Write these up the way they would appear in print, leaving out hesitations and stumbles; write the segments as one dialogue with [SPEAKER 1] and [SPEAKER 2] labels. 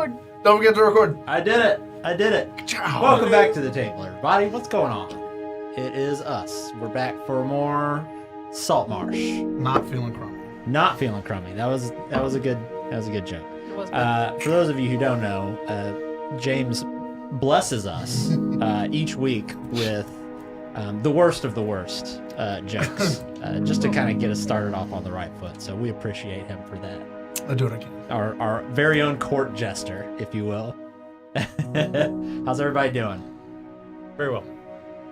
[SPEAKER 1] record.
[SPEAKER 2] Don't forget to record.
[SPEAKER 3] I did it. Welcome back to the table, everybody. What's going on? It is us. We're back for more Saltmarsh.
[SPEAKER 2] Not feeling crummy.
[SPEAKER 3] Not feeling crummy. That was a good joke.
[SPEAKER 1] It was good.
[SPEAKER 3] For those of you who don't know, James blesses us each week with the worst of the worst jokes, just to kind of get us started off on the right foot. So we appreciate him for that.
[SPEAKER 2] I do what I can.
[SPEAKER 3] Our very own court jester, if you will. How's everybody doing?
[SPEAKER 4] Very well.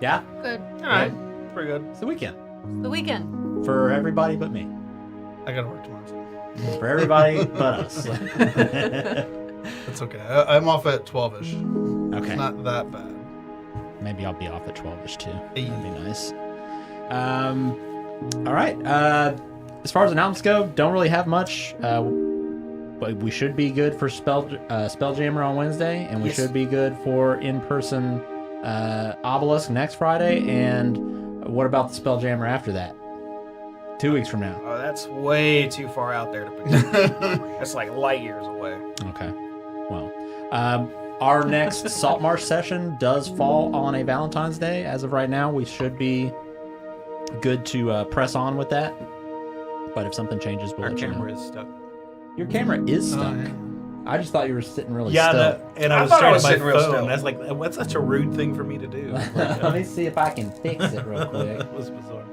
[SPEAKER 3] Yeah?
[SPEAKER 1] Good.
[SPEAKER 4] All right. Pretty good.
[SPEAKER 3] It's the weekend.
[SPEAKER 1] The weekend.
[SPEAKER 3] For everybody but me.
[SPEAKER 2] I gotta work tomorrow. So.
[SPEAKER 3] For everybody but us.
[SPEAKER 2] It's okay. I'm off at 12-ish.
[SPEAKER 3] Okay.
[SPEAKER 2] It's not that bad.
[SPEAKER 3] Maybe I'll be off at 12-ish too.
[SPEAKER 2] Hey.
[SPEAKER 3] That'd be nice. All right. As far as announcements go, don't really have much. But we should be good for Spelljammer on Wednesday, and we should be good for in-person Obelisk next Friday. And what about the Spelljammer after that? 2 weeks from now.
[SPEAKER 4] Oh, that's way too far out there to predict. That's like light years away.
[SPEAKER 3] Okay. Well, our next Saltmarsh session does fall on a Valentine's Day. As of right now, we should be good to press on with that. But if something changes, we'll
[SPEAKER 4] Our
[SPEAKER 3] let you
[SPEAKER 4] camera
[SPEAKER 3] know.
[SPEAKER 4] is stuck.
[SPEAKER 3] Your camera is stuck.
[SPEAKER 2] Yeah.
[SPEAKER 3] I just thought you were sitting really
[SPEAKER 5] Yeah,
[SPEAKER 3] still.
[SPEAKER 5] and
[SPEAKER 4] I
[SPEAKER 5] I was
[SPEAKER 4] thought I
[SPEAKER 5] trying
[SPEAKER 4] was
[SPEAKER 5] to
[SPEAKER 4] sitting
[SPEAKER 5] my
[SPEAKER 4] real
[SPEAKER 5] phone.
[SPEAKER 4] still.
[SPEAKER 5] That's like, what's such a rude thing for me to do?
[SPEAKER 3] Let me see if I can fix it real quick.
[SPEAKER 5] That was bizarre.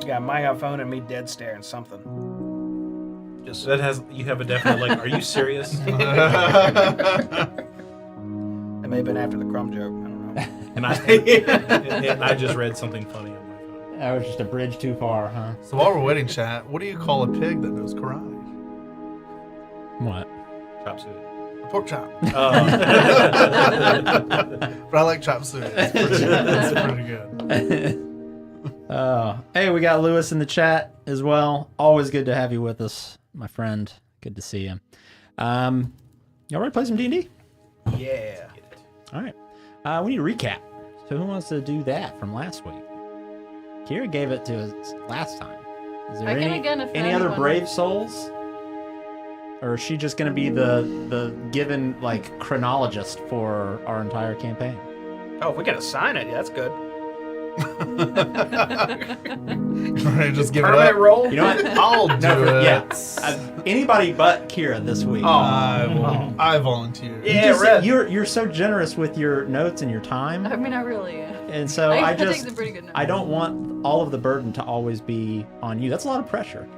[SPEAKER 4] Yeah, my phone and me dead staring something. Just
[SPEAKER 5] That has you have a definite like. Are you serious?
[SPEAKER 4] it may have been after the crumb joke. I don't know.
[SPEAKER 5] and I just read something funny on my phone.
[SPEAKER 3] That was just a bridge too far, huh?
[SPEAKER 2] So while we're waiting, chat, what do you call a pig that knows karate?
[SPEAKER 3] What?
[SPEAKER 5] Chop suey.
[SPEAKER 2] A pork chop.
[SPEAKER 5] Oh.
[SPEAKER 2] But I like chop suey. It's pretty good.
[SPEAKER 3] Hey, we got Lewis in the chat as well. Always good to have you with us, my friend. Good to see you. Y'all ready to play some D&D?
[SPEAKER 4] Yeah.
[SPEAKER 3] All right. We need a recap. So who wants to do that from last week? Kira gave it to us last time. Is there
[SPEAKER 1] I can again if
[SPEAKER 3] any other
[SPEAKER 1] anyone-
[SPEAKER 3] brave souls? Or is she just going to be the given like chronologist for our entire campaign?
[SPEAKER 4] Oh, if we can assign it, yeah, that's good.
[SPEAKER 2] Ready to just give it
[SPEAKER 4] Permanent
[SPEAKER 2] up?
[SPEAKER 4] roll?
[SPEAKER 3] You know what?
[SPEAKER 2] I'll do
[SPEAKER 3] No,
[SPEAKER 2] it.
[SPEAKER 3] yeah. Anybody but Kira this week.
[SPEAKER 2] I volunteer.
[SPEAKER 4] Yeah,
[SPEAKER 3] You're so generous with your notes and your time,
[SPEAKER 1] I mean, I really am.
[SPEAKER 3] and so I
[SPEAKER 1] take
[SPEAKER 3] just
[SPEAKER 1] some pretty good notes.
[SPEAKER 3] I don't want all of the burden to always be on you. That's a lot of pressure.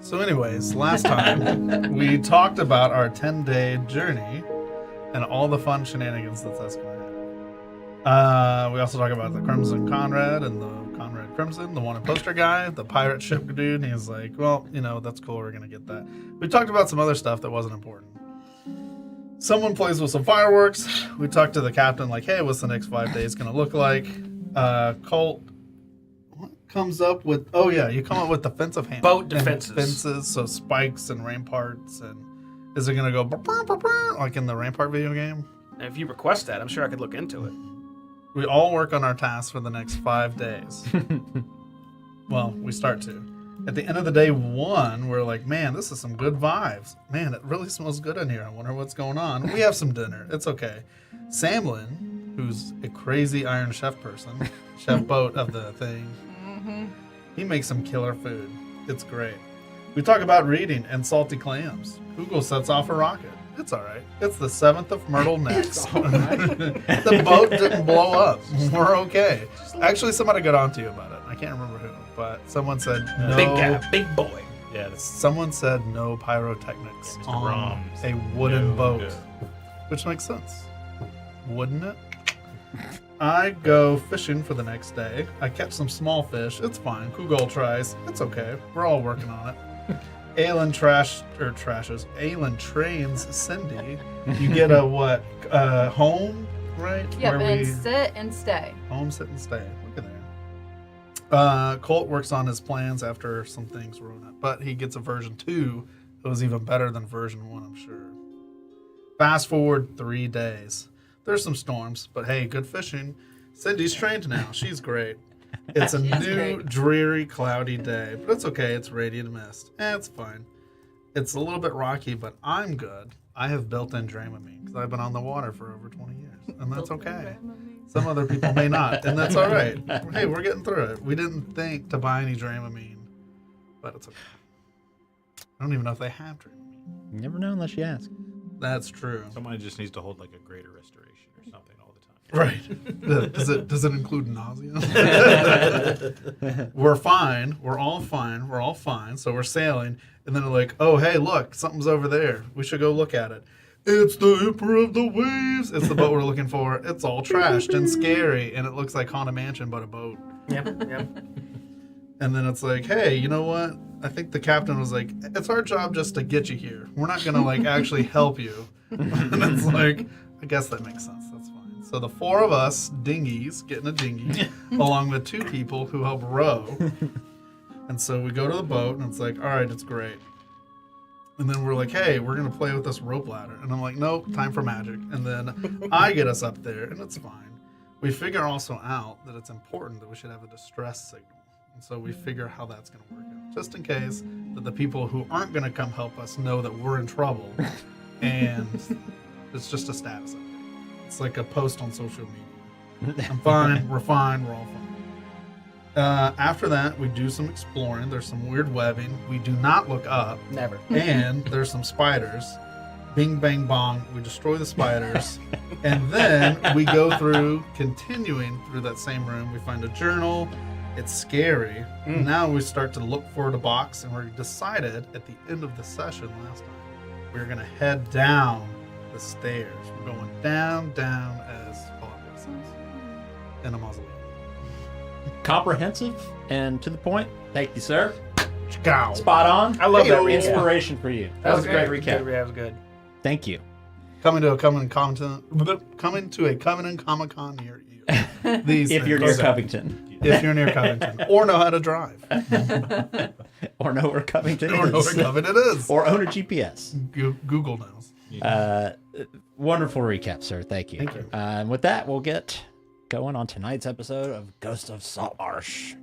[SPEAKER 2] So anyways, last time we talked about our 10-day journey and all the fun shenanigans that's going to have. We also talked about the Crimson Conrad and the Conrad Crimson, the wanted poster guy, the pirate ship dude. And he's like, well, that's cool. We're going to get that. We talked about some other stuff that wasn't important. Someone plays with some fireworks. We talked to the captain like, hey, what's the next 5 days going to look like? Colt comes up with you come up with defensive hand
[SPEAKER 4] Boat defenses.
[SPEAKER 2] fences, so spikes and ramparts. And is it gonna go like in the Rampart video game?
[SPEAKER 4] And if you request that, I'm sure I could look into it.
[SPEAKER 2] We all work on our tasks for the next 5 days. Well, we start to. At the end of the day 1, we're like, man, this is some good vibes. Man, it really smells good in here. I wonder what's going on. We have some dinner. It's okay. Samlin, who's a crazy Iron Chef person, chef boat of the thing, he makes some killer food. It's great. We talk about reading and salty clams. Google sets off a rocket. It's all right. It's the 7th of Myrtle next. The boat didn't blow up. We're okay. Actually, somebody got on to you about it. I can't remember who, but someone said no.
[SPEAKER 4] Big guy, big boy.
[SPEAKER 5] Yeah, that's
[SPEAKER 2] Someone said no pyrotechnics
[SPEAKER 5] Mr.
[SPEAKER 2] on
[SPEAKER 5] Brahms.
[SPEAKER 2] a wooden
[SPEAKER 5] No
[SPEAKER 2] boat,
[SPEAKER 5] good.
[SPEAKER 2] which makes sense, wouldn't it? I go fishing for the next day. I catch some small fish. It's fine. Kugol tries. It's okay. We're all working on it. Aelin Aelin trains Cindy. You get a what? Home, right?
[SPEAKER 1] Yep,
[SPEAKER 2] Where
[SPEAKER 1] and sit and stay.
[SPEAKER 2] home, sit, and stay. Look at there. Colt works on his plans after some things ruin it, but he gets a version 2 that was even better than version 1, I'm sure. Fast forward 3 days. There's some storms, but hey, good fishing. Cindy's trained now. She's great. It's a new,
[SPEAKER 1] great.
[SPEAKER 2] dreary, cloudy day, but it's okay. It's radiant mist. It's fine. It's a little bit rocky, but I'm good. I have built-in Dramamine because I've been on the water for over 20 years, and that's okay. Some other people may not, and that's all right. Hey, we're getting through it. We didn't think to buy any Dramamine, but it's okay. I don't even know if they have Dramamine.
[SPEAKER 3] You never know unless you ask.
[SPEAKER 2] That's true.
[SPEAKER 5] Somebody just needs to hold like a greater restoration or something all the time.
[SPEAKER 2] Right. Does it include nausea? We're fine. We're all fine. We're all fine. So we're sailing, and then they're like, "Oh, hey, look, something's over there. We should go look at it." It's the Emperor of the Waves. It's the boat we're looking for. It's all trashed and scary, and it looks like Haunted Mansion, but a boat.
[SPEAKER 4] Yep.
[SPEAKER 2] And then it's like, hey, you know what? I think the captain was like, it's our job just to get you here. We're not going to like actually help you. And it's like, I guess that makes sense. That's fine. So the four of us, dinghies, get in a dinghy, along with two people who help row. And so we go to the boat, and it's like, all right, it's great. And then we're like, hey, we're going to play with this rope ladder. And I'm like, nope, time for magic. And then I get us up there, and it's fine. We figure also out that it's important that we should have a distress signal. And so we figure how that's going to work out, just in case that the people who aren't going to come help us know that we're in trouble. And it's just a status update. It's like a post on social media. I'm fine, we're all fine. After that, we do some exploring. There's some weird webbing. We do not look up.
[SPEAKER 4] Never.
[SPEAKER 2] And there's some spiders. Bing, bang, bong. We destroy the spiders. And then we go through, continuing through that same room. We find a journal. It's scary. Now we start to look for the box, and we decided at the end of the session last time, we were going to head down the stairs. We're going down as Hogwarts in a mausoleum.
[SPEAKER 3] Comprehensive and to the point. Thank you, sir.
[SPEAKER 2] Go.
[SPEAKER 3] Spot on.
[SPEAKER 4] I love that recap.
[SPEAKER 3] Inspiration for you. That was a great recap.
[SPEAKER 4] That was good.
[SPEAKER 3] Thank you.
[SPEAKER 2] Coming to a Covenant Comic-Con near you. These
[SPEAKER 3] If you're
[SPEAKER 2] things.
[SPEAKER 3] near Covington.
[SPEAKER 2] If you're near Covington. Or know how to drive.
[SPEAKER 3] Or know where Covington
[SPEAKER 2] Or know
[SPEAKER 3] is.
[SPEAKER 2] where Covington is.
[SPEAKER 3] Or own a GPS.
[SPEAKER 2] Google knows.
[SPEAKER 3] Wonderful recap, sir. Thank you.
[SPEAKER 2] Thank you.
[SPEAKER 3] And with that, we'll get going on tonight's episode of Ghost of Saltmarsh.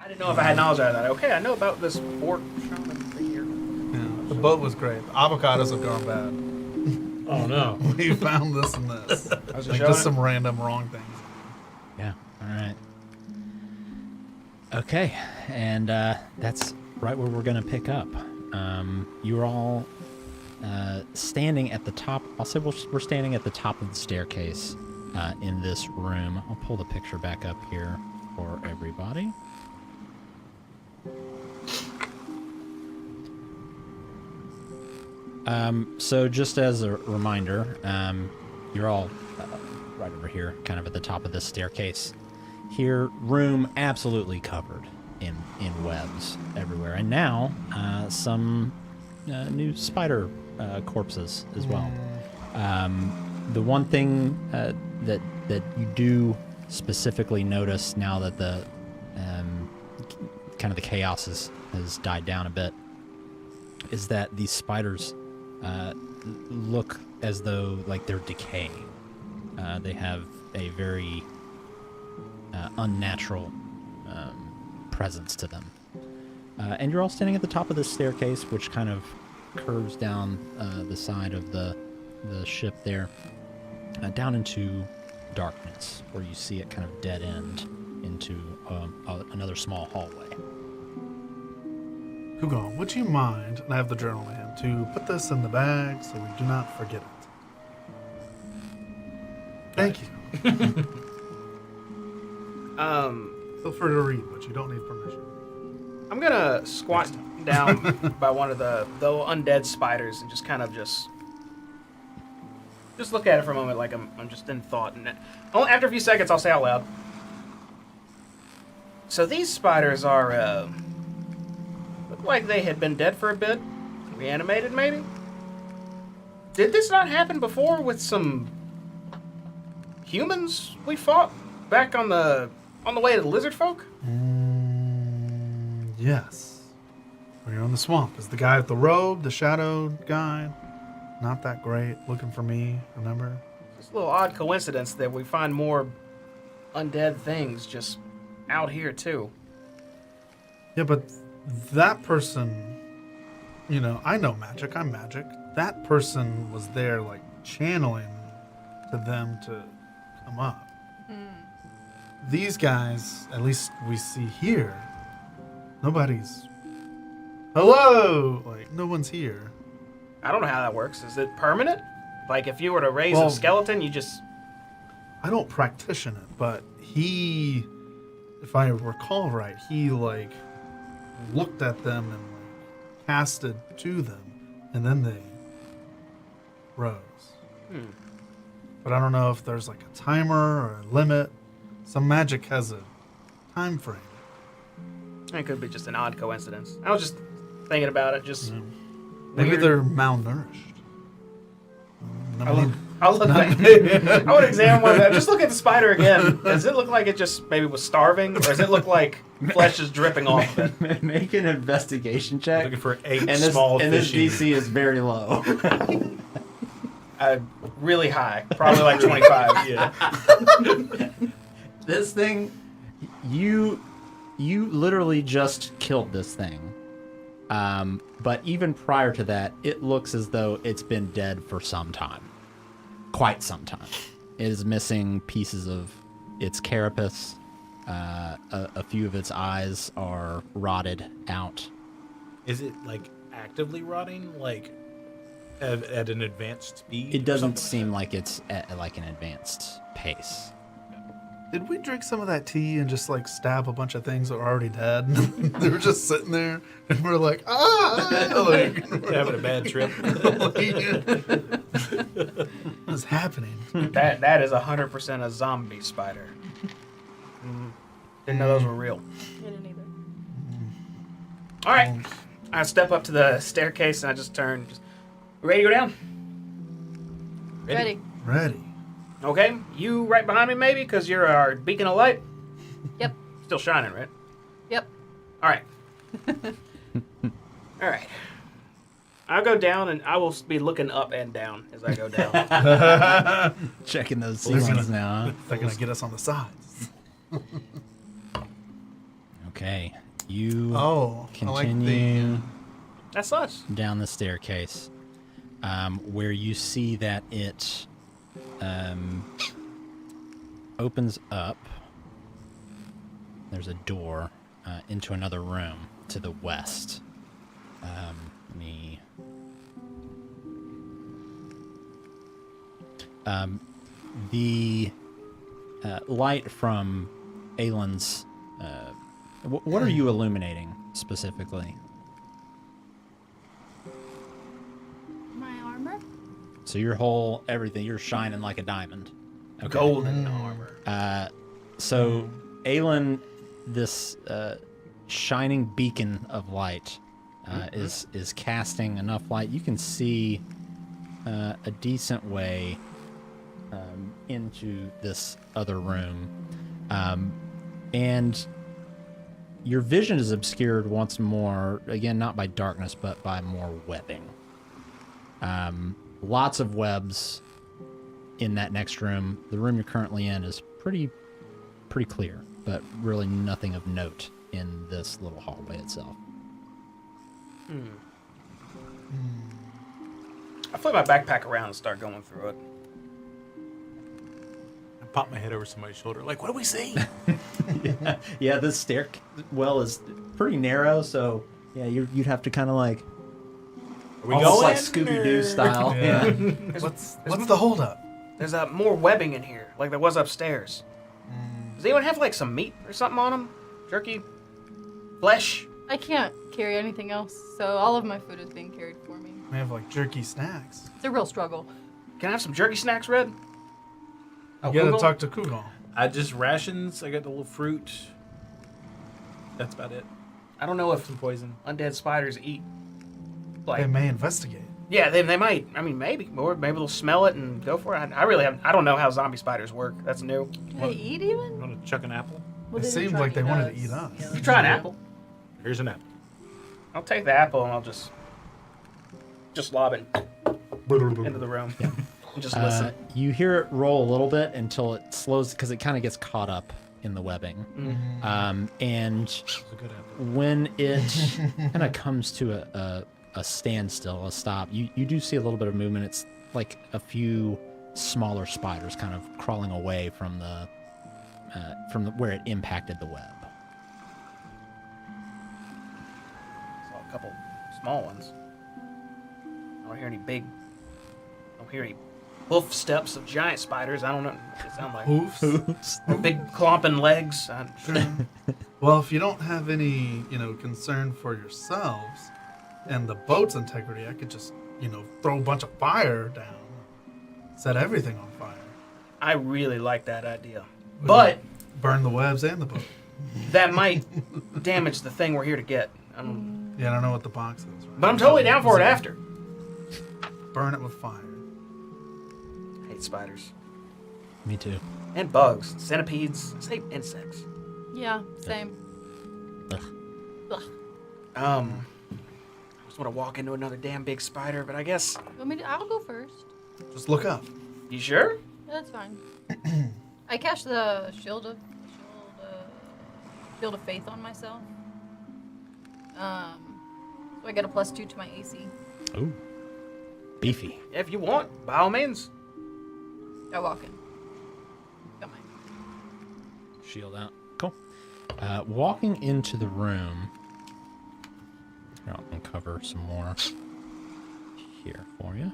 [SPEAKER 4] I didn't know if I had knowledge out of that. Okay, I know about this orc shaman thing here.
[SPEAKER 2] Yeah, the boat was great. The avocados have gone bad.
[SPEAKER 5] Oh no.
[SPEAKER 2] We found this and this.
[SPEAKER 4] Was it
[SPEAKER 2] Like
[SPEAKER 4] showing
[SPEAKER 2] just
[SPEAKER 4] it?
[SPEAKER 2] some random wrong things.
[SPEAKER 3] Yeah. All right. Okay. And that's right where we're going to pick up. You're all standing at the top. I'll say we're standing at the top of the staircase in this room. I'll pull the picture back up here for everybody. So just as a reminder, you're all right over here, kind of at the top of this staircase. Here, room absolutely covered in webs everywhere. And now, some new spider corpses as well. The one thing that you do specifically notice now that the kind of the chaos has died down a bit is that these spiders look as though like they're decaying. They have a very unnatural presence to them. And you're all standing at the top of this staircase, which kind of curves down the side of the ship there, down into darkness, where you see it kind of dead end into another small hallway.
[SPEAKER 2] Hugo, would you mind, and I have the journal in hand, to put this in the bag so we do not forget it? Thank you. Feel free to read, but you don't need permission.
[SPEAKER 4] I'm gonna squat down by one of the undead spiders and just kind of just look at it for a moment, like I'm just in thought. And only after a few seconds, I'll say out loud, So these spiders are, look like they had been dead for a bit. Reanimated, maybe? Did this not happen before with some humans we fought back on the way to the lizard folk?
[SPEAKER 2] Yes. When you're in the swamp. Is the guy with the robe, the shadowed guy? Not that great. Looking for me, remember?
[SPEAKER 4] It's a little odd coincidence that we find more undead things just out here, too.
[SPEAKER 2] Yeah, but that person, you know, I know magic. I'm magic. That person was there, like, channeling to them to come up. These guys, at least we see here, nobody's... Hello! Like, no one's here.
[SPEAKER 4] I don't know how that works. Is it permanent? Like, if you were to raise
[SPEAKER 2] Well-
[SPEAKER 4] a skeleton, you just...
[SPEAKER 2] I don't practition it, but he, if I recall right, he, like, looked at them and, like, casted to them, and then they rose. But I don't know if there's, like, a timer or a limit. Some magic has a time frame.
[SPEAKER 4] It could be just an odd coincidence. I was just thinking about it, just...
[SPEAKER 2] Maybe
[SPEAKER 4] weird.
[SPEAKER 2] they're malnourished.
[SPEAKER 4] I'll look back. I would examine one of them. Just look at the spider again. Does it look like it just maybe was starving? Or does it look like flesh is dripping off of it?
[SPEAKER 3] Make an investigation check.
[SPEAKER 5] Looking for 8
[SPEAKER 3] And this,
[SPEAKER 5] small
[SPEAKER 3] and this
[SPEAKER 5] fishies.
[SPEAKER 3] DC is very low.
[SPEAKER 4] Really high. Probably like 25.
[SPEAKER 5] Yeah.
[SPEAKER 3] This thing, you literally just killed this thing. But even prior to that, it looks as though it's been dead for some time. Quite some time. It is missing pieces of its carapace. A few of its eyes are rotted out.
[SPEAKER 5] Is it like actively rotting, like at an advanced speed?
[SPEAKER 3] It
[SPEAKER 5] or
[SPEAKER 3] doesn't
[SPEAKER 5] something?
[SPEAKER 3] seem like it's at like an advanced pace.
[SPEAKER 2] Did we drink some of that tea and just like stab a bunch of things that were already dead? They were just sitting there, and we're like, like,
[SPEAKER 5] Having a bad trip.
[SPEAKER 2] what's happening?
[SPEAKER 4] That is 100% a zombie spider. Didn't know those were real.
[SPEAKER 1] I didn't either.
[SPEAKER 4] All right. I step up to the staircase and I just turn. Ready to go down?
[SPEAKER 1] Ready.
[SPEAKER 2] Ready.
[SPEAKER 4] Okay. You right behind me, maybe, because you're our beacon of light.
[SPEAKER 1] Yep.
[SPEAKER 4] Still shining, right?
[SPEAKER 1] Yep.
[SPEAKER 4] All right. All right. I'll go down and I will be looking up and down as I go down.
[SPEAKER 3] Checking those
[SPEAKER 2] They're
[SPEAKER 3] ceilings
[SPEAKER 2] gonna-
[SPEAKER 3] now. Huh?
[SPEAKER 2] They're gonna get us on the sides.
[SPEAKER 3] Okay, you
[SPEAKER 2] Oh, I like
[SPEAKER 3] continue
[SPEAKER 4] That's such.
[SPEAKER 3] down the staircase, where you see that it opens up. There's a door into another room to the west. Let me. The light from Aelin's. What are you illuminating specifically?
[SPEAKER 1] My armor?
[SPEAKER 3] So your whole everything, you're shining like a diamond. Okay.
[SPEAKER 4] Golden armor.
[SPEAKER 3] So Aelin, this shining beacon of light, is casting enough light. You can see a decent way into this other room, and your vision is obscured once more. Again, not by darkness, but by more webbing. Lots of webs in that next room. The room you're currently in is pretty clear, but really nothing of note in this little hallway itself.
[SPEAKER 4] I flip my backpack around and start going through it.
[SPEAKER 5] I pop my head over somebody's shoulder, like, what do we see?
[SPEAKER 3] Yeah, this stairwell is pretty narrow, so yeah, you'd have to kind of like
[SPEAKER 5] Are we
[SPEAKER 3] almost
[SPEAKER 5] going?
[SPEAKER 3] like Scooby-Doo style.
[SPEAKER 5] Yeah.
[SPEAKER 3] Yeah.
[SPEAKER 2] What's the holdup?
[SPEAKER 4] There's more webbing in here, like there was upstairs. Does anyone have like some meat or something on them? Jerky? Flesh?
[SPEAKER 1] I can't carry anything else, so all of my food is being carried for me.
[SPEAKER 2] We have like jerky snacks.
[SPEAKER 1] It's a real struggle.
[SPEAKER 4] Can I have some jerky snacks, Red?
[SPEAKER 2] You gotta
[SPEAKER 4] Google?
[SPEAKER 2] talk to Kugal.
[SPEAKER 5] I just rations. I got the little fruit. That's about it.
[SPEAKER 4] I don't know if
[SPEAKER 5] Some poison.
[SPEAKER 4] undead spiders eat.
[SPEAKER 2] They
[SPEAKER 4] Like,
[SPEAKER 2] may investigate.
[SPEAKER 4] yeah, they might. I mean, maybe. Or maybe they'll smell it and go for it. I really haven't. I don't know how zombie spiders work. That's new.
[SPEAKER 1] Do they eat even?
[SPEAKER 5] Want to chuck an apple?
[SPEAKER 1] Well,
[SPEAKER 2] It
[SPEAKER 1] they didn't
[SPEAKER 2] seemed
[SPEAKER 1] try
[SPEAKER 2] like they wanted to
[SPEAKER 1] us.
[SPEAKER 2] eat us.
[SPEAKER 1] Yeah,
[SPEAKER 4] You
[SPEAKER 1] that's
[SPEAKER 4] try an
[SPEAKER 1] true.
[SPEAKER 4] apple.
[SPEAKER 5] Here's an apple.
[SPEAKER 4] I'll take the apple and I'll just lob it into the room and just listen.
[SPEAKER 3] You hear it roll a little bit until it slows because it kind of gets caught up in the webbing. And
[SPEAKER 5] It's a good apple.
[SPEAKER 3] when it kind of comes to a standstill, a stop, you do see a little bit of movement. It's like a few smaller spiders kind of crawling away from the where it impacted the web.
[SPEAKER 4] Saw a couple small ones. I don't hear any big. I don't hear any hoof steps of giant spiders. I don't know. It sounds like
[SPEAKER 2] Hoofs.
[SPEAKER 4] or big clomping legs.
[SPEAKER 2] Well, if you don't have any, concern for yourselves and the boat's integrity, I could just, throw a bunch of fire down, set everything on fire,
[SPEAKER 4] I really like that idea, but
[SPEAKER 2] burn the webs and the boat.
[SPEAKER 4] that might damage the thing we're here to get.
[SPEAKER 2] Yeah, I don't know what the box is. Right?
[SPEAKER 4] But I'm totally down for it after.
[SPEAKER 2] Burn it with fire.
[SPEAKER 4] I hate spiders
[SPEAKER 3] Me too.
[SPEAKER 4] and bugs, centipedes. I say insects.
[SPEAKER 1] Yeah, same.
[SPEAKER 3] Ugh.
[SPEAKER 1] Ugh.
[SPEAKER 4] I just want to walk into another damn big spider, but I guess.
[SPEAKER 1] I'll go first.
[SPEAKER 2] Just look up.
[SPEAKER 4] You sure?
[SPEAKER 1] That's fine. I cast the shield of faith on myself. So I get a +2 to my AC.
[SPEAKER 3] Ooh, beefy.
[SPEAKER 4] Yeah, if you want, by all means.
[SPEAKER 1] I walk in. Got mine.
[SPEAKER 3] Shield out. Cool. Walking into the room. Here, I'll uncover some more here for you.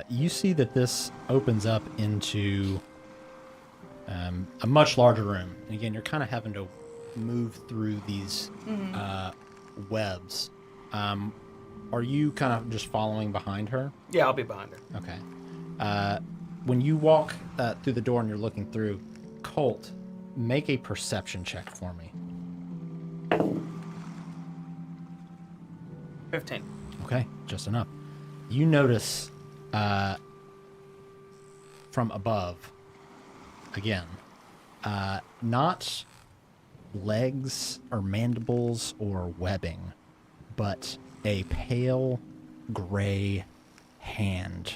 [SPEAKER 3] You see that this opens up into a much larger room. And again, you're kind of having to move through these webs. Are you kind of just following behind her?
[SPEAKER 4] Yeah, I'll be behind her.
[SPEAKER 3] Okay. When you walk through the door and you're looking through, Colt, make a perception check for me.
[SPEAKER 4] 15.
[SPEAKER 3] Okay, just enough. You notice from above, again, not legs or mandibles or webbing, but a pale gray hand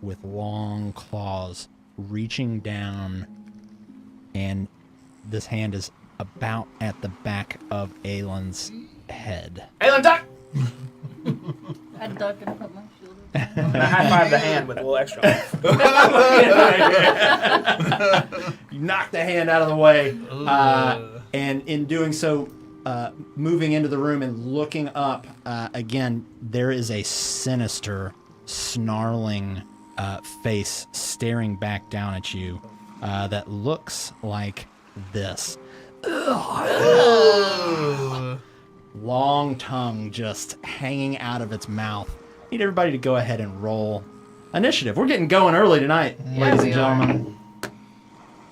[SPEAKER 3] with long claws reaching down, and this hand is about at the back of Aelin's head.
[SPEAKER 4] Aelin, duck!
[SPEAKER 1] I duck and put my shield
[SPEAKER 4] And I high five the hand with a little extra.
[SPEAKER 3] You knock the hand out of the way, and in doing so, moving into the room and looking up, again, there is a sinister, snarling face staring back down at you that looks like this. Long tongue just hanging out of its mouth. Need everybody to go ahead and roll initiative. We're getting going early tonight, ladies and
[SPEAKER 1] we are.
[SPEAKER 3] gentlemen.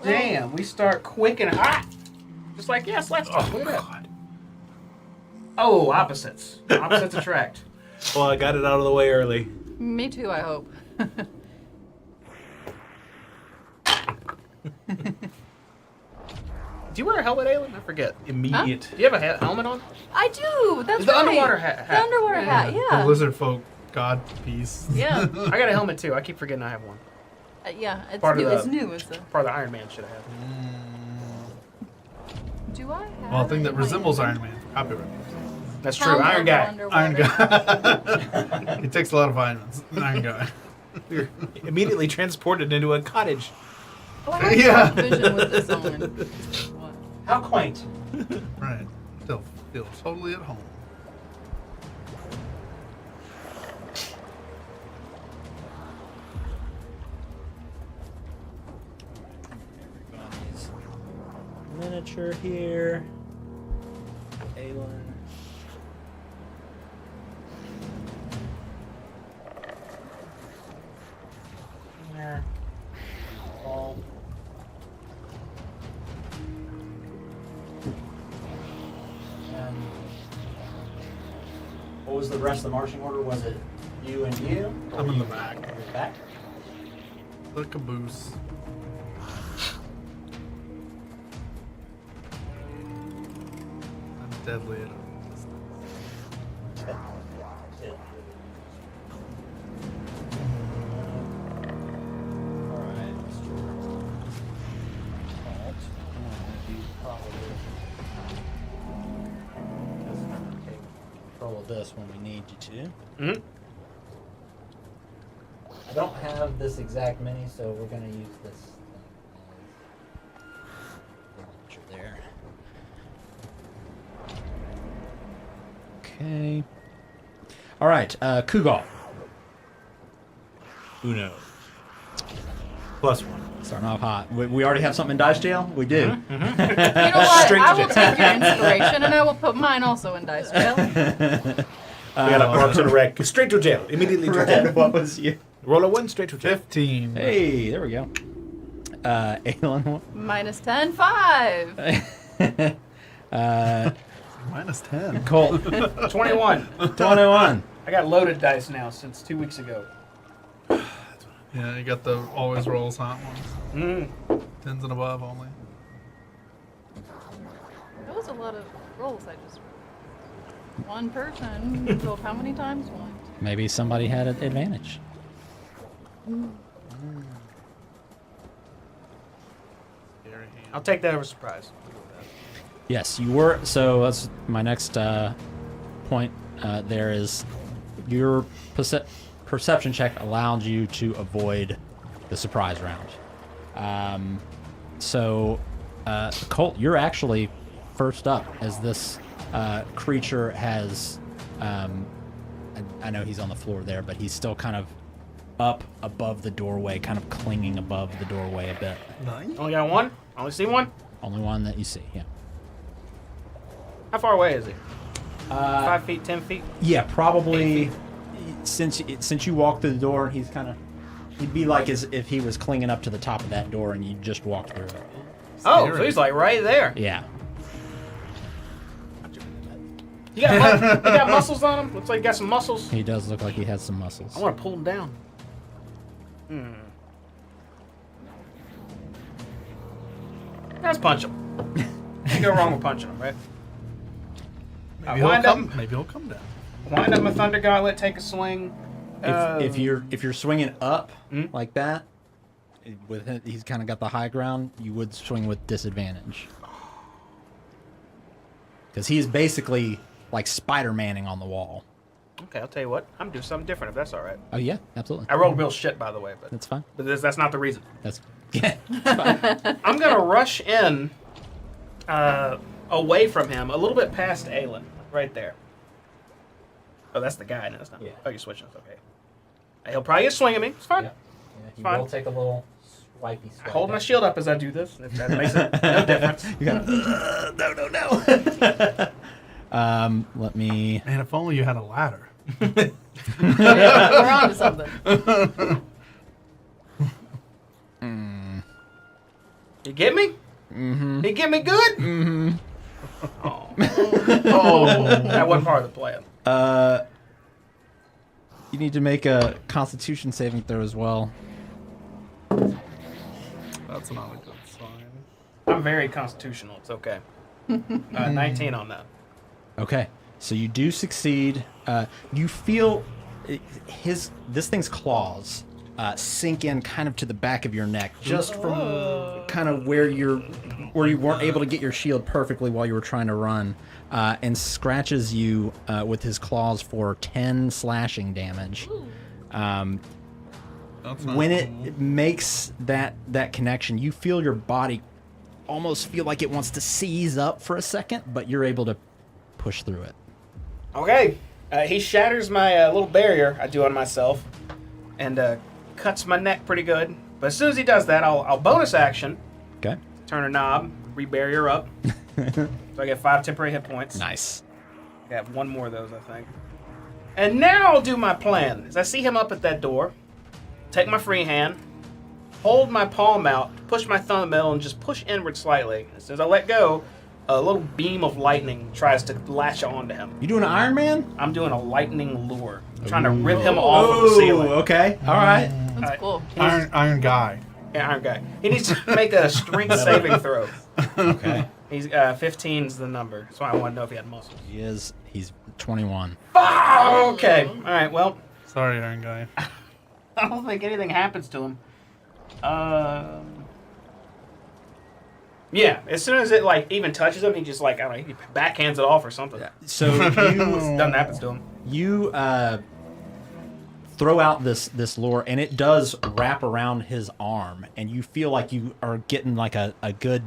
[SPEAKER 4] Damn, we start quick and hot. Just like, yes, let's go. Look at that.
[SPEAKER 5] God.
[SPEAKER 4] Oh, opposites. Opposites attract.
[SPEAKER 5] Well, I got it out of the way early.
[SPEAKER 1] Me too, I hope.
[SPEAKER 4] Do you wear a helmet, Aelin? I forget.
[SPEAKER 5] Immediate.
[SPEAKER 4] Do you have a helmet on?
[SPEAKER 1] I do. That's
[SPEAKER 4] The
[SPEAKER 1] right.
[SPEAKER 4] underwater hat.
[SPEAKER 1] The underwater hat.
[SPEAKER 2] The
[SPEAKER 1] Yeah.
[SPEAKER 2] lizard folk god piece.
[SPEAKER 1] Yeah.
[SPEAKER 4] I got a helmet too. I keep forgetting I have one.
[SPEAKER 1] Yeah. It's
[SPEAKER 4] Part of
[SPEAKER 1] new.
[SPEAKER 4] the-
[SPEAKER 1] It's new. It's a.
[SPEAKER 4] Part of the Iron Man should have.
[SPEAKER 1] Do I have?
[SPEAKER 2] Well, a thing that
[SPEAKER 1] it in my
[SPEAKER 2] resembles
[SPEAKER 1] inventory?
[SPEAKER 2] Iron Man for copyright.
[SPEAKER 4] That's true. Iron
[SPEAKER 1] Phandelver
[SPEAKER 4] Guy.
[SPEAKER 1] underwater.
[SPEAKER 2] Iron guy. He takes a lot of vitamins. Iron guy.
[SPEAKER 5] You're immediately transported into a cottage.
[SPEAKER 1] Oh, I have
[SPEAKER 2] Yeah.
[SPEAKER 1] dark vision with this on. What?
[SPEAKER 4] How quaint.
[SPEAKER 2] Right. Still feel totally at home.
[SPEAKER 3] Everybody's miniature here. Aelin. What was the rest of the marching order? Was it you and you?
[SPEAKER 2] I'm in the back.
[SPEAKER 3] Back?
[SPEAKER 2] The caboose. I'm deadly at it.
[SPEAKER 3] Control of this when we need you to.
[SPEAKER 4] Mm-hmm.
[SPEAKER 3] I don't have this exact mini, so we're going to use this thing there. Okay. All right, Kugal.
[SPEAKER 5] Uno. +1.
[SPEAKER 3] Starting off hot. We already have something in dice jail? We do.
[SPEAKER 1] You know what?
[SPEAKER 5] Straight
[SPEAKER 1] I
[SPEAKER 5] to
[SPEAKER 1] will
[SPEAKER 5] jail.
[SPEAKER 1] take your inspiration and I will put mine also in dice jail.
[SPEAKER 5] We got a Parks and Rec. Straight to jail. Immediately to jail.
[SPEAKER 3] What was you?
[SPEAKER 5] Roll a 1, straight to jail.
[SPEAKER 2] 15.
[SPEAKER 3] Hey, there we go. Aelin.
[SPEAKER 1] Minus 10, 5.
[SPEAKER 2] Minus 10.
[SPEAKER 3] Colt.
[SPEAKER 4] 21.
[SPEAKER 3] 21.
[SPEAKER 4] I got loaded dice now since 2 weeks ago.
[SPEAKER 2] Yeah, you got the always rolls hot ones.
[SPEAKER 4] Mm.
[SPEAKER 2] 10s and above only.
[SPEAKER 1] That was a lot of rolls I just rolled. One person rolled how many times? One.
[SPEAKER 3] Maybe somebody had an advantage.
[SPEAKER 2] Scary hand.
[SPEAKER 4] I'll take that as a surprise.
[SPEAKER 3] Yes, you were. So that's my next point. There is your perception check allowed you to avoid the surprise round. Colt, you're actually first up as this creature has. I know he's on the floor there, but he's still kind of up above the doorway, kind of clinging above the doorway a bit.
[SPEAKER 2] Nice.
[SPEAKER 4] Only got one? Only see one?
[SPEAKER 3] Only one that you see. Yeah.
[SPEAKER 4] How far away is he? 5 feet, 10 feet?
[SPEAKER 3] Yeah, probably. Since you walked through the door, he's kind of. He'd be like as if he was clinging up to the top of that door, and you just walked through it.
[SPEAKER 4] Oh, so he's like right there.
[SPEAKER 3] Yeah.
[SPEAKER 4] He got muscles on him? Looks like he got some muscles.
[SPEAKER 3] He does look like he has some muscles.
[SPEAKER 4] I want to pull him down. Let's punch him. Can't go wrong with punching him, right?
[SPEAKER 2] Maybe he'll come down.
[SPEAKER 4] Wind up my Thunder Gauntlet, take a swing.
[SPEAKER 3] If you're swinging up like that, with him, he's kind of got the high ground. You would swing with disadvantage because he's basically like Spider-Manning on the wall.
[SPEAKER 4] Okay, I'll tell you what. I'm gonna do something different if that's all right.
[SPEAKER 3] Oh yeah, absolutely.
[SPEAKER 4] I rolled real shit, by the way, but
[SPEAKER 3] That's fine.
[SPEAKER 4] that's not the reason.
[SPEAKER 3] That's yeah. It's fine.
[SPEAKER 4] I'm gonna rush in, away from him, a little bit past Aelin, right there. Oh, that's the guy. No, that's not.
[SPEAKER 3] Yeah.
[SPEAKER 4] Oh, you're switching. It's okay. He'll probably get swing at me. It's fine.
[SPEAKER 3] Yeah. He
[SPEAKER 4] Fine.
[SPEAKER 3] will take a little swipey swipe.
[SPEAKER 4] I hold my shield up as I do this. If that makes no difference.
[SPEAKER 3] You gotta no. Let me.
[SPEAKER 2] Man, if only you had a ladder.
[SPEAKER 1] Yeah, we're on to something.
[SPEAKER 4] You get me? Mm-hmm. You get me good? Mm-hmm. Oh, that wasn't part of the plan.
[SPEAKER 3] You need to make a Constitution saving throw as well.
[SPEAKER 2] That's not a good sign.
[SPEAKER 4] I'm very constitutional. It's okay. 19 on that.
[SPEAKER 3] Okay, so you do succeed. You feel this thing's claws sink in kind of to the back of your neck, just from kind of where you weren't able to get your shield perfectly while you were trying to run, and scratches you with his claws for 10 slashing damage.
[SPEAKER 2] That's not
[SPEAKER 3] When
[SPEAKER 2] cool.
[SPEAKER 3] it makes that connection, you feel your body almost feel like it wants to seize up for a second, but you're able to push through it.
[SPEAKER 4] Okay. He shatters my little barrier I do on myself and cuts my neck pretty good. But as soon as he does that, I'll bonus action,
[SPEAKER 3] Okay.
[SPEAKER 4] turn a knob, re-barrier up. So I get 5 temporary hit points.
[SPEAKER 3] Nice.
[SPEAKER 4] I got one more of those, I think. And now I'll do my plan. As I see him up at that door, take my free hand, hold my palm out, push my thumb in the middle, and just push inward slightly. As soon as I let go, a little beam of lightning tries to latch onto him.
[SPEAKER 3] You doing an Iron Man?
[SPEAKER 4] I'm doing a lightning lure, trying to rip him off of the ceiling.
[SPEAKER 3] Okay, all right.
[SPEAKER 1] That's
[SPEAKER 4] Alright.
[SPEAKER 1] cool.
[SPEAKER 2] Iron guy.
[SPEAKER 4] Yeah, Iron Guy. He needs to make a strength saving throw.
[SPEAKER 3] Okay.
[SPEAKER 4] He's 15's the number, so I want to know if he had muscles.
[SPEAKER 3] He's 21.
[SPEAKER 4] Oh, okay. All right. Well,
[SPEAKER 2] Sorry, Iron guy.
[SPEAKER 4] I don't think anything happens to him. Yeah. As soon as it like even touches him, he just like I don't know, he backhands it off or something.
[SPEAKER 3] So
[SPEAKER 4] Nothing happens to him.
[SPEAKER 3] you throw out this lure, and it does wrap around his arm, and you feel like you are getting like a good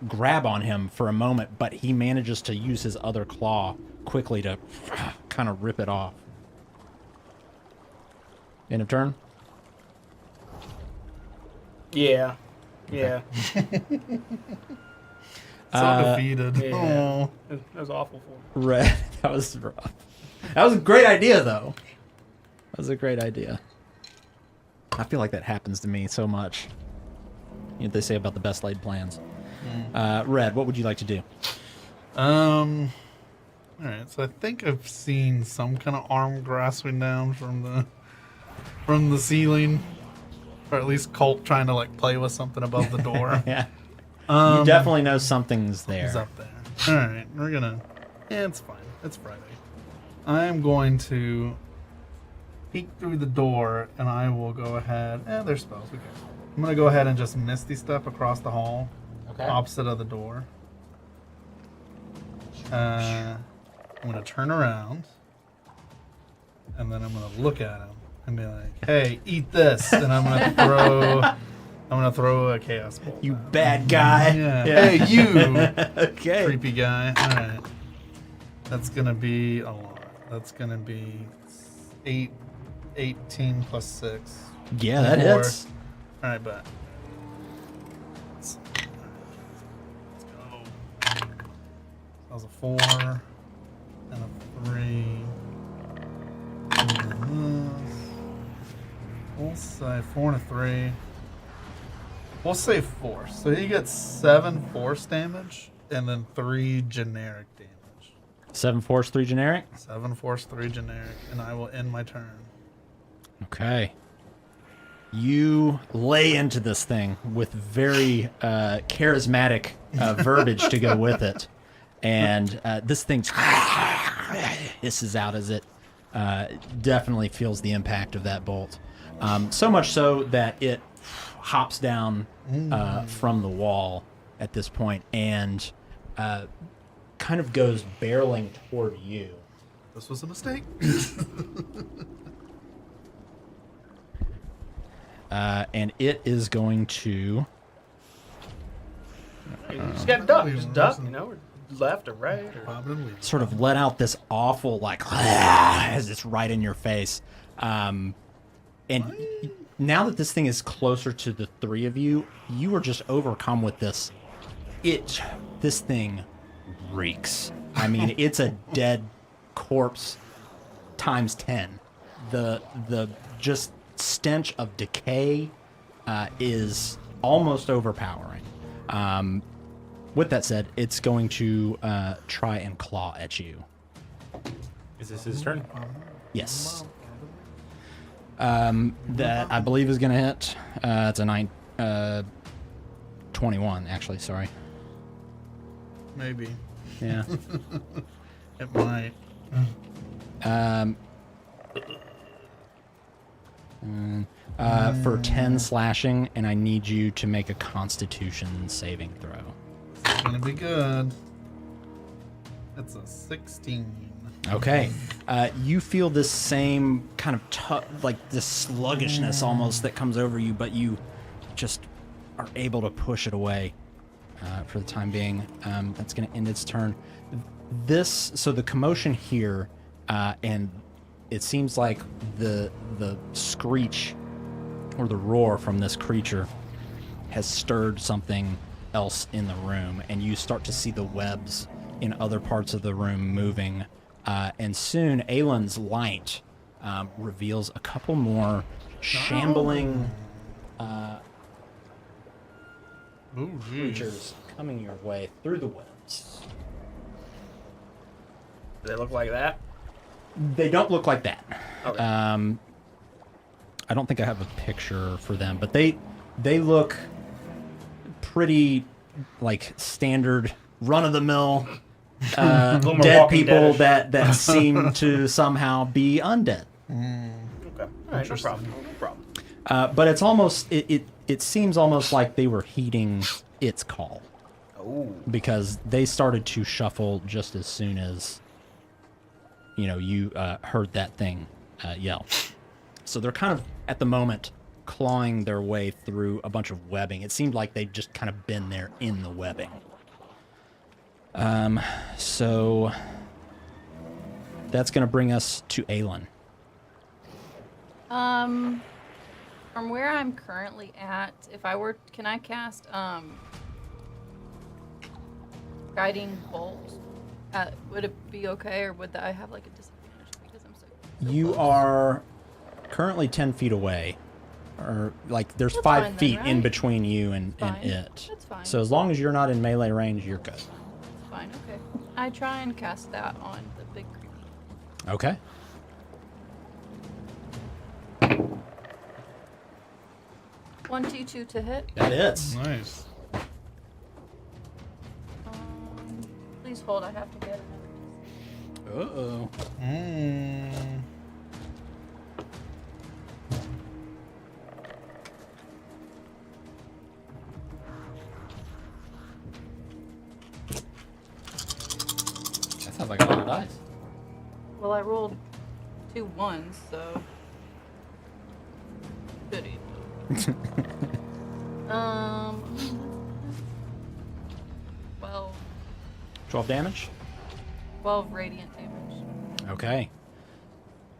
[SPEAKER 3] grab on him for a moment, but he manages to use his other claw quickly to kind of rip it off. End of turn?
[SPEAKER 4] Yeah. Yeah.
[SPEAKER 2] So defeated.
[SPEAKER 4] Yeah.
[SPEAKER 2] Oh.
[SPEAKER 4] That was awful for him.
[SPEAKER 3] Right. That was rough. That was a great idea, though. That was a great idea. I feel like that happens to me so much. You know what they say about the best laid plans. Red, what would you like to do?
[SPEAKER 2] All right, so I think I've seen some kind of arm grasping down from the ceiling, or at least Colt trying to like play with something above the door.
[SPEAKER 3] Yeah. You definitely know something's there.
[SPEAKER 2] He's up there. All right, we're gonna. Yeah, it's fine. It's Friday. I am going to peek through the door, and I will go ahead. There's spells. Okay. I'm gonna go ahead and just misty step across the hall, opposite of the door. I'm gonna turn around, and then I'm gonna look at him and be like, "Hey, eat this!" And I'm gonna throw a chaos bolt.
[SPEAKER 3] You bad guy.
[SPEAKER 2] Yeah. Hey, you
[SPEAKER 3] Okay.
[SPEAKER 2] creepy guy. All right. That's gonna be a lot. That's gonna be 18 plus 6.
[SPEAKER 3] Yeah, that
[SPEAKER 2] 4.
[SPEAKER 3] hits.
[SPEAKER 2] All right, but let's go. That was a 4 and a 3. We'll say 4 and a 3. We'll say force. So he gets 7 force damage and then 3 generic damage.
[SPEAKER 3] 7 force, 3 generic.
[SPEAKER 2] 7 force, 3 generic, and I will end my turn.
[SPEAKER 3] Okay. You lay into this thing with very charismatic verbiage to go with it. And this thing hisses out as it definitely feels the impact of that bolt. So much so that it hops down from the wall at this point and kind of goes barreling toward you.
[SPEAKER 2] This was a mistake.
[SPEAKER 3] And it is going to...
[SPEAKER 4] You just got to duck. Just duck, or left or right. Or...
[SPEAKER 3] sort of let out this awful, like, as it's right in your face. And now that this thing is closer to the three of you, you are just overcome with this. This thing reeks. I mean, it's a dead corpse times 10. The just stench of decay is almost overpowering. With that said, it's going to try and claw at you.
[SPEAKER 5] Is this his turn?
[SPEAKER 3] Yes. That I believe is going to hit. It's a 21, actually. Sorry.
[SPEAKER 2] Maybe.
[SPEAKER 3] Yeah.
[SPEAKER 2] It might.
[SPEAKER 3] For 10 slashing, and I need you to make a Constitution saving throw.
[SPEAKER 2] It's gonna be good. It's a 16.
[SPEAKER 3] Okay. You feel this same kind of like this sluggishness almost that comes over you, but you just are able to push it away for the time being. That's going to end its turn. So the commotion here, and it seems like the screech or the roar from this creature has stirred something else in the room, and you start to see the webs in other parts of the room moving. And soon, Aelin's light reveals a couple more shambling
[SPEAKER 2] Ooh, geez.
[SPEAKER 3] creatures coming your way through the webs.
[SPEAKER 4] Do they look like that?
[SPEAKER 3] They don't look like that.
[SPEAKER 4] Okay.
[SPEAKER 3] I don't think I have a picture for them, but they look pretty like standard run-of-the-mill
[SPEAKER 4] little more
[SPEAKER 3] dead
[SPEAKER 4] Walking
[SPEAKER 3] people
[SPEAKER 4] Dead-ish.
[SPEAKER 3] that seem to somehow be undead.
[SPEAKER 4] Okay. All right, no problem. No problem.
[SPEAKER 3] But it's almost it seems almost like they were heeding its call
[SPEAKER 4] Oh.
[SPEAKER 3] because they started to shuffle just as soon as you heard that thing yell. So they're kind of at the moment clawing their way through a bunch of webbing. It seemed like they'd just kind of been there in the webbing. So that's going to bring us to Aelin.
[SPEAKER 1] From where I'm currently at, can I cast guiding bolt? Would it be okay, or would I have like a disadvantage because I'm so
[SPEAKER 3] You
[SPEAKER 1] close?
[SPEAKER 3] are currently 10 feet away, or like there's
[SPEAKER 1] That's
[SPEAKER 3] 5
[SPEAKER 1] fine then,
[SPEAKER 3] feet in
[SPEAKER 1] right?
[SPEAKER 3] between you and
[SPEAKER 1] Fine.
[SPEAKER 3] it.
[SPEAKER 1] That's fine.
[SPEAKER 3] So as long as you're not in melee range, you're good.
[SPEAKER 1] Fine, okay. I try and cast that on the big creepy.
[SPEAKER 3] Okay.
[SPEAKER 1] One, two, two to hit.
[SPEAKER 3] That is.
[SPEAKER 2] Nice.
[SPEAKER 1] Please hold. I have to get another.
[SPEAKER 3] Uh-oh. That sounds like a lot of dice.
[SPEAKER 1] Well, I rolled 2 1s, so. Goody. 12.
[SPEAKER 3] 12 damage?
[SPEAKER 1] 12 radiant damage.
[SPEAKER 3] Okay.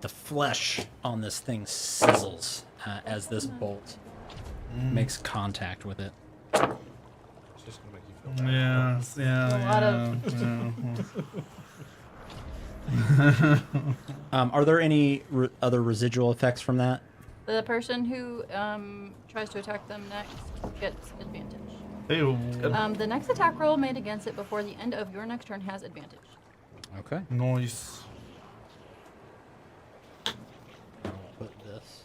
[SPEAKER 3] The flesh on this thing sizzles as this bolt makes contact with it.
[SPEAKER 5] It's just gonna make you feel bad.
[SPEAKER 2] Yeah,
[SPEAKER 1] A lot of-
[SPEAKER 3] Are there any other residual effects from that?
[SPEAKER 1] The person who tries to attack them next gets advantage.
[SPEAKER 2] Ew.
[SPEAKER 1] The next attack roll made against it before the end of your next turn has advantage.
[SPEAKER 3] Okay.
[SPEAKER 2] Nice.
[SPEAKER 3] I'll put this.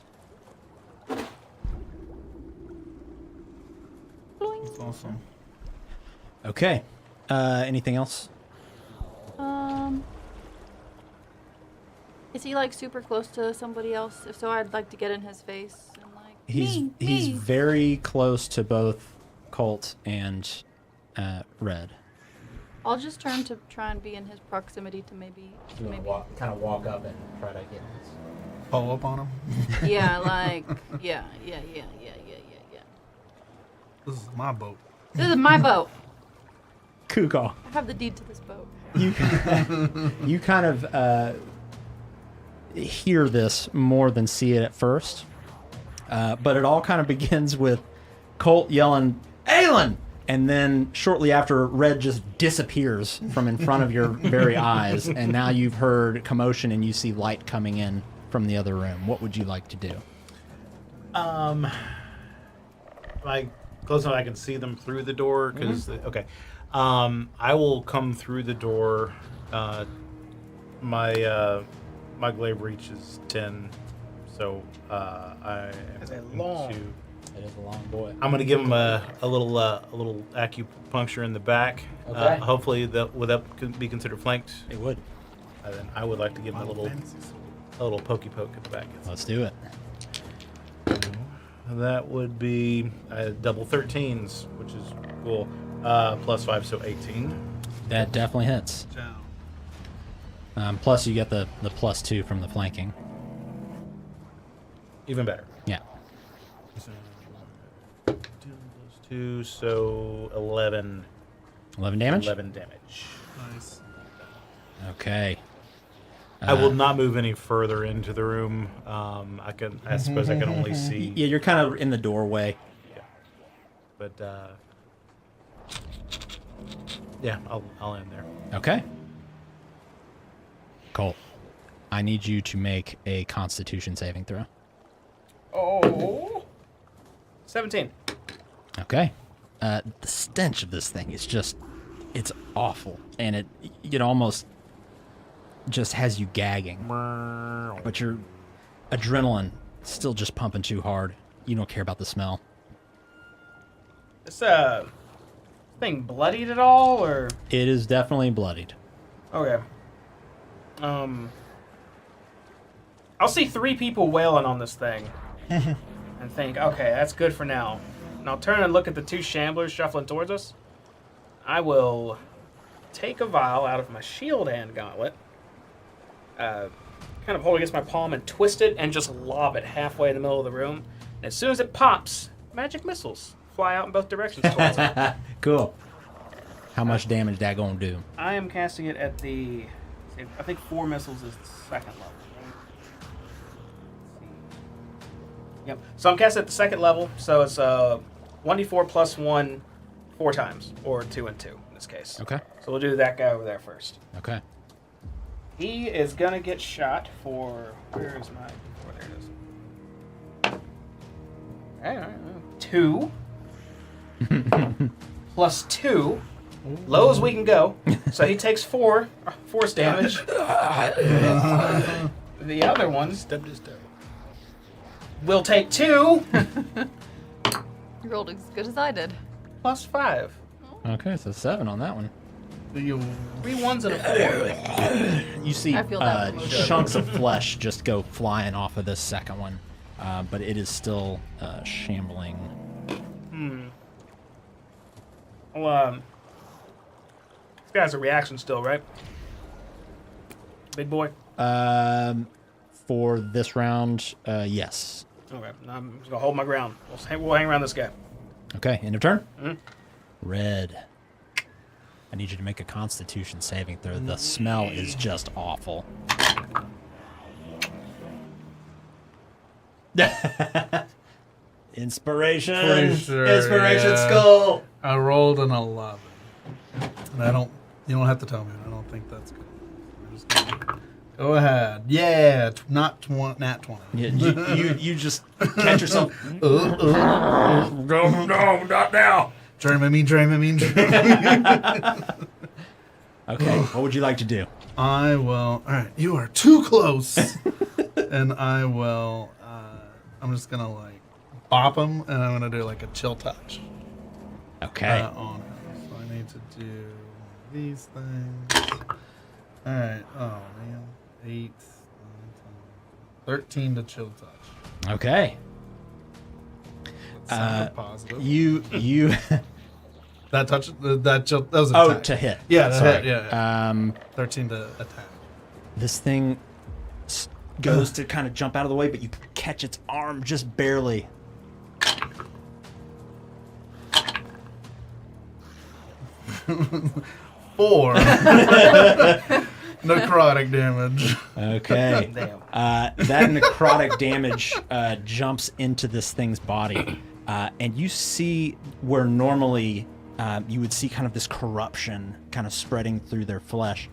[SPEAKER 2] That's awesome.
[SPEAKER 3] Okay. Anything else?
[SPEAKER 1] Is he like super close to somebody else? If so, I'd like to get in his face and like
[SPEAKER 3] He's
[SPEAKER 1] me.
[SPEAKER 3] very close to both Colt and Red.
[SPEAKER 1] I'll just turn to try and be in his proximity to maybe.
[SPEAKER 3] Kind of walk up and try to get this.
[SPEAKER 2] Pull up on him.
[SPEAKER 1] Yeah, like yeah.
[SPEAKER 2] This is my boat.
[SPEAKER 1] This is my boat.
[SPEAKER 3] Kugal.
[SPEAKER 1] I have the deed to this boat.
[SPEAKER 3] You kind of hear this more than see it at first, but it all kind of begins with Colt yelling, "Aelin!" And then shortly after, Red just disappears from in front of your very eyes, and now you've heard commotion and you see light coming in from the other room. What would you like to do?
[SPEAKER 5] Am I close enough I can see them through the door? Because okay, I will come through the door. My glaive reach is 10, so I
[SPEAKER 4] That's
[SPEAKER 5] am
[SPEAKER 4] a
[SPEAKER 5] going
[SPEAKER 4] long-
[SPEAKER 5] to.
[SPEAKER 3] It is a long boy.
[SPEAKER 5] I'm going to give him a little acupuncture in the back.
[SPEAKER 3] Okay.
[SPEAKER 5] Hopefully that would that be considered flanked.
[SPEAKER 3] It would.
[SPEAKER 5] And then I would like to give him a little pokey poke at the back.
[SPEAKER 3] Let's do it.
[SPEAKER 5] That would be double 13s, which is cool. Plus 5, so 18.
[SPEAKER 3] That definitely hits. Plus, you get the +2 from the flanking.
[SPEAKER 5] Even better.
[SPEAKER 3] Yeah.
[SPEAKER 5] 10 plus 2, so 11.
[SPEAKER 3] 11 damage?
[SPEAKER 5] 11 damage.
[SPEAKER 2] Nice.
[SPEAKER 3] Okay.
[SPEAKER 5] I will not move any further into the room. I suppose I can only see.
[SPEAKER 3] Yeah, you're kind of in the doorway.
[SPEAKER 5] Yeah. But yeah, I'll end there.
[SPEAKER 3] Okay. Colt, I need you to make a Constitution saving throw.
[SPEAKER 4] Oh. 17.
[SPEAKER 3] Okay. the stench of this thing is just, it's awful. And it almost just has you gagging. But your adrenaline still just pumping too hard. You don't care about the smell.
[SPEAKER 4] This thing bloodied at all, or?
[SPEAKER 3] It is definitely bloodied.
[SPEAKER 4] Okay. I'll see 3 people wailing on this thing and think, okay, that's good for now. And I'll turn and look at the 2 shamblers shuffling towards us. I will take a vial out of my shield hand gauntlet, kind of hold it against my palm and twist it and just lob it halfway in the middle of the room. And as soon as it pops, magic missiles fly out in both directions towards it.
[SPEAKER 3] Cool. How much damage that gonna do?
[SPEAKER 4] I am casting it at the, I think 4 missiles is the 2nd level. Yep. So I'm casting at the 2nd level, so it's 1d4 plus 1 4 times, or 2 and 2 in this case.
[SPEAKER 3] Okay.
[SPEAKER 4] So we'll do that guy over there first.
[SPEAKER 3] Okay.
[SPEAKER 4] He is gonna get shot for, where is my, oh, there it is. All right. 2 plus 2, low as we can go. So he takes 4 force damage. The other one will take 2
[SPEAKER 1] You rolled as good as I did.
[SPEAKER 4] plus 5.
[SPEAKER 3] Okay, so 7 on that one.
[SPEAKER 2] You
[SPEAKER 4] 3 1s and a 4.
[SPEAKER 3] You see
[SPEAKER 1] I feel that one.
[SPEAKER 3] chunks of flesh just go flying off of this second one, but it is still shambling.
[SPEAKER 4] Well, this guy's a reaction still, right? Big boy.
[SPEAKER 3] For this round, yes.
[SPEAKER 4] Okay, I'm just gonna hold my ground. We'll hang around this guy.
[SPEAKER 3] Okay, end of turn.
[SPEAKER 4] Mhm.
[SPEAKER 3] Red. I need you to make a Constitution saving throw. The smell is just awful. Inspiration.
[SPEAKER 2] Pretty sure,
[SPEAKER 3] Inspiration
[SPEAKER 2] yeah.
[SPEAKER 3] skull.
[SPEAKER 2] I rolled an 11. And you don't have to tell me. I don't think that's good. I'm just gonna- Go ahead. Yeah, nat 20.
[SPEAKER 3] Yeah, you just catch yourself.
[SPEAKER 2] No, not now. Dream.
[SPEAKER 3] Okay, what would you like to do?
[SPEAKER 2] I will. All right, you are too close. And I will. I'm just gonna like bop him, and I'm gonna do like a chill touch
[SPEAKER 3] Okay.
[SPEAKER 2] on him. So I need to do these things. All right. Oh man, 8, 9, 10, 13 to chill touch.
[SPEAKER 3] Okay.
[SPEAKER 2] Sounded positive.
[SPEAKER 3] You.
[SPEAKER 2] That touch. That chill. That was an
[SPEAKER 3] Oh,
[SPEAKER 2] attack.
[SPEAKER 3] to hit.
[SPEAKER 2] Yeah, to
[SPEAKER 3] Sorry.
[SPEAKER 2] hit. Yeah. 13 to attack.
[SPEAKER 3] This thing goes to kind of jump out of the way, but you catch its arm just barely.
[SPEAKER 2] Four. Necrotic damage.
[SPEAKER 3] Okay.
[SPEAKER 4] Damn.
[SPEAKER 3] That necrotic damage jumps into this thing's body, and you see where normally you would see kind of this corruption kind of spreading through their flesh.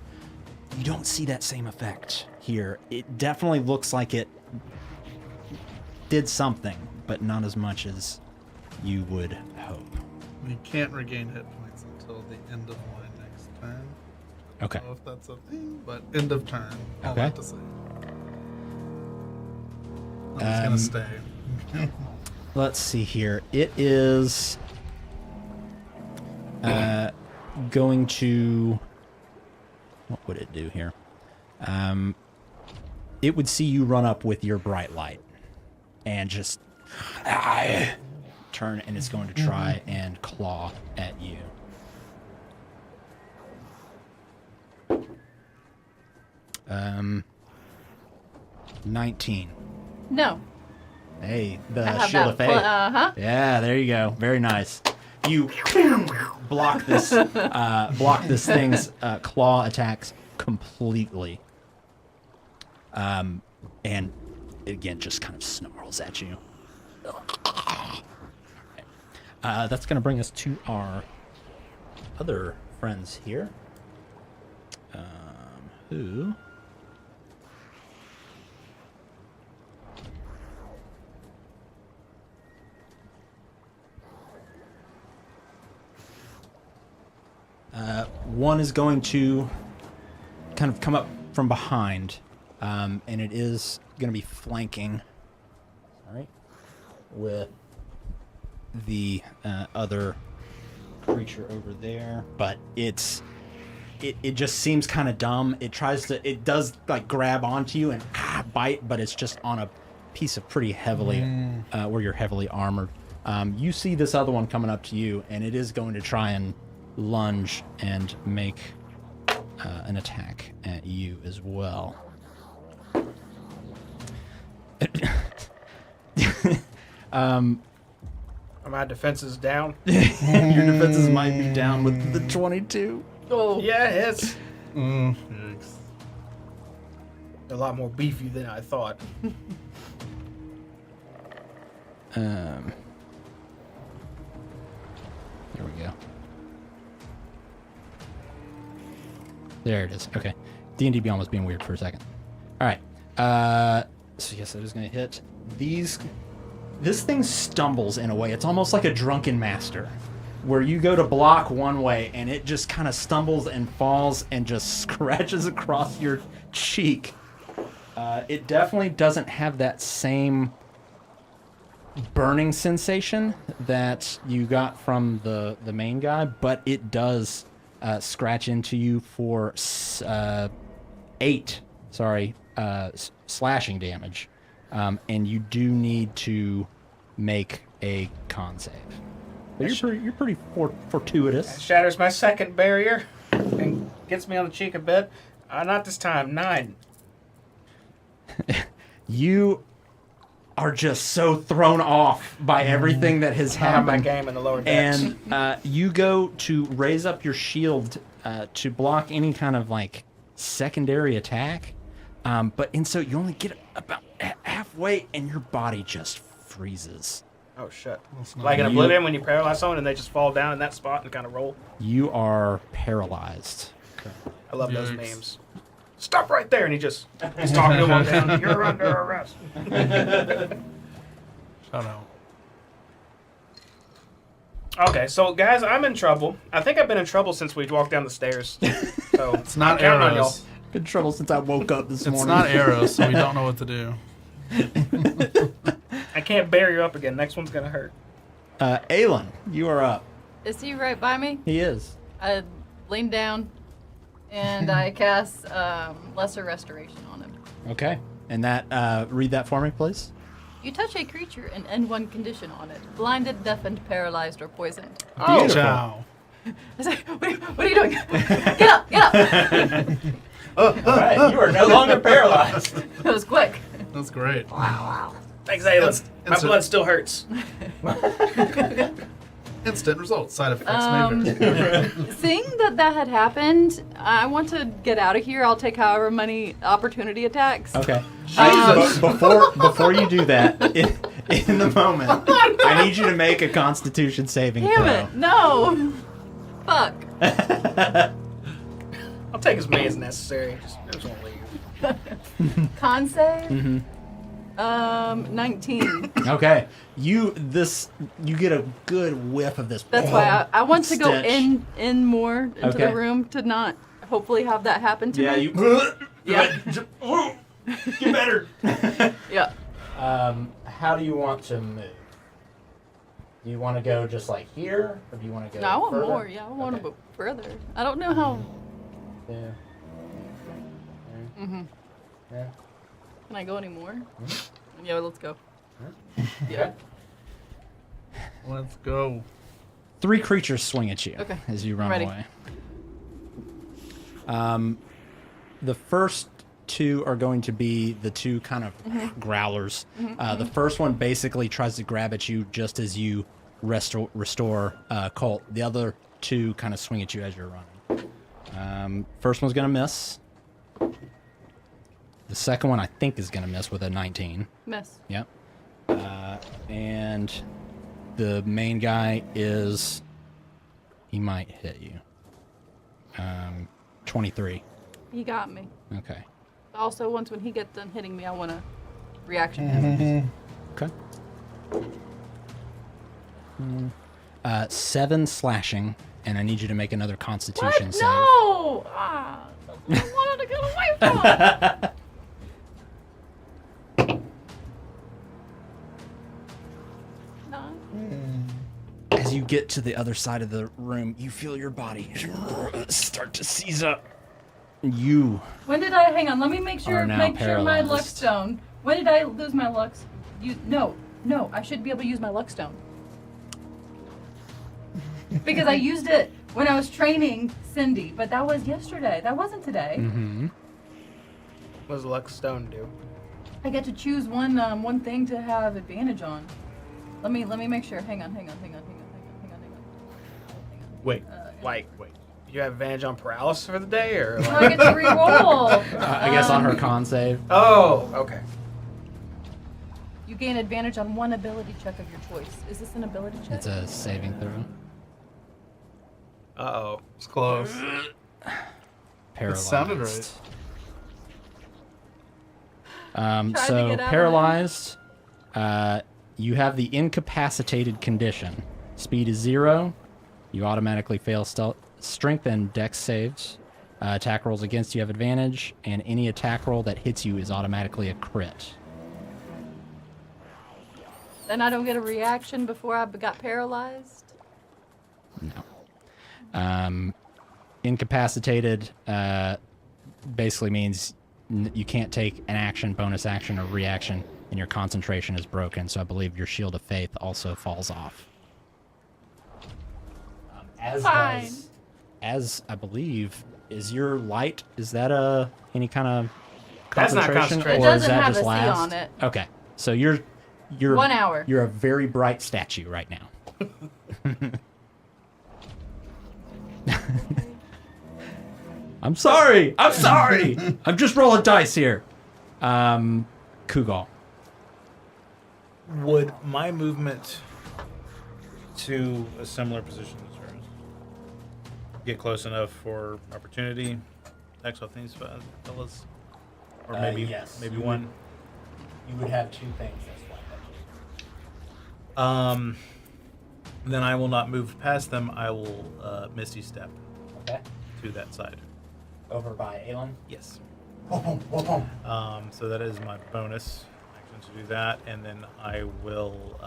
[SPEAKER 3] You don't see that same effect here. It definitely looks like it did something, but not as much as you would hope.
[SPEAKER 2] You can't regain hit points until the end of my next turn.
[SPEAKER 3] Okay.
[SPEAKER 2] I don't know if that's a thing, but end of turn. All
[SPEAKER 3] Okay.
[SPEAKER 2] that to say. I'm just gonna stay.
[SPEAKER 3] Let's see here. It is going to... What would it do here? It would see you run up with your bright light and just turn, and it's going to try and claw at you. Um, 19.
[SPEAKER 1] No.
[SPEAKER 3] Hey,
[SPEAKER 1] I
[SPEAKER 3] the
[SPEAKER 1] have
[SPEAKER 3] shield of
[SPEAKER 1] that.
[SPEAKER 3] fate.
[SPEAKER 1] Uh-huh.
[SPEAKER 3] Yeah, there you go. Very nice. You block this thing's claw attacks completely, and it, again, just kind of snarls at you. That's going to bring us to our other friends here, who. One is going to kind of come up from behind, and it is going to be flanking. All right, with the other creature over there, but it just seems kind of dumb. It does like grab onto you and bite, but it's just on a piece of pretty heavily where you're heavily armored. You see this other one coming up to you, and it is going to try and lunge and make an attack at you as well.
[SPEAKER 4] Are my defenses down?
[SPEAKER 3] Your defenses might be down with the 22.
[SPEAKER 1] Oh,
[SPEAKER 4] Yeah, it's
[SPEAKER 2] Yikes.
[SPEAKER 4] a lot more beefy than I thought.
[SPEAKER 3] There we go. There it is. Okay. D&D Beyond was being weird for a second. All right. So yes, it is going to hit these. This thing stumbles in a way. It's almost like a drunken master, where you go to block one way and it just kind of stumbles and falls and just scratches across your cheek. It definitely doesn't have that same burning sensation that you got from the main guy, but it does scratch into you for 8 slashing damage, and you do need to make a con save. But you're pretty fortuitous.
[SPEAKER 4] Shatters my second barrier and gets me on the cheek a bit. Not this time. 9.
[SPEAKER 3] You are just so thrown off by everything that has
[SPEAKER 4] Have my
[SPEAKER 3] happened.
[SPEAKER 4] game in the lower decks.
[SPEAKER 3] And you go to raise up your shield to block any kind of like secondary attack, and so you only get about halfway, and your body just freezes.
[SPEAKER 4] Oh shit!
[SPEAKER 2] not
[SPEAKER 4] Like in
[SPEAKER 3] you.
[SPEAKER 4] Oblivion, when you paralyze someone and they just fall down in that spot and kind of roll.
[SPEAKER 3] You are paralyzed.
[SPEAKER 4] I love those
[SPEAKER 2] Yikes.
[SPEAKER 4] memes. Stop right there, and he's talking to him down. You're under arrest.
[SPEAKER 2] Shout out.
[SPEAKER 4] Okay, so guys, I'm in trouble. I think I've been in trouble since we walked down the stairs. So
[SPEAKER 2] It's not
[SPEAKER 4] I'm counting on y'all.
[SPEAKER 2] arrows.
[SPEAKER 3] In trouble since I woke up this morning.
[SPEAKER 2] It's not arrows, so we don't know what to do.
[SPEAKER 4] I can't bear you up again. Next one's gonna hurt.
[SPEAKER 3] Aelin, you are up.
[SPEAKER 1] is he right by me?
[SPEAKER 3] He is.
[SPEAKER 1] I lean down, and I cast Lesser Restoration on him.
[SPEAKER 3] Okay. And that, read that for me, please.
[SPEAKER 1] You touch a creature and end one condition on it: blinded, deafened, paralyzed, or poisoned.
[SPEAKER 2] Oh, ciao.
[SPEAKER 1] I was like, what are you doing? Get up! Get up!
[SPEAKER 3] All right, you are no longer paralyzed.
[SPEAKER 1] That was quick.
[SPEAKER 2] That's great.
[SPEAKER 4] Thanks, Aelin.
[SPEAKER 2] It's-
[SPEAKER 4] My
[SPEAKER 2] it's a-
[SPEAKER 4] blood still hurts.
[SPEAKER 2] Instant results. Side effects may vary.
[SPEAKER 1] Seeing that had happened, I want to get out of here. I'll take however many opportunity attacks.
[SPEAKER 3] Okay.
[SPEAKER 2] Jesus.
[SPEAKER 3] Before you do that, in the moment, I need you to make a Constitution saving
[SPEAKER 1] Damn
[SPEAKER 3] throw.
[SPEAKER 1] it! No. Fuck.
[SPEAKER 4] I'll take as many as necessary. Just won't leave.
[SPEAKER 1] Con save. 19.
[SPEAKER 3] Okay. You get a good whiff of this.
[SPEAKER 1] That's why I want to go
[SPEAKER 3] stench.
[SPEAKER 1] in more into
[SPEAKER 3] Okay.
[SPEAKER 1] the room to not hopefully have that happen to
[SPEAKER 3] Yeah,
[SPEAKER 1] me.
[SPEAKER 3] you.
[SPEAKER 1] Yeah.
[SPEAKER 3] Get better.
[SPEAKER 1] Yeah.
[SPEAKER 3] How do you want to move? Do you want to go just like here, or do you want to go?
[SPEAKER 1] No, I want
[SPEAKER 3] further?
[SPEAKER 1] more. Yeah, I want
[SPEAKER 3] Okay.
[SPEAKER 1] to go further. I don't know how.
[SPEAKER 3] Yeah.
[SPEAKER 1] Mhm.
[SPEAKER 3] Yeah.
[SPEAKER 1] Can I go any more?
[SPEAKER 3] Mm-hmm.
[SPEAKER 1] Yeah, let's go.
[SPEAKER 3] Yeah.
[SPEAKER 2] Let's go.
[SPEAKER 3] 3 creatures swing at you
[SPEAKER 1] Okay.
[SPEAKER 3] as you run
[SPEAKER 1] Ready.
[SPEAKER 3] away. The first 2 are going to be the 2 kind of growlers. The first one basically tries to grab at you just as you restore Colt. The other 2 kind of swing at you as you're running. First one's going to miss. The second one I think is going to miss with a 19.
[SPEAKER 1] Miss.
[SPEAKER 3] Yep. And the main guy he might hit you. 23.
[SPEAKER 1] He got me.
[SPEAKER 3] Okay.
[SPEAKER 1] Also, once when he gets done hitting me, I want to reaction him.
[SPEAKER 3] Okay. 7 slashing and I need you to make another Constitution
[SPEAKER 1] What?
[SPEAKER 3] save.
[SPEAKER 1] No! Ah, that's what I wanted to get away from. No.
[SPEAKER 3] As you get to the other side of the room, you feel your body start to seize up. You
[SPEAKER 1] When did I? Hang on. Let me make sure.
[SPEAKER 3] Are now
[SPEAKER 1] Make sure my luck
[SPEAKER 3] paralyzed.
[SPEAKER 1] stone. When did I lose my luck? No. I should be able to use my luck stone. Because I used it when I was training Cindy, but that was yesterday. That wasn't today.
[SPEAKER 3] Mm-hmm.
[SPEAKER 4] What does Luck Stone do?
[SPEAKER 1] I get to choose one thing to have advantage on. Let me make sure. Hang on.
[SPEAKER 5] Wait.
[SPEAKER 4] Like, you have advantage on paralysis for the day, or
[SPEAKER 1] So
[SPEAKER 4] like?
[SPEAKER 1] I get to re-roll.
[SPEAKER 3] I guess on her con save.
[SPEAKER 4] Oh, okay.
[SPEAKER 1] You gain advantage on one ability check of your choice. Is this an ability check?
[SPEAKER 3] It's a saving throw.
[SPEAKER 4] Uh-oh.
[SPEAKER 2] It's close.
[SPEAKER 3] Paralyzed.
[SPEAKER 2] It sounded right.
[SPEAKER 1] Tried to
[SPEAKER 3] So
[SPEAKER 1] get out of
[SPEAKER 3] paralyzed, you have the incapacitated condition. Speed is 0. You automatically fail strength and dex saves. Attack rolls against you have advantage, and any attack roll that hits you is automatically a crit.
[SPEAKER 1] Then I don't get a reaction before I got paralyzed?
[SPEAKER 3] No. Incapacitated basically means you can't take an action, bonus action, or reaction, and your concentration is broken. So I believe your Shield of Faith also falls off.
[SPEAKER 1] Fine.
[SPEAKER 3] As I believe, is your light? Is that any kind of
[SPEAKER 4] That's not
[SPEAKER 3] concentration,
[SPEAKER 4] concentration.
[SPEAKER 1] It
[SPEAKER 3] or is
[SPEAKER 1] doesn't
[SPEAKER 3] that
[SPEAKER 1] have
[SPEAKER 3] just
[SPEAKER 1] a C
[SPEAKER 3] last?
[SPEAKER 1] on it.
[SPEAKER 3] Okay, so you're
[SPEAKER 1] 1 hour.
[SPEAKER 3] You're a very bright statue right now. I'm sorry. I'm just rolling dice here. Kugal.
[SPEAKER 5] Would my movement to a similar position as hers get close enough for opportunity? Excellent things, fellas. Or maybe
[SPEAKER 3] Yes.
[SPEAKER 5] maybe
[SPEAKER 3] You
[SPEAKER 5] one.
[SPEAKER 3] You would have 2 things.
[SPEAKER 5] Then I will not move past them. I will Misty Step
[SPEAKER 3] Okay.
[SPEAKER 5] to that side.
[SPEAKER 3] Over by Aelin.
[SPEAKER 5] Yes. So that is my bonus action to do that, and then I will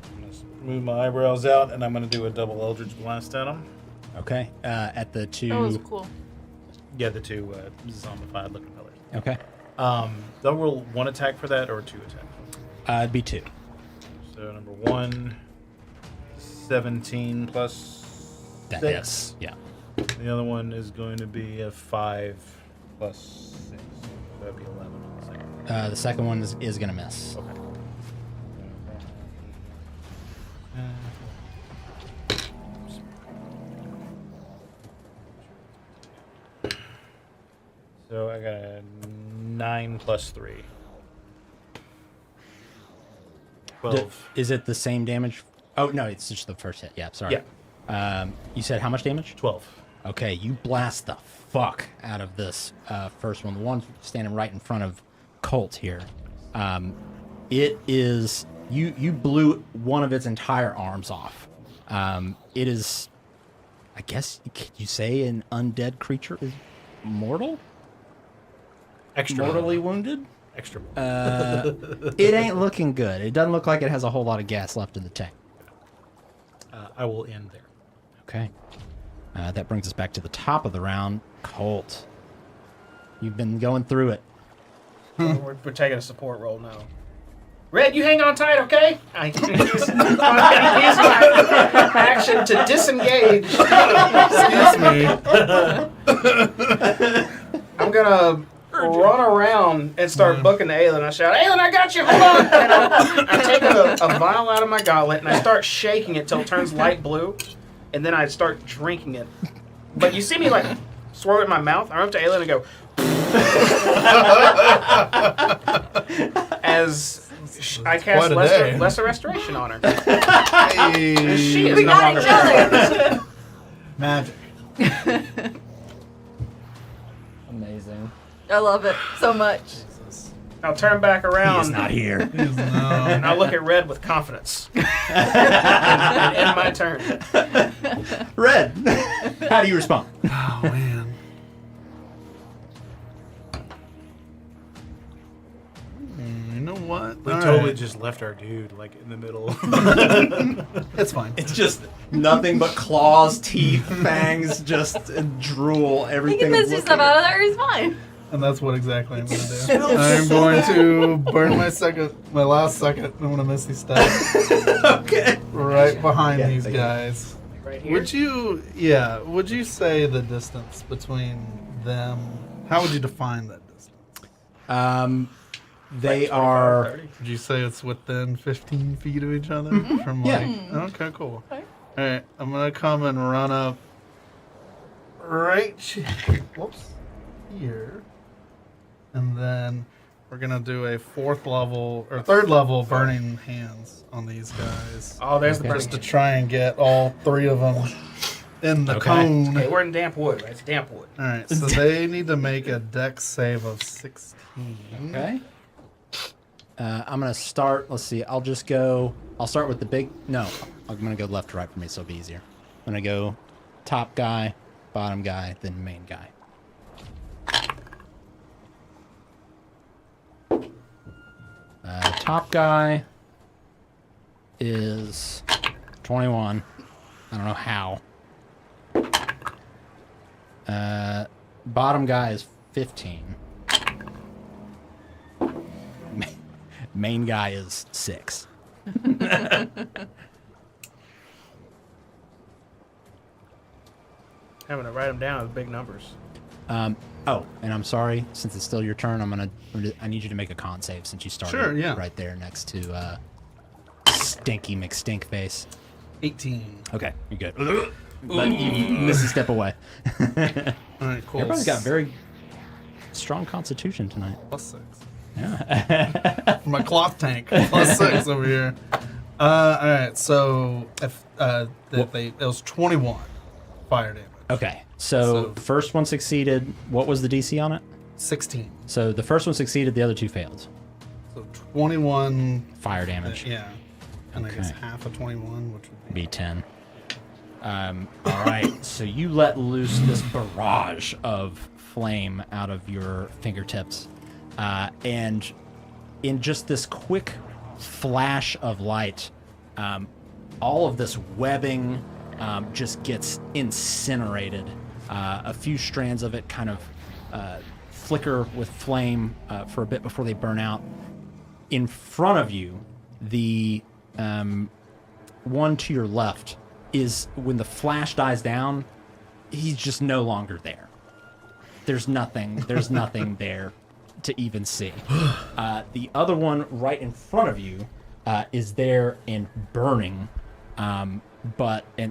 [SPEAKER 5] I'm gonna move my eyebrows out, and I'm going to do a double Eldritch Blast at them.
[SPEAKER 3] Okay. At the 2.
[SPEAKER 1] That was cool.
[SPEAKER 5] Yeah, the 2 zombified looking pillars.
[SPEAKER 3] Okay.
[SPEAKER 5] They'll roll 1 attack for that, or 2 attacks.
[SPEAKER 3] It'd be 2.
[SPEAKER 5] So number 1, 17 plus
[SPEAKER 3] That
[SPEAKER 5] 6.
[SPEAKER 3] hits. Yeah.
[SPEAKER 5] The other one is going to be a 5 plus 6. So that'd be 11 on the second.
[SPEAKER 3] The second one is gonna miss.
[SPEAKER 5] Okay. So I got a 9 plus 3. 12.
[SPEAKER 3] Is it the same damage? Oh no, it's just the first hit. Yeah, sorry.
[SPEAKER 5] Yeah.
[SPEAKER 3] You said how much damage?
[SPEAKER 5] 12.
[SPEAKER 3] Okay, you blast the fuck out of this first one. The one standing right in front of Colt here. It is you blew one of its entire arms off. It is, I guess, could you say an undead creature is mortal?
[SPEAKER 5] Extra.
[SPEAKER 3] Mortally wounded?
[SPEAKER 5] Extra.
[SPEAKER 3] It ain't looking good. It doesn't look like it has a whole lot of gas left in the tank.
[SPEAKER 5] I will end there.
[SPEAKER 3] Okay. That brings us back to the top of the round. Colt. You've been going through it.
[SPEAKER 4] We're taking a support roll now. Red, you hang on tight, okay? I can use my action to disengage.
[SPEAKER 2] Excuse me.
[SPEAKER 4] I'm gonna run around and start booking to Aelin. I shout, Aelin, I got you, hold on! And I take a vial out of my gauntlet and I start shaking it till it turns light blue, and then I start drinking it. But you see me like swirl it in my mouth. I run up to Aelin and go, as I cast
[SPEAKER 2] Quite a day.
[SPEAKER 4] lesser restoration on her.
[SPEAKER 2] Hey.
[SPEAKER 4] She is
[SPEAKER 1] We
[SPEAKER 4] no
[SPEAKER 1] got
[SPEAKER 4] longer
[SPEAKER 1] each other.
[SPEAKER 2] Magic.
[SPEAKER 3] Amazing.
[SPEAKER 1] I love it so much.
[SPEAKER 4] I'll turn back around.
[SPEAKER 3] He's not here.
[SPEAKER 2] No.
[SPEAKER 4] And I'll look at Red with confidence. and end my turn.
[SPEAKER 3] Red, how do you respond?
[SPEAKER 2] Oh man. You know what?
[SPEAKER 5] We
[SPEAKER 2] All
[SPEAKER 5] totally
[SPEAKER 2] right.
[SPEAKER 5] just left our dude like in the middle.
[SPEAKER 2] It's fine.
[SPEAKER 3] It's just nothing but claws, teeth, fangs, just drool,
[SPEAKER 1] He
[SPEAKER 3] everything.
[SPEAKER 1] can miss yourself out of there. He's fine.
[SPEAKER 2] And that's what exactly I'm going to do. I'm going to burn my last second. I'm going to Misty Step
[SPEAKER 3] Okay.
[SPEAKER 2] right behind
[SPEAKER 3] Yeah,
[SPEAKER 2] these
[SPEAKER 3] thank you.
[SPEAKER 2] guys.
[SPEAKER 4] Right here.
[SPEAKER 2] Would you say the distance between them, how would you define that distance?
[SPEAKER 3] They
[SPEAKER 4] Like 25,
[SPEAKER 3] are.
[SPEAKER 4] 30.
[SPEAKER 2] Would you say it's within 15 feet of each other? From
[SPEAKER 3] Yeah.
[SPEAKER 2] Okay, cool.
[SPEAKER 1] Okay.
[SPEAKER 2] All right, I'm going to come and run up right here. And then we're going to do a third level burning hands on these guys.
[SPEAKER 4] Oh, there's the
[SPEAKER 3] Okay.
[SPEAKER 4] burning.
[SPEAKER 2] Just to try and get all three of them in the
[SPEAKER 3] Okay.
[SPEAKER 2] cone.
[SPEAKER 4] Okay, we're in damp wood, right? It's damp wood.
[SPEAKER 2] All right, so they need to make a dex save of 16.
[SPEAKER 3] Okay. I'm gonna start. Let's see. I'll start with the big. No, I'm gonna go left to right for me, so it'll be easier. I'm gonna go top guy, bottom guy, then main guy. Top guy is 21. I don't know how. Bottom guy is 15. Main guy is 6.
[SPEAKER 4] Having to write them down with big numbers.
[SPEAKER 3] Oh, and I'm sorry, since it's still your turn, I need you to make a con save since you started
[SPEAKER 2] Sure, yeah.
[SPEAKER 3] right there next to Stinky McStinkface.
[SPEAKER 2] 18.
[SPEAKER 3] Okay, you're good. But you missed a step away.
[SPEAKER 2] All right, cool.
[SPEAKER 3] Everybody's got very strong constitution tonight.
[SPEAKER 2] +6.
[SPEAKER 3] Yeah.
[SPEAKER 2] My cloth tank +6 over here. All right, so if it was 21 fire damage.
[SPEAKER 3] Okay, so
[SPEAKER 2] So-
[SPEAKER 3] first one succeeded. What was the DC on it?
[SPEAKER 2] 16.
[SPEAKER 3] So the first one succeeded, the other two failed.
[SPEAKER 2] So 21.
[SPEAKER 3] Fire damage.
[SPEAKER 2] Yeah. And I guess
[SPEAKER 3] Okay.
[SPEAKER 2] half of 21, which would be.
[SPEAKER 3] Be 10. All right, so you let loose this barrage of flame out of your fingertips. And in just this quick flash of light, all of this webbing just gets incinerated. A few strands of it kind of flicker with flame for a bit before they burn out. In front of you, the one to your left is, when the flash dies down, he's just no longer there. There's nothing there to even see. The other one right in front of you is there and burning, and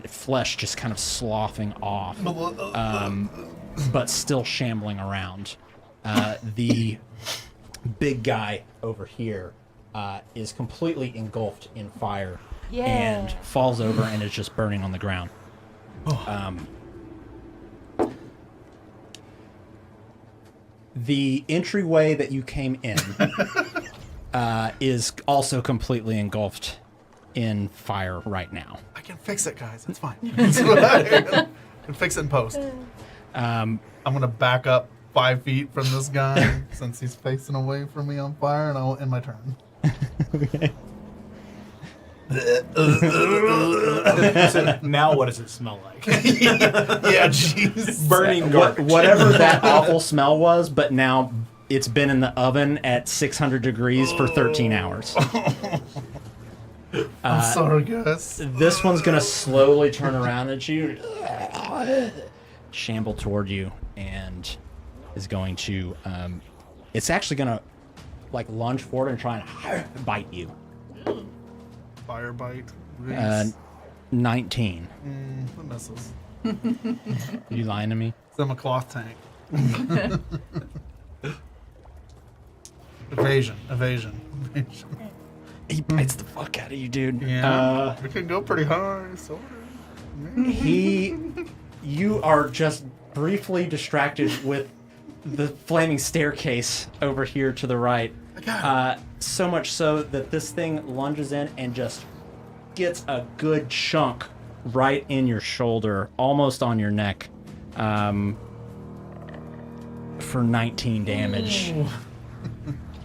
[SPEAKER 3] flesh just kind of sloughing off, but still shambling around. The big guy over here is completely engulfed in fire and
[SPEAKER 1] Yeah.
[SPEAKER 3] falls over and is just burning on the ground. The entryway that you came in is also completely engulfed in fire right now.
[SPEAKER 2] I can fix it, guys. It's fine. It's fine. I can fix it in post. I'm going to back up 5 feet from this guy since he's facing away from me on fire, and I'll end my turn.
[SPEAKER 3] Okay.
[SPEAKER 5] So now what does it smell like?
[SPEAKER 2] Yeah, jeez.
[SPEAKER 5] Burning garbage.
[SPEAKER 3] Whatever that awful smell was, but now it's been in the oven at 600 degrees for 13 hours.
[SPEAKER 2] I'm sorry, guys.
[SPEAKER 3] This one's gonna slowly turn around at you, shamble toward you, and is going to. It's actually gonna lunge forward and try and bite you.
[SPEAKER 2] Fire bite.
[SPEAKER 3] 19.
[SPEAKER 2] That misses.
[SPEAKER 3] Are you lying to me?
[SPEAKER 2] I'm a cloth tank. Evasion.
[SPEAKER 3] He bites the fuck out of you, dude.
[SPEAKER 2] Yeah. We can go pretty high, sort of.
[SPEAKER 3] You are just briefly distracted with the flaming staircase over here to the right. So much so that this thing lunges in and just gets a good chunk right in your shoulder, almost on your neck, for 19 damage.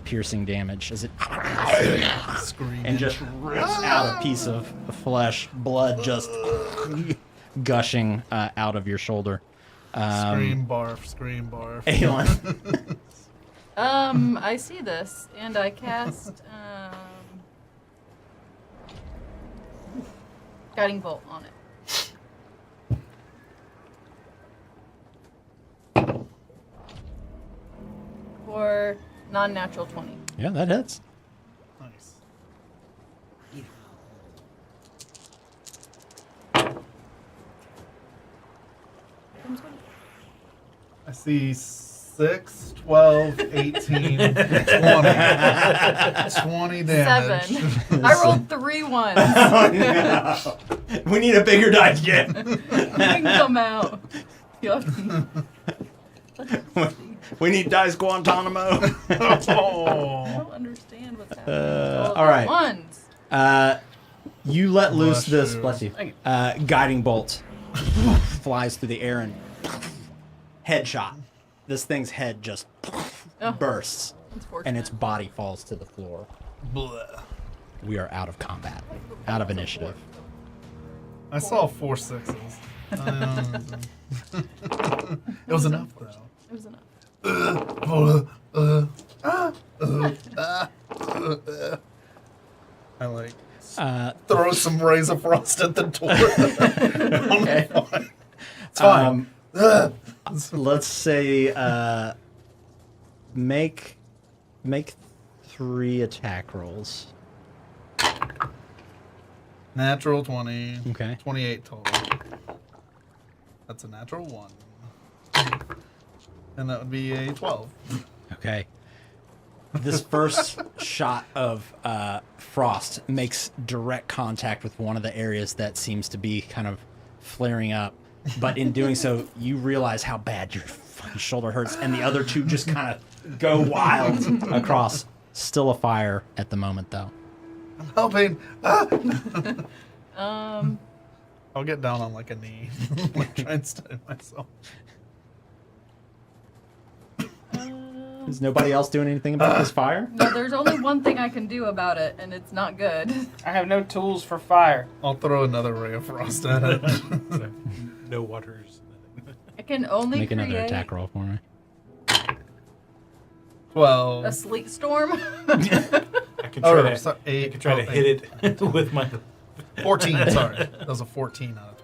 [SPEAKER 3] Piercing damage as it
[SPEAKER 2] Screaming.
[SPEAKER 3] and just rips out a piece of flesh, blood just gushing out of your shoulder.
[SPEAKER 2] Scream barf, scream barf.
[SPEAKER 3] Aelin.
[SPEAKER 1] I see this, and I cast Guiding Bolt on it. For non-natural 20.
[SPEAKER 3] Yeah, that hits.
[SPEAKER 2] Nice. I see 6, 12, 18, 20. 20 damage.
[SPEAKER 1] 7. I rolled 3 ones.
[SPEAKER 3] Oh, no. We need a bigger dice kit.
[SPEAKER 1] You can come out. Yucky.
[SPEAKER 3] We need dice Guantanamo.
[SPEAKER 1] I
[SPEAKER 2] Oh.
[SPEAKER 1] don't understand what's happening.
[SPEAKER 3] All right.
[SPEAKER 1] Ones.
[SPEAKER 3] You let loose
[SPEAKER 2] Bless
[SPEAKER 3] this,
[SPEAKER 2] you.
[SPEAKER 3] bless you, guiding bolt. Flies through the air and headshot. This thing's head just bursts,
[SPEAKER 1] That's fortunate.
[SPEAKER 3] and its body falls to the floor.
[SPEAKER 2] Bleh.
[SPEAKER 3] We are out of combat, out of initiative.
[SPEAKER 2] I saw 4 6s. It was enough, though.
[SPEAKER 1] It was enough.
[SPEAKER 2] I like
[SPEAKER 3] Throw
[SPEAKER 2] throw some Razor Frost at the door.
[SPEAKER 3] Okay.
[SPEAKER 2] It's fine.
[SPEAKER 3] Let's say make 3 attack rolls.
[SPEAKER 2] Natural 20.
[SPEAKER 3] Okay.
[SPEAKER 2] 28 total. That's a natural 1. And that would be a 12.
[SPEAKER 3] Okay. This first shot of frost makes direct contact with one of the areas that seems to be kind of flaring up. But in doing so, you realize how bad your fucking shoulder hurts, and the other 2 just kind of go wild across. Still a fire at the moment, though.
[SPEAKER 2] I'm helping.
[SPEAKER 1] Um,
[SPEAKER 2] I'll get down on like a knee. Like, try and steady myself.
[SPEAKER 3] Is nobody else doing anything about this fire?
[SPEAKER 1] no, there's only one thing I can do about it, and it's not good.
[SPEAKER 4] I have no tools for fire.
[SPEAKER 2] I'll throw another ray of frost at it.
[SPEAKER 5] No waters.
[SPEAKER 1] I can only
[SPEAKER 3] Make
[SPEAKER 1] create
[SPEAKER 3] another attack roll for me.
[SPEAKER 2] 12.
[SPEAKER 1] a sleet storm.
[SPEAKER 5] I can try to,
[SPEAKER 2] sorry,
[SPEAKER 5] I
[SPEAKER 2] 8.
[SPEAKER 5] can try to hit it with my.
[SPEAKER 2] 14, sorry. That was a 14 out of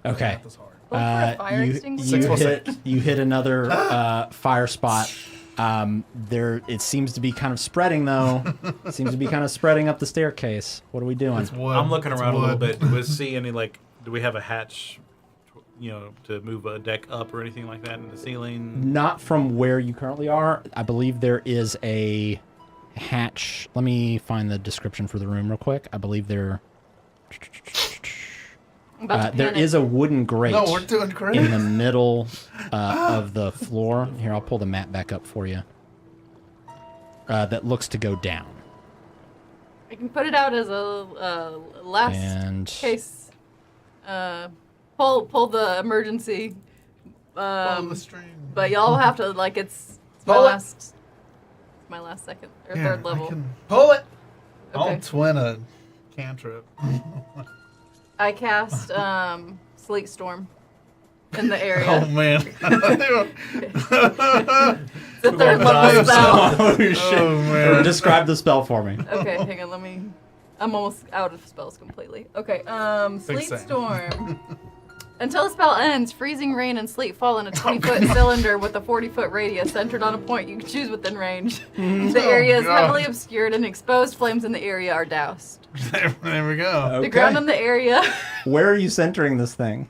[SPEAKER 2] 12.
[SPEAKER 3] Okay.
[SPEAKER 2] Not this hard.
[SPEAKER 1] Look for a fire extinguisher.
[SPEAKER 3] You hit another fire spot. It seems to be kind of spreading though. It seems to be kind of spreading up the staircase. What are we doing?
[SPEAKER 2] It's wood.
[SPEAKER 5] I'm looking
[SPEAKER 2] It's
[SPEAKER 5] around a little
[SPEAKER 2] wood.
[SPEAKER 5] bit. Do we see any do we have a hatch, to move a deck up or anything like that in the ceiling?
[SPEAKER 3] Not from where you currently are. I believe there is a hatch. Let me find the description for the room real quick. I believe there is a wooden grate
[SPEAKER 2] No, we're doing great.
[SPEAKER 3] in the middle of the floor. Here, I'll pull the map back up for you. That looks to go down.
[SPEAKER 1] I can put it out as a last
[SPEAKER 3] And
[SPEAKER 1] case. Pull the emergency.
[SPEAKER 2] Follow the stream.
[SPEAKER 1] But y'all have to it's my
[SPEAKER 2] Pull it.
[SPEAKER 1] last second or
[SPEAKER 2] Here,
[SPEAKER 1] third level.
[SPEAKER 2] I can pull it. I'll
[SPEAKER 1] Okay.
[SPEAKER 2] twin a cantrip.
[SPEAKER 1] I cast Sleet Storm in the area.
[SPEAKER 2] Oh man.
[SPEAKER 1] It's a third level spell.
[SPEAKER 3] oh shit!
[SPEAKER 2] Oh man.
[SPEAKER 3] Describe the spell for me.
[SPEAKER 1] Okay, hang on, I'm almost out of spells completely. Okay, Sleet
[SPEAKER 2] same.
[SPEAKER 1] Storm. Until the spell ends, freezing rain and sleet fall in a 20-foot cylinder with a 40-foot radius centered on a point you can choose within range. The area is
[SPEAKER 2] God.
[SPEAKER 1] heavily obscured and exposed flames in the area are doused.
[SPEAKER 2] There we go.
[SPEAKER 1] The
[SPEAKER 3] Okay.
[SPEAKER 1] ground in the area...
[SPEAKER 3] Where are you centering this thing?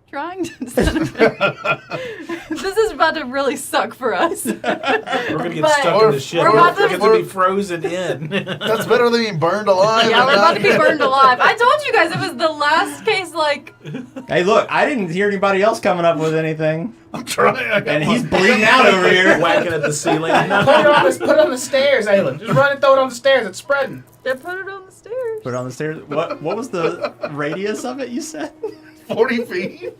[SPEAKER 1] Trying to center it. This is about to really suck for us.
[SPEAKER 5] We're gonna get
[SPEAKER 1] But-
[SPEAKER 5] stuck in the ship.
[SPEAKER 1] We're about to-
[SPEAKER 5] We're gonna be frozen in.
[SPEAKER 2] That's better than being burned alive.
[SPEAKER 1] Yeah,
[SPEAKER 2] and
[SPEAKER 1] we're about to be
[SPEAKER 2] not-
[SPEAKER 1] burned alive. I told you guys it was the last case, like,
[SPEAKER 3] Hey, look, I didn't hear anybody else coming up with anything.
[SPEAKER 2] I'm trying. I got
[SPEAKER 3] And
[SPEAKER 2] one.
[SPEAKER 3] he's bleeding out over here.
[SPEAKER 5] Whacking at the ceiling.
[SPEAKER 4] Put it on the stairs, Aylin. Just run and throw it on the stairs. It's spreading.
[SPEAKER 1] they put it on the stairs.
[SPEAKER 3] Put it on the stairs. What was the radius of it you said?
[SPEAKER 2] 40 feet.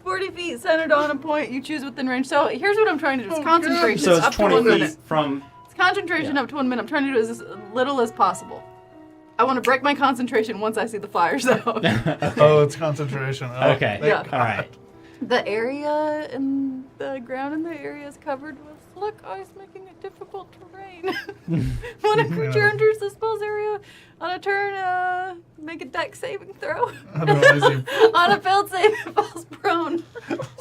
[SPEAKER 1] 40 feet centered on a point you choose within range. So here's what I'm trying to do. It's
[SPEAKER 2] Oh,
[SPEAKER 1] concentration
[SPEAKER 3] So it's
[SPEAKER 1] up to
[SPEAKER 3] 20
[SPEAKER 1] 1
[SPEAKER 3] feet
[SPEAKER 1] minute.
[SPEAKER 3] from...
[SPEAKER 1] It's concentration up to 1 minute. I'm trying to do as little as possible. I want to break my concentration once I see the fire zone.
[SPEAKER 2] Oh, it's concentration. Oh,
[SPEAKER 3] Okay.
[SPEAKER 1] Yeah.
[SPEAKER 3] All right.
[SPEAKER 1] The area and the ground in the area is covered with slick ice, making it difficult terrain. When a creature enters the spell's area on a turn, make a dex saving throw.
[SPEAKER 2] Otherwise you-
[SPEAKER 1] On a failed save, it falls prone.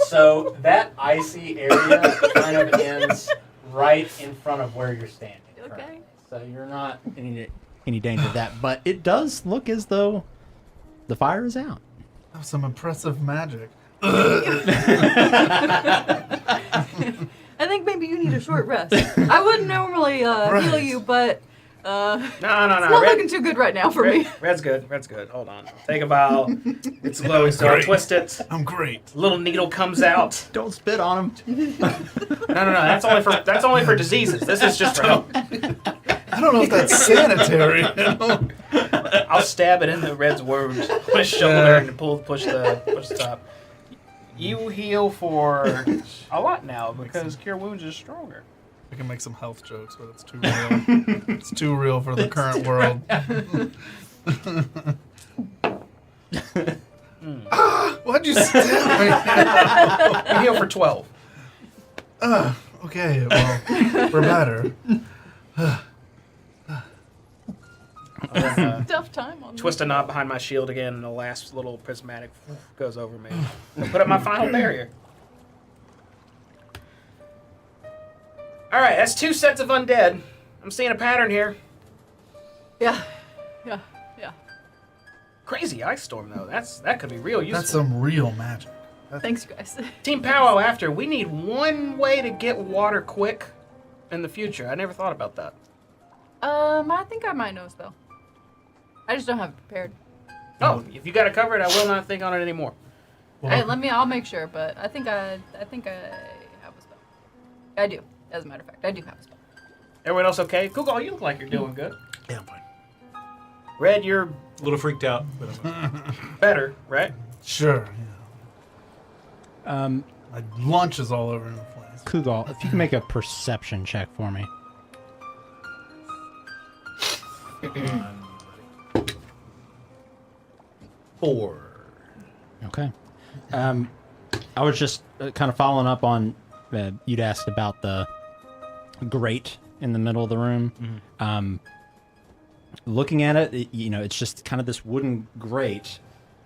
[SPEAKER 3] So that icy area kind of ends right in front of where you're standing.
[SPEAKER 1] Okay.
[SPEAKER 3] Right? So you're not in any danger of that. But it does look as though the fire is out.
[SPEAKER 2] That was some impressive magic.
[SPEAKER 1] I think maybe you need a short rest. I wouldn't normally heal you, but
[SPEAKER 4] No.
[SPEAKER 1] it's not looking too good right now for me.
[SPEAKER 4] Red's good. Red's good. Hold on. Take a bow. It's glowing, so I
[SPEAKER 2] Great.
[SPEAKER 4] twist it.
[SPEAKER 2] I'm great.
[SPEAKER 4] Little needle comes out.
[SPEAKER 3] Don't spit on him.
[SPEAKER 4] No. That's only for diseases. This is just for health.
[SPEAKER 2] I don't know if that's sanitary. You know?
[SPEAKER 4] I'll stab it into Red's wound with his shoulder and push the top. You heal for a lot now because Cure Wounds is stronger.
[SPEAKER 2] I can make some health jokes, but it's too real. It's too real for the current world. Why'd you stab me?
[SPEAKER 4] You heal for 12.
[SPEAKER 2] Okay, well, we're better.
[SPEAKER 1] Tough time on
[SPEAKER 4] Twist a knot behind my shield again, and the last little prismatic goes over me. I'll put up my final barrier. All right, that's 2 sets of undead. I'm seeing a pattern here.
[SPEAKER 1] Yeah.
[SPEAKER 4] Crazy ice storm though. That could be real useful.
[SPEAKER 2] That's some real magic.
[SPEAKER 1] Thanks, you guys.
[SPEAKER 4] Team powwow after. We need one way to get water quick in the future. I never thought about that.
[SPEAKER 1] I think I might know a spell. I just don't have it prepared.
[SPEAKER 4] Oh, if you got it covered, I will not think on it anymore.
[SPEAKER 1] Hey, I'll make sure, but I think I have a spell. I do. As a matter of fact, I do have a spell.
[SPEAKER 4] Everyone else okay? Google, you look like you're doing good.
[SPEAKER 5] Yeah, I'm fine.
[SPEAKER 4] Red, you're
[SPEAKER 5] A little freaked out, but I'm
[SPEAKER 4] better, right?
[SPEAKER 2] Sure, yeah.
[SPEAKER 3] My
[SPEAKER 2] My lunch is all over the place.
[SPEAKER 3] Kugal, if you can make a perception check for me.
[SPEAKER 5] fine. 4.
[SPEAKER 3] Okay. I was just kind of following up on you'd asked about the grate in the middle of the room. Looking at it, it's just kind of this wooden grate.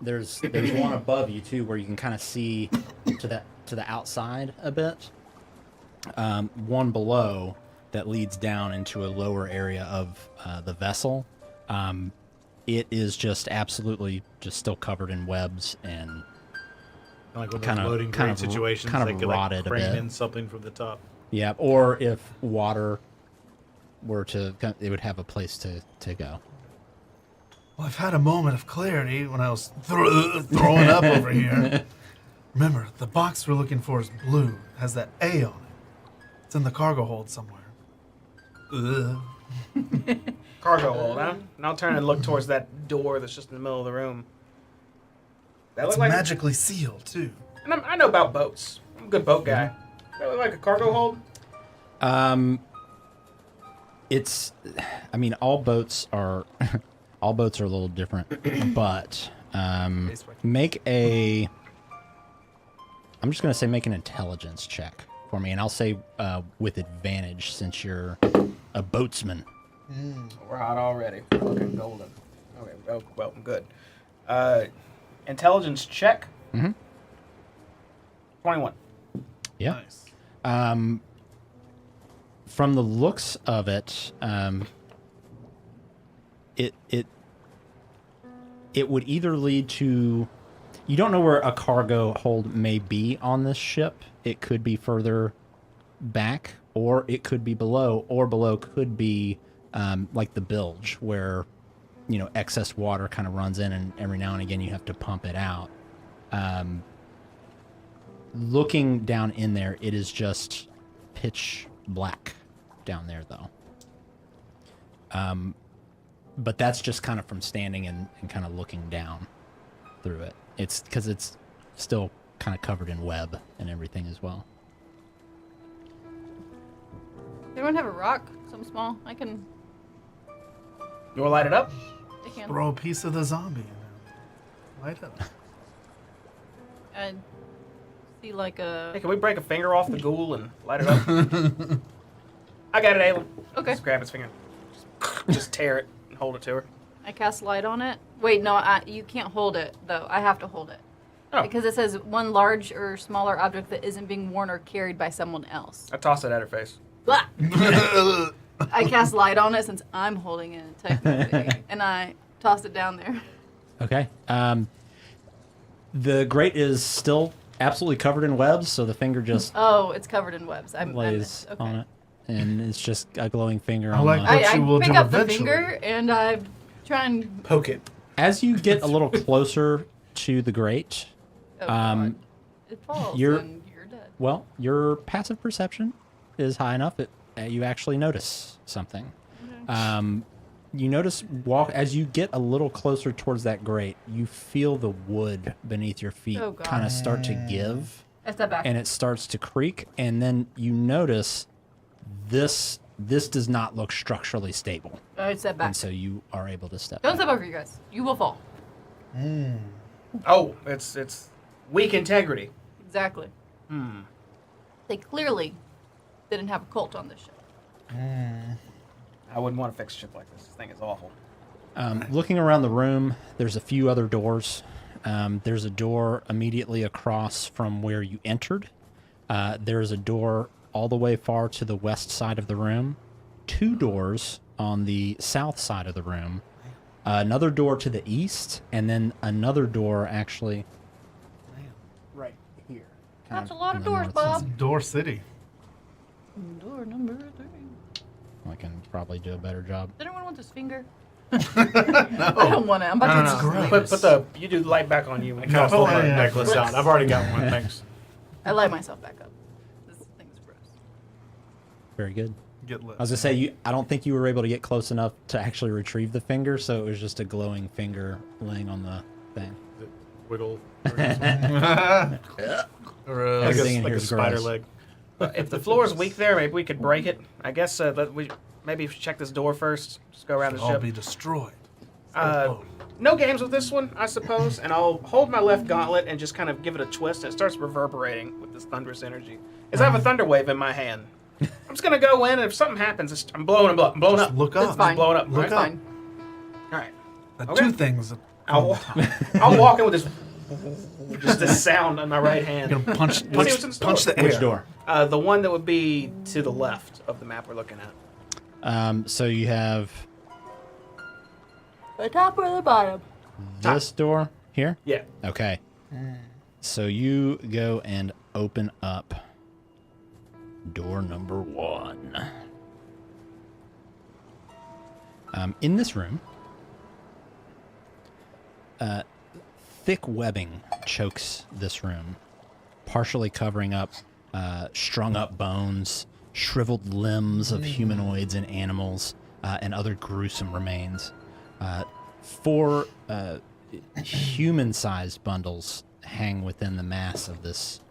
[SPEAKER 3] There's one above you too, where you can kind of see to the outside a bit. One below that leads down into a lower area of the vessel. It is just absolutely just still covered in webs and
[SPEAKER 5] Like with
[SPEAKER 3] Kind
[SPEAKER 5] those
[SPEAKER 3] of-
[SPEAKER 5] loading
[SPEAKER 3] kind
[SPEAKER 5] crate
[SPEAKER 3] of-
[SPEAKER 5] situations,
[SPEAKER 3] kind of
[SPEAKER 5] they could
[SPEAKER 3] rotted a
[SPEAKER 5] like crane
[SPEAKER 3] bit.
[SPEAKER 5] in something from the top.
[SPEAKER 3] yeah. Or if water were to, it would have a place to go.
[SPEAKER 2] Well, I've had a moment of clarity when I was throwing up over here. Remember, the box we're looking for is blue. It has that A on it. It's in the cargo hold somewhere. Ugh.
[SPEAKER 4] Cargo hold, huh? And I'll turn and look towards that door that's just in the middle of the room. That
[SPEAKER 2] It's
[SPEAKER 4] look like
[SPEAKER 2] magically sealed, too.
[SPEAKER 4] And I know about boats. I'm a good boat guy. That look like a cargo hold?
[SPEAKER 3] It's, I mean, all boats are a little different, but make a. I'm just gonna say make an intelligence check for me, and I'll say with advantage since you're a boatsman.
[SPEAKER 4] We're hot already. Okay, golden. Okay, well, I'm good. Intelligence check. 21.
[SPEAKER 3] Yeah.
[SPEAKER 2] Nice.
[SPEAKER 3] From the looks of it, it would either lead to. You don't know where a cargo hold may be on this ship. It could be further back, or it could be below, or below could be like the bilge, where excess water kind of runs in, and every now and again you have to pump it out. Looking down in there, it is just pitch black down there, though. But that's just kind of from standing and kind of looking down through it. It's because it's still kind of covered in web and everything as well.
[SPEAKER 1] Anyone have a rock? Something small? I can.
[SPEAKER 4] You want to light it up?
[SPEAKER 1] I can.
[SPEAKER 2] Throw a piece of the zombie in there. Light up.
[SPEAKER 1] I see like a.
[SPEAKER 4] Hey, can we break a finger off the ghoul and light it up? I got it, Aelin.
[SPEAKER 1] Okay.
[SPEAKER 4] Just grab its finger. Just tear it and hold it to her.
[SPEAKER 1] I cast light on it. Wait, no, you can't hold it though. I have to hold it.
[SPEAKER 4] Oh.
[SPEAKER 1] Because it says one large or smaller object that isn't being worn or carried by someone else.
[SPEAKER 4] I toss it at her face.
[SPEAKER 1] Blah! I cast light on it since I'm holding it technically, and I tossed it down there.
[SPEAKER 3] Okay. The grate is still absolutely covered in webs, so the finger just
[SPEAKER 1] Oh, it's covered in webs.
[SPEAKER 3] lays
[SPEAKER 1] okay.
[SPEAKER 3] on it, and it's just a glowing finger
[SPEAKER 2] I
[SPEAKER 3] on
[SPEAKER 2] like
[SPEAKER 3] the...
[SPEAKER 2] that. What you will
[SPEAKER 1] I pick
[SPEAKER 2] do
[SPEAKER 1] up the
[SPEAKER 2] eventually.
[SPEAKER 1] finger and I try and.
[SPEAKER 5] Poke it.
[SPEAKER 3] As you get a little closer to the grate,
[SPEAKER 1] Oh, God. It falls
[SPEAKER 3] you're-
[SPEAKER 1] and you're dead.
[SPEAKER 3] well, your passive perception is high enough that you actually notice something. You notice as you get a little closer towards that grate, you feel the wood beneath your feet
[SPEAKER 1] Oh, God.
[SPEAKER 3] kind of start to give,
[SPEAKER 1] I step back.
[SPEAKER 3] and it starts to creak, and then you notice this does not look structurally stable,
[SPEAKER 1] I step back.
[SPEAKER 3] and so you are able to step
[SPEAKER 1] Don't
[SPEAKER 3] back.
[SPEAKER 1] step over, you guys. You will fall.
[SPEAKER 4] Oh, it's weak integrity.
[SPEAKER 1] Exactly. They clearly didn't have a cult on this ship.
[SPEAKER 4] I wouldn't want to fix a ship like this. This thing is awful.
[SPEAKER 3] Looking around the room, there's a few other doors. There's a door immediately across from where you entered. There's a door all the way far to the west side of the room. 2 doors on the south side of the room. Another door to the east, and then another door actually right here. kind
[SPEAKER 1] That's
[SPEAKER 3] of
[SPEAKER 1] a lot
[SPEAKER 3] in
[SPEAKER 1] of
[SPEAKER 3] the
[SPEAKER 1] doors,
[SPEAKER 3] north
[SPEAKER 1] Bob.
[SPEAKER 3] side.
[SPEAKER 2] Door City.
[SPEAKER 1] Door number 3.
[SPEAKER 3] I can probably do a better job.
[SPEAKER 1] Does anyone want this finger? I don't want it. I'm about to.
[SPEAKER 2] gross.
[SPEAKER 4] You do the light back on you.
[SPEAKER 5] I kind of pull my
[SPEAKER 2] yeah.
[SPEAKER 5] necklace out. I've already got one. Thanks.
[SPEAKER 1] I light myself back up. This thing's gross.
[SPEAKER 3] Very good.
[SPEAKER 2] Get lit.
[SPEAKER 3] I was gonna say I don't think you were able to get close enough to actually retrieve the finger, so it was just a glowing finger laying on the thing.
[SPEAKER 5] Wiggle.
[SPEAKER 2] Gross.
[SPEAKER 3] Everything in
[SPEAKER 5] like
[SPEAKER 3] here
[SPEAKER 5] a
[SPEAKER 3] is
[SPEAKER 5] spider
[SPEAKER 3] gross.
[SPEAKER 5] leg.
[SPEAKER 4] If the floor is weak there, maybe we could break it. I guess maybe check this door first. Just go around the
[SPEAKER 2] All
[SPEAKER 4] ship.
[SPEAKER 2] be destroyed.
[SPEAKER 4] No games with this one, I suppose. And I'll hold my left gauntlet and just kind of give it a twist, and it starts reverberating with this thunderous energy. As I have a thunder wave in my hand. I'm just gonna go in, and if something happens, I'm blowing up. I'm blowing
[SPEAKER 2] Just
[SPEAKER 4] up.
[SPEAKER 2] look
[SPEAKER 1] That's
[SPEAKER 2] up.
[SPEAKER 1] fine.
[SPEAKER 4] Blowing up.
[SPEAKER 2] Look
[SPEAKER 1] That's
[SPEAKER 2] up.
[SPEAKER 1] fine.
[SPEAKER 4] All right.
[SPEAKER 2] The
[SPEAKER 4] Okay.
[SPEAKER 2] 2 things.
[SPEAKER 4] I'll walk in with this, just this sound on my right hand.
[SPEAKER 2] You're gonna punch
[SPEAKER 4] Let's see what's in store.
[SPEAKER 2] punch the air.
[SPEAKER 3] Which door?
[SPEAKER 4] The one that would be to the left of the map we're looking at.
[SPEAKER 3] So you have
[SPEAKER 1] The top or the bottom?
[SPEAKER 3] this door here.
[SPEAKER 4] Yeah.
[SPEAKER 3] Okay. So you go and open up door number 1. In this room, thick webbing chokes this room, partially covering up strung up bones, shriveled limbs of humanoids and animals, and other gruesome remains. 4 human-sized bundles hang within the mass of this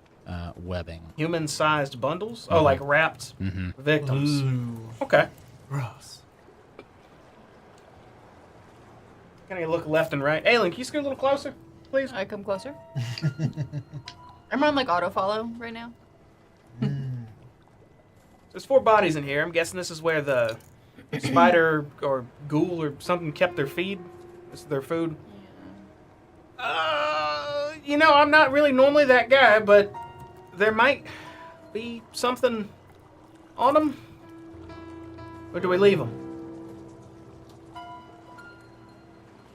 [SPEAKER 3] webbing.
[SPEAKER 4] Human-sized bundles? Oh, like wrapped victims.
[SPEAKER 2] Ooh.
[SPEAKER 4] Okay.
[SPEAKER 2] Gross.
[SPEAKER 4] Can I look left and right? Aelin, can you scoot a little closer, please?
[SPEAKER 1] I come closer. I'm on like auto follow right now.
[SPEAKER 4] There's 4 bodies in here. I'm guessing this is where the spider or ghoul or something kept their feed. This is their food. I'm not really normally that guy, but there might be something on them. Or do we leave them?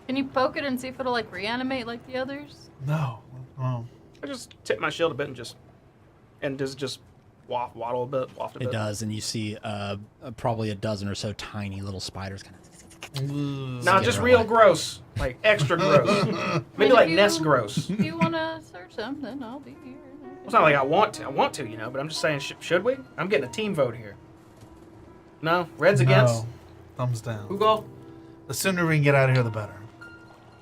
[SPEAKER 1] Can you poke it and see if it'll like reanimate like the others?
[SPEAKER 2] No. Oh.
[SPEAKER 4] I just tip my shield a bit and does it just waft a bit?
[SPEAKER 3] It does, and you see probably a dozen or so tiny little spiders kind of
[SPEAKER 4] Nah, just real gross. Like, extra gross. Maybe like Nest gross.
[SPEAKER 1] If you want to search them, then I'll be here.
[SPEAKER 4] It's not like I want to, you know, but I'm just saying, should we? I'm getting a team vote here. No? Red's against?
[SPEAKER 2] No. Thumbs down.
[SPEAKER 4] Who go?
[SPEAKER 2] The sooner we can get out of here, the better.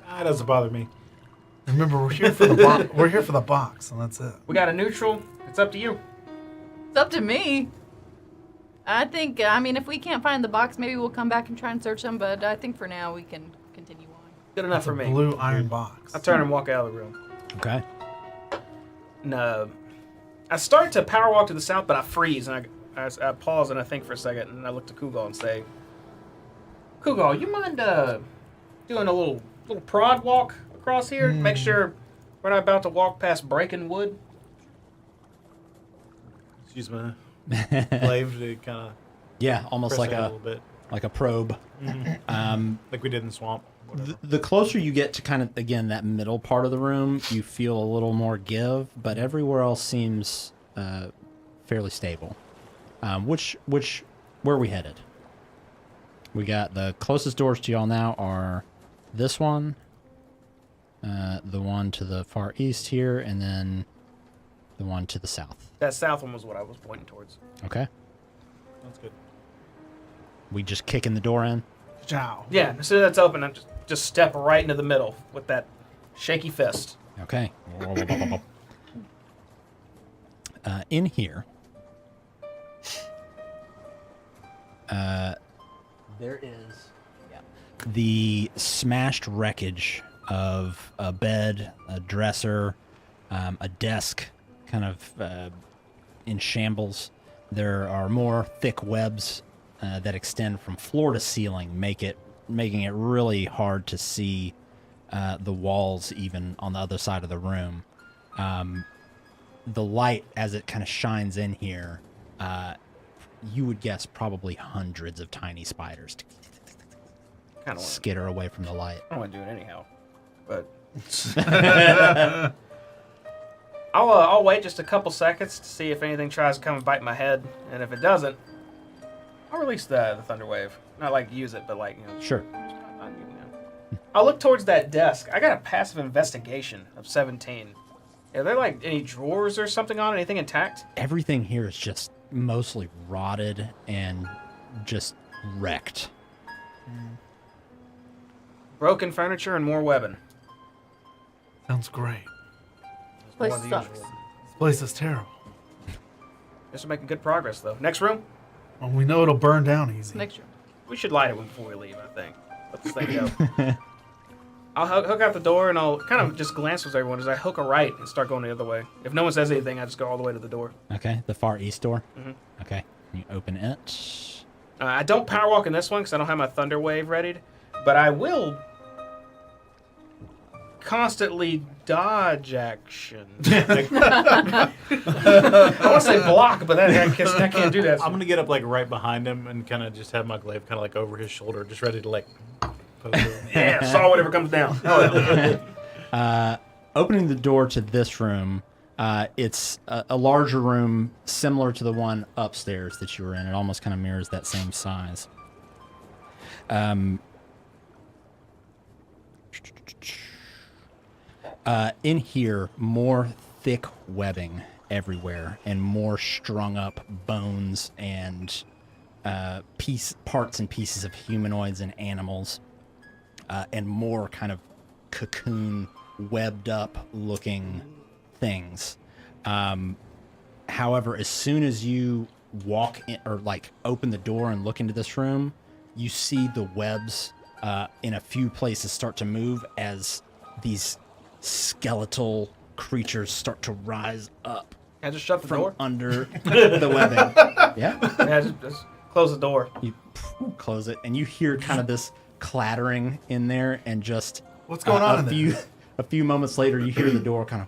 [SPEAKER 5] That doesn't bother me.
[SPEAKER 2] Remember, we're here for the box. We're here for the box, and that's it.
[SPEAKER 4] We got a neutral. It's up to you.
[SPEAKER 1] It's up to me. I mean, if we can't find the box, maybe we'll come back and try and search them, but I think for now we can continue on.
[SPEAKER 4] Good enough
[SPEAKER 2] That's
[SPEAKER 4] for
[SPEAKER 2] a
[SPEAKER 4] me.
[SPEAKER 2] blue iron box.
[SPEAKER 4] I turn and walk out of the room.
[SPEAKER 3] Okay.
[SPEAKER 4] No. I start to power walk to the south, but I freeze, and I pause and I think for a second, and I look to Kugal and say, Kugal, you mind doing a little prod walk across here? Make sure we're not about to walk past breaking wood?
[SPEAKER 5] Use my glaive to kind of
[SPEAKER 3] Yeah, almost like
[SPEAKER 5] little bit.
[SPEAKER 3] like a probe.
[SPEAKER 5] Like we did in the swamp.
[SPEAKER 3] The closer you get to kind of, again, that middle part of the room, you feel a little more give, but everywhere else seems fairly stable. Where are we headed? We got the closest doors to y'all now are this one, the one to the far east here, and then the one to the south.
[SPEAKER 4] That south one was what I was pointing towards.
[SPEAKER 3] Okay.
[SPEAKER 5] That's good.
[SPEAKER 3] We just kicking the door in?
[SPEAKER 2] Ciao.
[SPEAKER 4] Yeah, as soon as that's open, I just step right into the middle with that shaky fist.
[SPEAKER 3] Okay. In here, there is the smashed wreckage of a bed, a dresser, a desk kind of in shambles. There are more thick webs that extend from floor to ceiling, making it really hard to see the walls even on the other side of the room. The light, as it kind of shines in here, you would guess probably hundreds of tiny spiders
[SPEAKER 4] Kind of
[SPEAKER 3] skitter away from the light.
[SPEAKER 4] I don't want to do it anyhow, but I'll wait just a couple seconds to see if anything tries to come and bite my head, and if it doesn't, I'll release the thunder wave. Not like use it, but like, you know.
[SPEAKER 3] Sure.
[SPEAKER 4] I'll look towards that desk. I got a passive investigation of 17. Are there like any drawers or something on it? Anything intact?
[SPEAKER 3] Everything here is just mostly rotted and just wrecked.
[SPEAKER 4] Broken furniture and more webbing.
[SPEAKER 2] Sounds great.
[SPEAKER 1] Place
[SPEAKER 4] More than
[SPEAKER 1] sucks.
[SPEAKER 4] usual.
[SPEAKER 2] This place is terrible.
[SPEAKER 4] Guess we're making good progress though. Next room?
[SPEAKER 2] Well, we know it'll burn down easy.
[SPEAKER 1] Next room.
[SPEAKER 4] We should light it before we leave, I think. Let this thing go. I'll hook out the door and I'll kind of just glance with everyone as I hook a right and start going the other way. If no one says anything, I just go all the way to the door.
[SPEAKER 3] Okay, the far east door.
[SPEAKER 4] Mhm.
[SPEAKER 3] Okay, you open it.
[SPEAKER 4] I don't power walk in this one because I don't have my thunder wave readied, but I will constantly dodge action. I want to say block, but I can't do that.
[SPEAKER 5] I'm gonna get up like right behind him and kind of just have my glaive kind of like over his shoulder, just ready to like. Poke it.
[SPEAKER 4] Yeah, saw whatever comes down. Oh, yeah.
[SPEAKER 3] Opening the door to this room, it's a larger room similar to the one upstairs that you were in. It almost kind of mirrors that same size. In here, more thick webbing everywhere and more strung up bones and parts and pieces of humanoids and animals. And more kind of cocoon, webbed up looking things. However, as soon as you walk in or like open the door and look into this room, you see the webs in a few places start to move as these skeletal creatures start to rise up
[SPEAKER 4] I just shut the
[SPEAKER 3] from
[SPEAKER 4] door.
[SPEAKER 3] under the webbing. Yeah.
[SPEAKER 4] Yeah, just close the door.
[SPEAKER 3] You close it, and you hear kind of this clattering in there, and just
[SPEAKER 2] What's going on in there?
[SPEAKER 3] A few moments later, you hear the door kind of.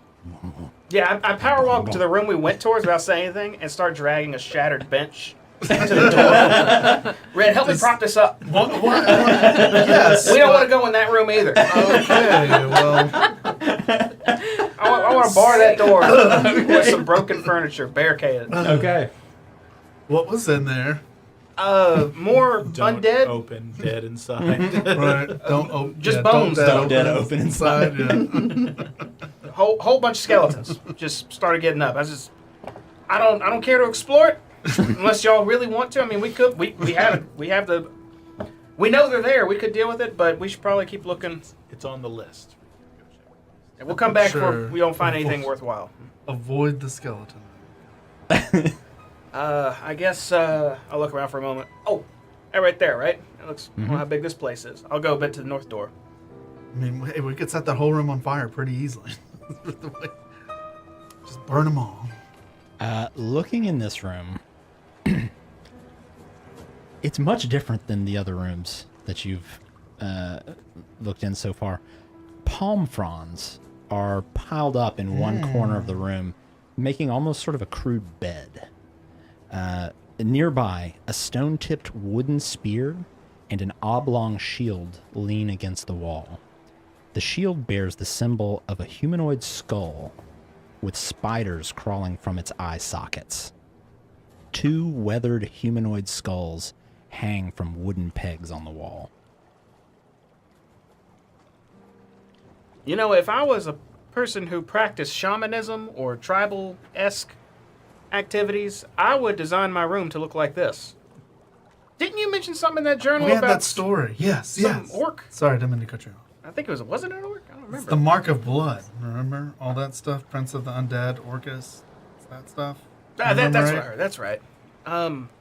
[SPEAKER 4] Yeah, I power walk to the room we went towards without saying anything and start dragging a shattered bench to the door. Red, help me prop this up.
[SPEAKER 2] What? Yes.
[SPEAKER 4] We don't want to go in that room either.
[SPEAKER 2] Okay, well,
[SPEAKER 4] I want to bar that door with some broken furniture, barricaded.
[SPEAKER 3] Okay.
[SPEAKER 2] what was in there?
[SPEAKER 4] More
[SPEAKER 5] Don't
[SPEAKER 4] undead.
[SPEAKER 5] open dead inside.
[SPEAKER 2] Right. Don't open.
[SPEAKER 4] Just bones,
[SPEAKER 2] Don't
[SPEAKER 3] dead open inside.
[SPEAKER 2] Yeah.
[SPEAKER 4] Whole bunch of skeletons just started getting up. I don't care to explore it unless y'all really want to. I mean, we could. We know they're there. We could deal with it, but we should probably keep looking.
[SPEAKER 5] It's on the list.
[SPEAKER 4] And we'll come back
[SPEAKER 2] Sure.
[SPEAKER 4] if we don't find anything worthwhile.
[SPEAKER 2] Avoid the skeleton.
[SPEAKER 4] I guess I'll look around for a moment. Oh, that right there, right? That looks. I don't know how big this place is. I'll go a bit to the north door.
[SPEAKER 2] I mean, hey, we could set that whole room on fire pretty easily. Just burn them all.
[SPEAKER 3] Looking in this room, it's much different than the other rooms that you've looked in so far. Palm fronds are piled up in one corner of the room, making almost sort of a crude bed. Nearby, a stone-tipped wooden spear and an oblong shield lean against the wall. The shield bears the symbol of a humanoid skull with spiders crawling from its eye sockets. 2 weathered humanoid skulls hang from wooden pegs on the wall.
[SPEAKER 4] You know, if I was a person who practiced shamanism or tribal-esque activities, I would design my room to look like this. Didn't you mention something in that journal
[SPEAKER 2] We had
[SPEAKER 4] about
[SPEAKER 2] that story. Yes,
[SPEAKER 4] some
[SPEAKER 2] yes.
[SPEAKER 4] orc?
[SPEAKER 2] Sorry, I didn't mean to cut you off.
[SPEAKER 4] I think wasn't it an orc? I don't remember.
[SPEAKER 2] It's the Mark of Blood. Remember all that stuff? Prince of the Undead, Orcus, that stuff.
[SPEAKER 4] That's
[SPEAKER 2] Remember
[SPEAKER 4] what I
[SPEAKER 2] it?
[SPEAKER 4] heard. That's right.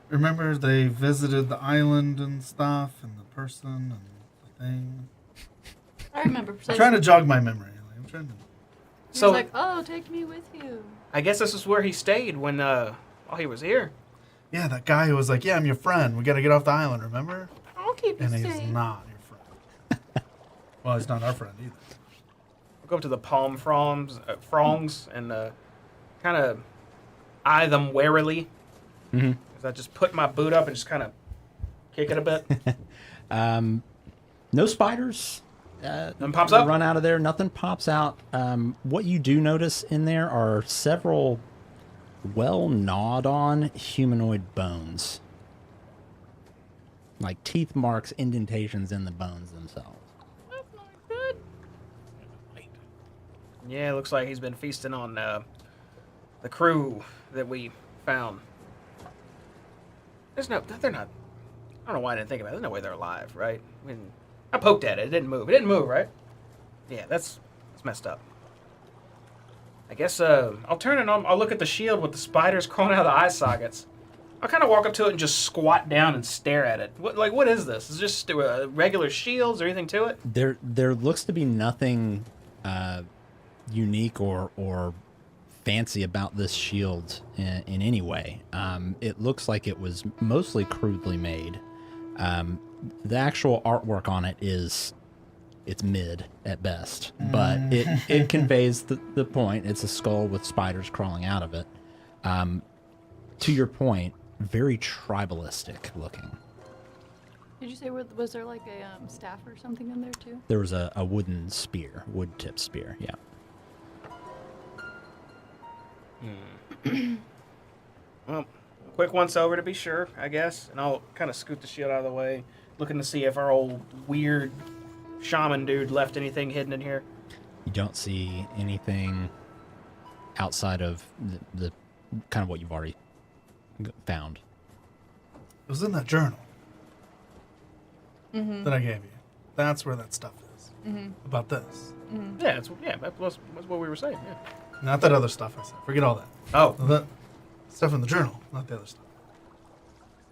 [SPEAKER 2] Remember they visited the island and stuff, and the person and the thing.
[SPEAKER 1] I remember.
[SPEAKER 2] I'm trying to jog my memory. I'm trying to.
[SPEAKER 1] He
[SPEAKER 4] So
[SPEAKER 1] was like, "Oh, take me with you."
[SPEAKER 4] I guess this is where he stayed when while he was here.
[SPEAKER 2] Yeah, that guy who was like, "Yeah, I'm your friend. We got to get off the island." Remember?
[SPEAKER 1] I'll keep you
[SPEAKER 2] And he's
[SPEAKER 1] safe.
[SPEAKER 2] not your friend. Well, he's not our friend either.
[SPEAKER 4] We'll go up to the palm fronds and kind of eye them warily.
[SPEAKER 3] Mm-hmm.
[SPEAKER 4] As I just put my boot up and just kind of kick it a bit.
[SPEAKER 3] No spiders.
[SPEAKER 4] Nothing pops up?
[SPEAKER 3] Run out of there. Nothing pops out. What you do notice in there are several well-gnawed-on humanoid bones. Like teeth marks, indentations in the bones themselves.
[SPEAKER 1] That's not good.
[SPEAKER 4] Yeah, it looks like he's been feasting on the crew that we found. They're not. I don't know why I didn't think about it. There's no way they're alive, right? I mean, I poked at it. It didn't move. It didn't move, right? Yeah, that's messed up. I guess I'll turn it on. I'll look at the shield with the spiders crawling out of the eye sockets. I'll kind of walk up to it and just squat down and stare at it. What is this? Is it just regular shields or anything to it?
[SPEAKER 3] There looks to be nothing unique or fancy about this shield in any way. It looks like it was mostly crudely made. The actual artwork on it it's mid at best, but it conveys the point. It's a skull with spiders crawling out of it. To your point, very tribalistic looking.
[SPEAKER 1] Did you say was there like a staff or something in there too?
[SPEAKER 3] There was a wooden spear, wood-tipped spear, yeah.
[SPEAKER 4] Well, quick once over to be sure, I guess, and I'll kind of scoot the shield out of the way, looking to see if our old weird shaman dude left anything hidden in here.
[SPEAKER 3] You don't see anything outside of the kind of what you've already found.
[SPEAKER 2] It was in that journal that I gave you. That's where that stuff is. About this.
[SPEAKER 4] Yeah, that was what we were saying. Yeah.
[SPEAKER 2] Not that other stuff I said. Forget all that.
[SPEAKER 4] Oh,
[SPEAKER 2] The stuff in the journal, not the other stuff.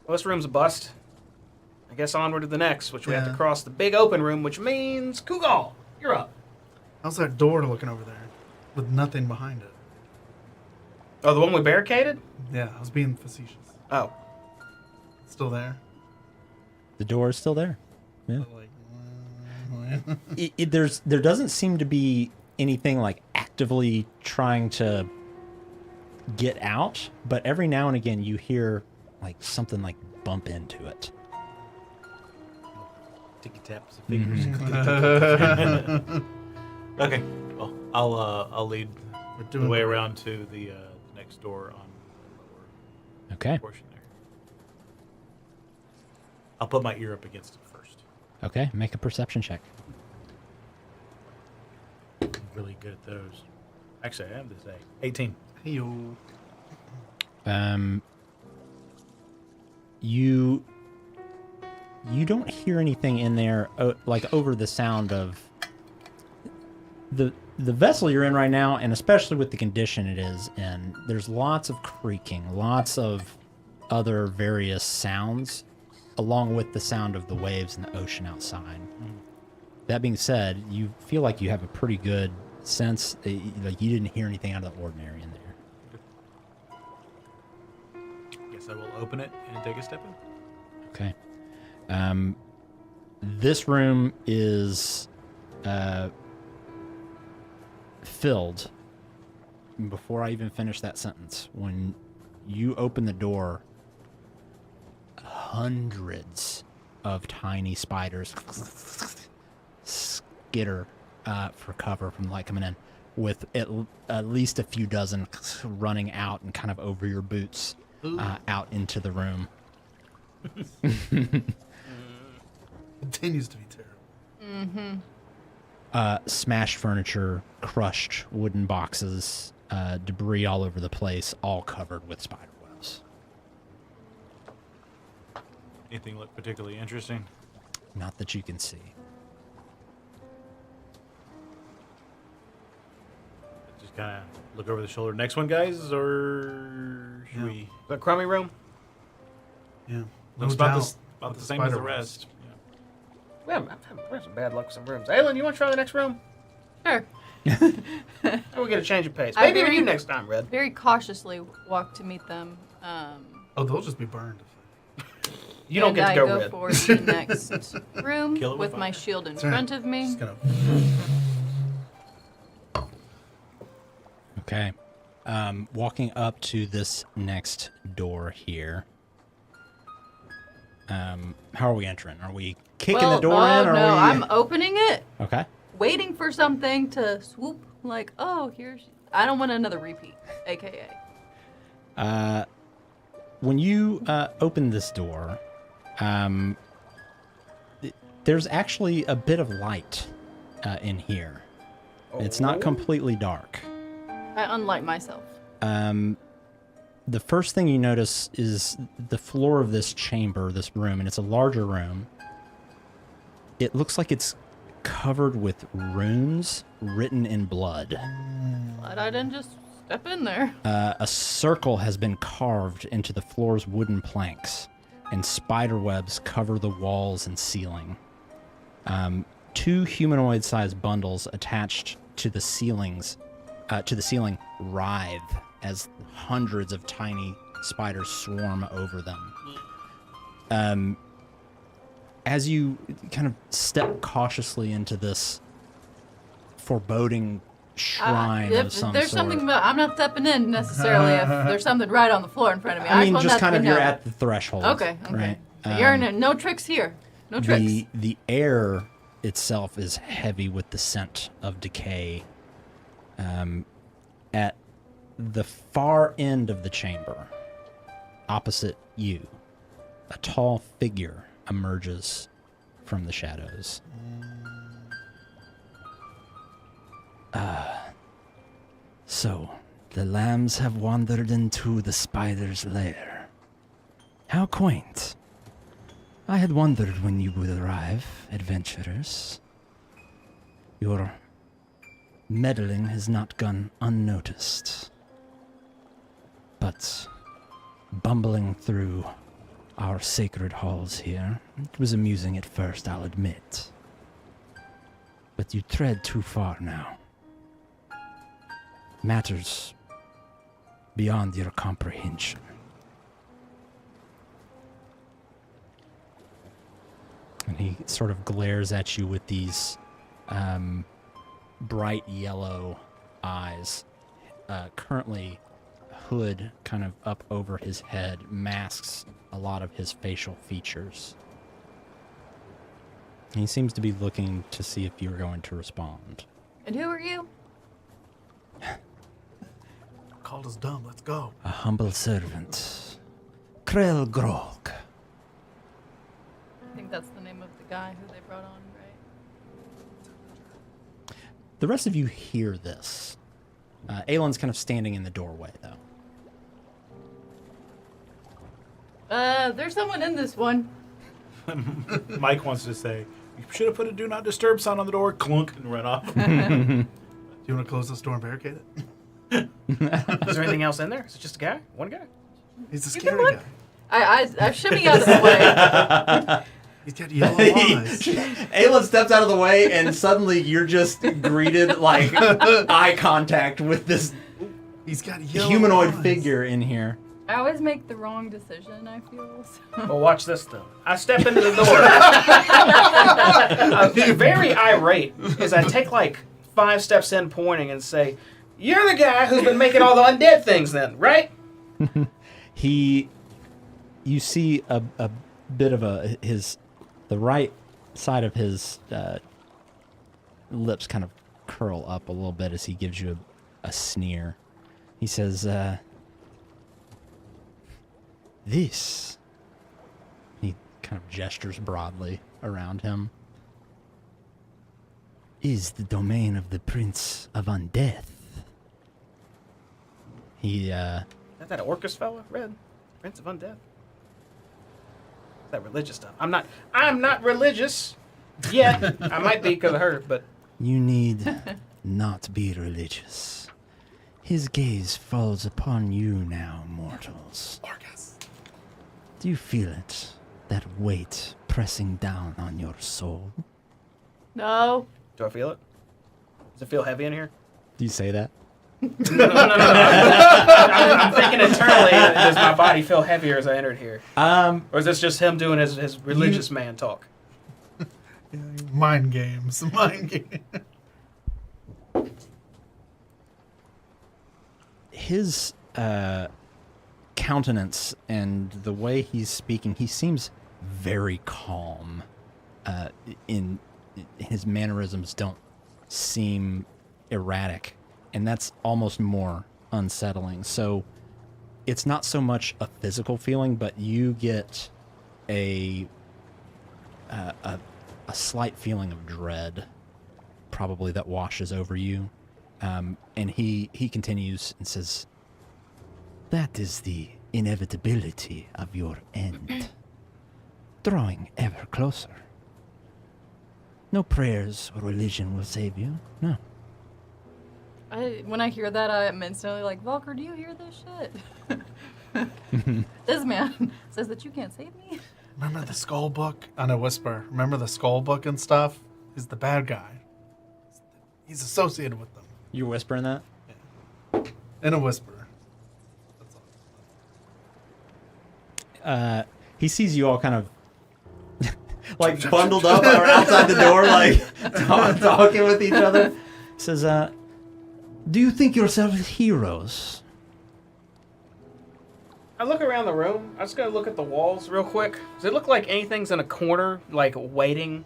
[SPEAKER 4] well, this room's a bust. I guess onward to the next, which we have to
[SPEAKER 2] Yeah.
[SPEAKER 4] cross the big open room, which means Kugal, you're up.
[SPEAKER 2] How's that door looking over there with nothing behind it?
[SPEAKER 4] Oh, the one we barricaded?
[SPEAKER 2] Yeah, I was being facetious.
[SPEAKER 4] Oh,
[SPEAKER 2] It's still there?
[SPEAKER 3] The door is still there. Yeah.
[SPEAKER 2] Like,
[SPEAKER 3] There doesn't seem to be anything like actively trying to get out, but every now and again you hear like something like bump into it.
[SPEAKER 5] Ticky taps the fingers. Okay. Well, I'll lead
[SPEAKER 2] We're
[SPEAKER 5] the
[SPEAKER 2] doing
[SPEAKER 5] way
[SPEAKER 2] it.
[SPEAKER 5] around to the next door on the
[SPEAKER 3] Okay.
[SPEAKER 5] portion there. I'll put my ear up against it first.
[SPEAKER 3] Okay, make a perception check.
[SPEAKER 5] I'm really good at those. Actually, I have this 18.
[SPEAKER 2] Hey-yo.
[SPEAKER 3] You don't hear anything in there like over the sound of the vessel you're in right now, and especially with the condition it is in. There's lots of creaking, lots of other various sounds, along with the sound of the waves in the ocean outside. That being said, you feel like you have a pretty good sense that, like, you didn't hear anything out of the ordinary in there.
[SPEAKER 5] Guess I will open it and take a step in.
[SPEAKER 3] Okay. This room is filled. Before I even finish that sentence, when you open the door, hundreds of tiny spiders skitter for cover from light coming in, with at least a few dozen running out and kind of over your boots out into the room.
[SPEAKER 2] Continues to be terrible.
[SPEAKER 3] Smashed furniture, crushed wooden boxes, debris all over the place, all covered with spider webs.
[SPEAKER 5] Anything look particularly interesting?
[SPEAKER 3] Not that you can see.
[SPEAKER 5] Just kind of look over the shoulder. Next one, guys, or should we?
[SPEAKER 4] The crummy room?
[SPEAKER 2] Yeah.
[SPEAKER 5] Looks
[SPEAKER 2] No
[SPEAKER 5] about
[SPEAKER 2] doubt.
[SPEAKER 5] the same as the
[SPEAKER 2] Spider
[SPEAKER 5] rest.
[SPEAKER 4] We have some bad luck with some rooms. Aylin, you want to try the next room?
[SPEAKER 1] Sure.
[SPEAKER 4] We'll get a change of pace.
[SPEAKER 1] I
[SPEAKER 4] Maybe even
[SPEAKER 1] very-
[SPEAKER 4] you next time, Red.
[SPEAKER 1] Very cautiously walk to meet them.
[SPEAKER 2] Oh, they'll just be burned.
[SPEAKER 4] You don't
[SPEAKER 1] and
[SPEAKER 4] get to
[SPEAKER 1] I
[SPEAKER 4] go,
[SPEAKER 1] go
[SPEAKER 4] Red.
[SPEAKER 1] for the next room
[SPEAKER 5] Kill it with
[SPEAKER 1] with my
[SPEAKER 5] fire.
[SPEAKER 1] shield in
[SPEAKER 2] That's right.
[SPEAKER 1] front of me.
[SPEAKER 2] Just gonna.
[SPEAKER 3] Okay. Walking up to this next door here. How are we entering? Are we kicking the door in? Or
[SPEAKER 1] no,
[SPEAKER 3] are we...
[SPEAKER 1] I'm opening it,
[SPEAKER 3] Okay.
[SPEAKER 1] waiting for something to swoop. Like, oh, here's. I don't want another repeat, AKA.
[SPEAKER 3] When you open this door, there's actually a bit of light in here. It's not completely dark.
[SPEAKER 1] I unlight myself.
[SPEAKER 3] The first thing you notice is the floor of this chamber, this room, and it's a larger room. It looks like it's covered with runes written in blood.
[SPEAKER 1] Glad I didn't just step in there.
[SPEAKER 3] A circle has been carved into the floor's wooden planks, and spider webs cover the walls and ceiling. Two humanoid-sized bundles attached to the ceiling writhe as hundreds of tiny spiders swarm over them. As you kind of step cautiously into this foreboding shrine
[SPEAKER 1] If
[SPEAKER 3] of some
[SPEAKER 1] there's
[SPEAKER 3] sort.
[SPEAKER 1] something about, I'm not stepping in necessarily if there's something right on the floor in front of me.
[SPEAKER 3] I mean,
[SPEAKER 1] want
[SPEAKER 3] just
[SPEAKER 1] that
[SPEAKER 3] kind
[SPEAKER 1] to
[SPEAKER 3] of
[SPEAKER 1] be
[SPEAKER 3] you're
[SPEAKER 1] known.
[SPEAKER 3] at the threshold.
[SPEAKER 1] Okay.
[SPEAKER 3] Right.
[SPEAKER 1] You're in no tricks here. No tricks.
[SPEAKER 3] The air itself is heavy with the scent of decay. At the far end of the chamber, opposite you, a tall figure emerges from the shadows. So, the lambs have wandered into the spider's lair. How quaint. I had wondered when you would arrive, adventurers. Your meddling has not gone unnoticed. But bumbling through our sacred halls here, it was amusing at first, I'll admit. But you tread too far now. Matters beyond your comprehension. And he sort of glares at you with these bright yellow eyes. Currently, a hood kind of up over his head masks a lot of his facial features. He seems to be looking to see if you're going to respond.
[SPEAKER 1] And who are you?
[SPEAKER 2] Called us dumb. Let's go.
[SPEAKER 3] A humble servant, Krell Grog.
[SPEAKER 1] guy who they brought on, right?
[SPEAKER 3] The rest of you hear this. Aylin's kind of standing in the doorway, though.
[SPEAKER 1] There's someone in this one.
[SPEAKER 5] Mike wants to say, you should have put a do not disturb sign on the door, clunk, and run off.
[SPEAKER 2] Do you want to close this door and barricade it?
[SPEAKER 4] Is there anything else in there? Is it just a guy? One guy?
[SPEAKER 2] He's a
[SPEAKER 1] You can
[SPEAKER 2] scary
[SPEAKER 1] look.
[SPEAKER 2] guy.
[SPEAKER 1] I shimmy out of the way.
[SPEAKER 2] He's got yellow eyes.
[SPEAKER 3] Aylin steps out of the way, and suddenly you're just greeted like eye contact with this
[SPEAKER 2] He's got yellow
[SPEAKER 3] humanoid
[SPEAKER 2] eyes.
[SPEAKER 3] figure in here.
[SPEAKER 1] I always make the wrong decision, I feel. So.
[SPEAKER 4] Well, watch this, though. I step into the door. I'm very irate as I take like 5 steps in pointing and say, you're the guy who's been making all the undead things then, right?
[SPEAKER 3] You see a bit of the right side of his lips kind of curl up a little bit as he gives you a sneer. He says, this, he kind of gestures broadly around him, is the domain of the Prince of Undeath. He,
[SPEAKER 4] Is that Orcus fella? Red? Prince of Undeath? That religious stuff. I'm not religious yet. I might be because of her, but
[SPEAKER 3] You need not be religious. His gaze falls upon you now, mortals.
[SPEAKER 2] Orcus.
[SPEAKER 3] Do you feel it? That weight pressing down on your soul?
[SPEAKER 1] No.
[SPEAKER 4] do I feel it? Does it feel heavy in here?
[SPEAKER 3] Do you say that?
[SPEAKER 4] No. I'm thinking internally, does my body feel heavier as I entered here? Or is this just him doing his religious man talk?
[SPEAKER 2] Mind games. Mind games.
[SPEAKER 3] His countenance and the way he's speaking, he seems very calm. In his mannerisms don't seem erratic, and that's almost more unsettling. So it's not so much a physical feeling, but you get a slight feeling of dread, probably, that washes over you. And he continues and says, "That is the inevitability of your end, drawing ever closer. No prayers or religion will save you, no."
[SPEAKER 1] When I hear that, I'm instantly like, Valkyr, do you hear this shit? This man says that you can't save me.
[SPEAKER 2] Remember the skull book? On a whisper. Remember the skull book and stuff? He's the bad guy. He's associated with them.
[SPEAKER 3] You're whispering that?
[SPEAKER 2] In a whisper. That's all.
[SPEAKER 3] He sees you all kind of like bundled up or outside the door, like talking with each other. Says, "Do you think yourselves heroes?"
[SPEAKER 4] I look around the room. I'm just gonna look at the walls real quick. Does it look like anything's in a corner, like waiting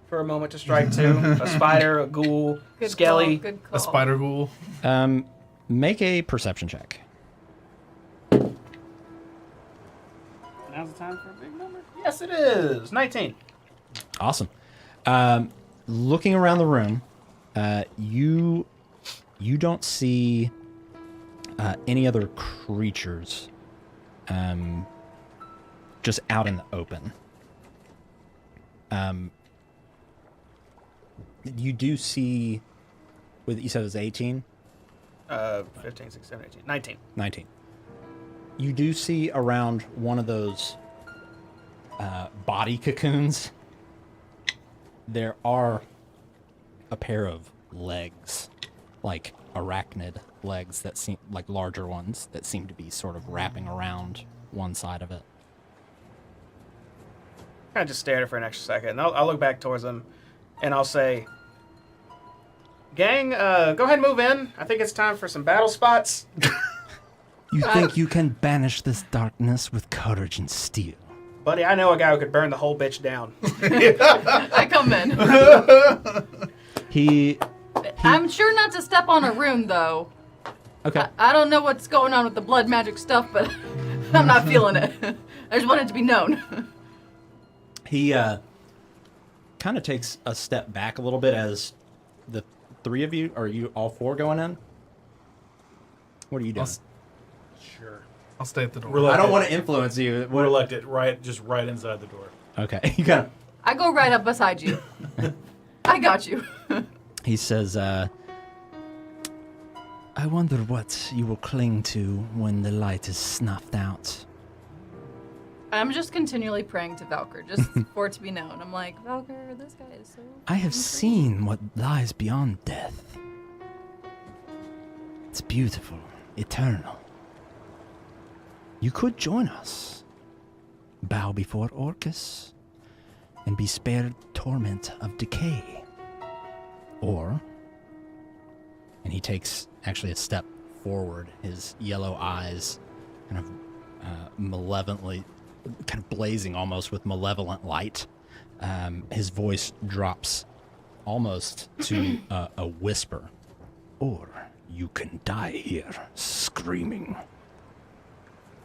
[SPEAKER 4] for a moment to strike two? A spider, a ghoul,
[SPEAKER 1] Good
[SPEAKER 4] skelly.
[SPEAKER 1] Call, good call.
[SPEAKER 2] A spider ghoul.
[SPEAKER 3] Make a perception check.
[SPEAKER 4] Now's the time for a big number. Yes, it is. 19.
[SPEAKER 3] Awesome. Looking around the room, you don't see any other creatures just out in the open. You do see, you said it was 18?
[SPEAKER 4] 15, 16, 17, 18. 19.
[SPEAKER 3] 19. You do see around one of those body cocoons, there are a pair of legs, like arachnid legs that seem like larger ones that seem to be sort of wrapping around one side of it.
[SPEAKER 4] I just stare at it for an extra second, and I'll look back towards them, and I'll say, "Gang, go ahead and move in. I think it's time for some battle spots."
[SPEAKER 3] You think you can banish this darkness with courage and steel?
[SPEAKER 4] Buddy, I know a guy who could burn the whole bitch down.
[SPEAKER 1] I come in. I'm sure not to step on a rune, though.
[SPEAKER 3] Okay.
[SPEAKER 1] I don't know what's going on with the blood magic stuff, but I'm not feeling it. I just want it to be known.
[SPEAKER 3] He kind of takes a step back a little bit as the three of you, are you all four going in? What are you doing?
[SPEAKER 5] Sure.
[SPEAKER 2] I'll stay at the door.
[SPEAKER 5] Reluctant.
[SPEAKER 3] I don't want to influence you.
[SPEAKER 5] We're elected just right inside the door.
[SPEAKER 3] Okay. You got.
[SPEAKER 1] I go right up beside you. I got you.
[SPEAKER 3] He says, I wonder what you will cling to when the light is snuffed out.
[SPEAKER 1] I'm just continually praying to Valkyr, just for it to be known. I'm like, Valkyr, this guy is so...
[SPEAKER 3] I have seen what lies beyond death. It's beautiful, eternal. You could join us. Bow before Orcus and be spared torment of decay. Or, and he takes actually a step forward, his yellow eyes kind of malevolently, kind of blazing almost with malevolent light. His voice drops almost to a whisper. Or you can die here, screaming,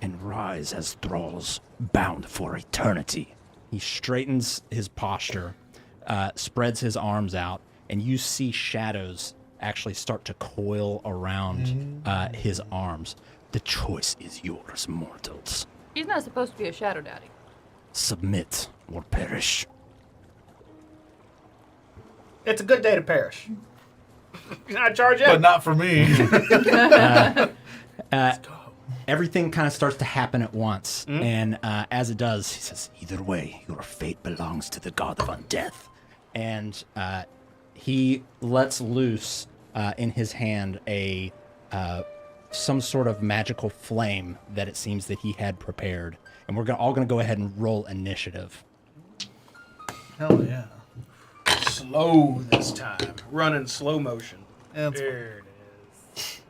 [SPEAKER 3] and rise as thralls bound for eternity. He straightens his posture, spreads his arms out, and you see shadows actually start to coil around his arms. The choice is yours, mortals.
[SPEAKER 1] He's not supposed to be a shadow daddy.
[SPEAKER 3] Submit or perish.
[SPEAKER 4] It's a good day to perish. I charge you.
[SPEAKER 2] But not for me.
[SPEAKER 3] Everything kind of starts to happen at once, and as it does, he says, either way, your fate belongs to the god of undeath. And he lets loose in his hand a some sort of magical flame that it seems that he had prepared. And we're all going to go ahead and roll initiative.
[SPEAKER 2] Hell yeah.
[SPEAKER 4] Slow this time. Run in slow motion.
[SPEAKER 2] Yeah, that's
[SPEAKER 4] There it is.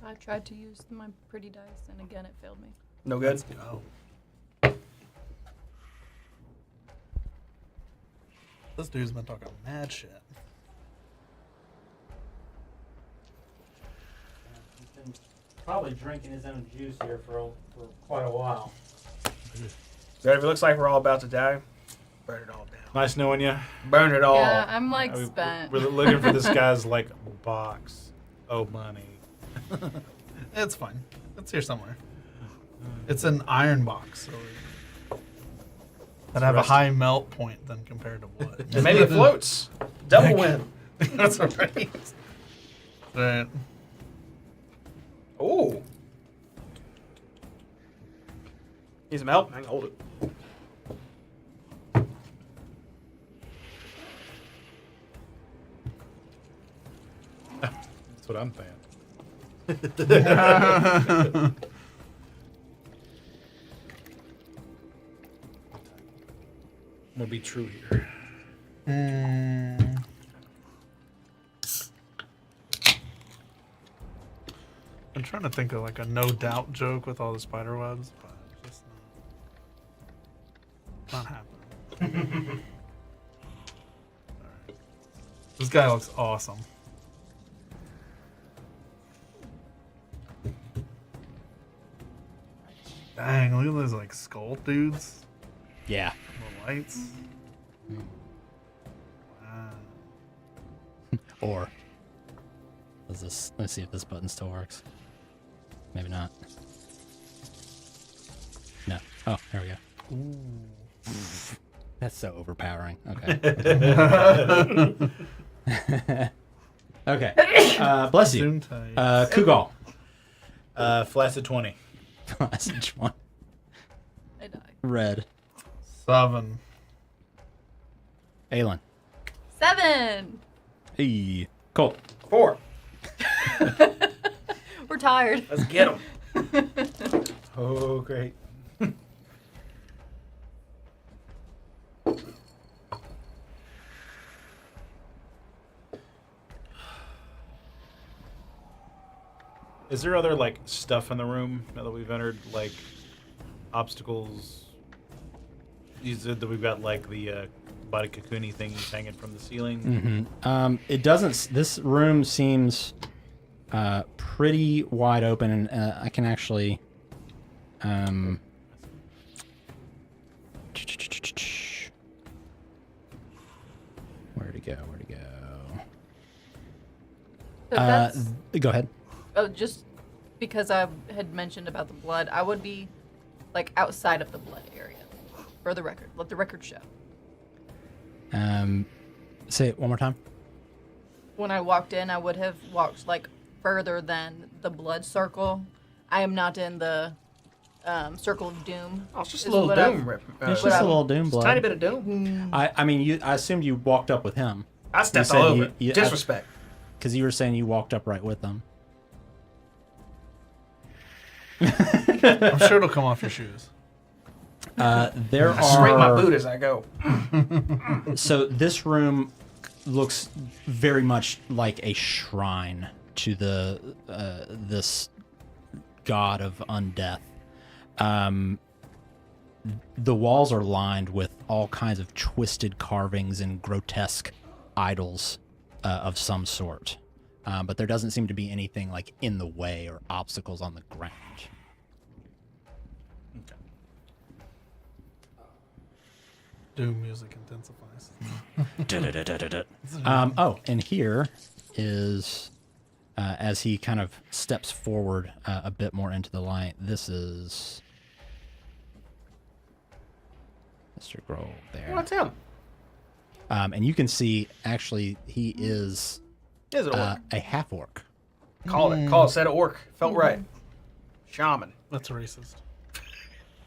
[SPEAKER 1] I tried to use my pretty dice, and again, it failed me.
[SPEAKER 4] No good?
[SPEAKER 2] Oh. This dude's been talking mad shit.
[SPEAKER 3] He's been probably drinking his own juice here for quite a while.
[SPEAKER 4] So if it looks like we're all about to die, burn it all down.
[SPEAKER 5] Nice knowing you.
[SPEAKER 4] Burn it all.
[SPEAKER 1] Yeah, I'm like spent.
[SPEAKER 5] We're looking for this guy's like box. Oh, money.
[SPEAKER 2] It's fine. It's here somewhere. It's an iron box, so that have a
[SPEAKER 5] rusty.
[SPEAKER 2] high melt point than compared to wood.
[SPEAKER 4] And maybe it floats. Double win.
[SPEAKER 2] That's right. Right.
[SPEAKER 4] Ooh. Need some help? I can hold it.
[SPEAKER 5] That's what I'm saying. I'm gonna be true here.
[SPEAKER 2] I'm trying to think of like a no doubt joke with all the spider webs, but it's just not happening. Alright. This guy looks awesome. Dang, look at those like skull dudes.
[SPEAKER 3] Yeah.
[SPEAKER 2] The lights. Wow.
[SPEAKER 3] Or does this? Let's see if this button still works. Maybe not. No. Oh, there we go.
[SPEAKER 2] Ooh.
[SPEAKER 3] That's so overpowering. Okay. Okay. Bless you.
[SPEAKER 2] Zoom tight.
[SPEAKER 3] Kugal.
[SPEAKER 5] Flaccid 20.
[SPEAKER 3] Which one?
[SPEAKER 1] I die.
[SPEAKER 3] Red.
[SPEAKER 2] 7.
[SPEAKER 3] Aelin.
[SPEAKER 1] 7.
[SPEAKER 3] Hey. Colt.
[SPEAKER 4] 4.
[SPEAKER 1] We're tired.
[SPEAKER 4] Let's get them.
[SPEAKER 5] Oh, great. Is there other like stuff in the room now that we've entered, like obstacles? You said that we've got like the body cocoony things hanging from the ceiling.
[SPEAKER 3] Mm-hmm. It doesn't. This room seems pretty wide open, and I can actually. Where'd he go?
[SPEAKER 1] So that's,
[SPEAKER 3] Go ahead.
[SPEAKER 1] oh, just because I had mentioned about the blood, I would be like outside of the blood area. For the record, let the record show.
[SPEAKER 3] Say it one more time.
[SPEAKER 1] When I walked in, I would have walked like further than the blood circle. I am not in the circle of doom.
[SPEAKER 4] Oh, it's just a
[SPEAKER 1] is
[SPEAKER 4] little
[SPEAKER 1] what
[SPEAKER 4] doom.
[SPEAKER 3] It's
[SPEAKER 1] what
[SPEAKER 3] just
[SPEAKER 1] I-
[SPEAKER 3] a little doom
[SPEAKER 4] Just a
[SPEAKER 3] blood.
[SPEAKER 4] tiny bit of doom.
[SPEAKER 3] I mean, I assumed you walked up with him.
[SPEAKER 4] I stepped
[SPEAKER 3] said
[SPEAKER 4] all over.
[SPEAKER 3] you-
[SPEAKER 4] Disrespect.
[SPEAKER 3] Because you were saying you walked up right with them.
[SPEAKER 2] I'm sure it'll come off your shoes.
[SPEAKER 3] There
[SPEAKER 4] I scrape my
[SPEAKER 3] are...
[SPEAKER 4] boot as I go.
[SPEAKER 3] So this room looks very much like a shrine to the this god of undeath. The walls are lined with all kinds of twisted carvings and grotesque idols of some sort. But there doesn't seem to be anything like in the way or obstacles on the ground.
[SPEAKER 2] Doom music intensifies.
[SPEAKER 3] Oh, and here is, as he kind of steps forward a bit more into the light, this is Mr. Grove there.
[SPEAKER 4] What's him?
[SPEAKER 3] And you can see, actually, he is
[SPEAKER 4] Is it an orc?
[SPEAKER 3] a half-orc.
[SPEAKER 4] Call it. Said orc. Felt right. Shaman.
[SPEAKER 2] That's racist.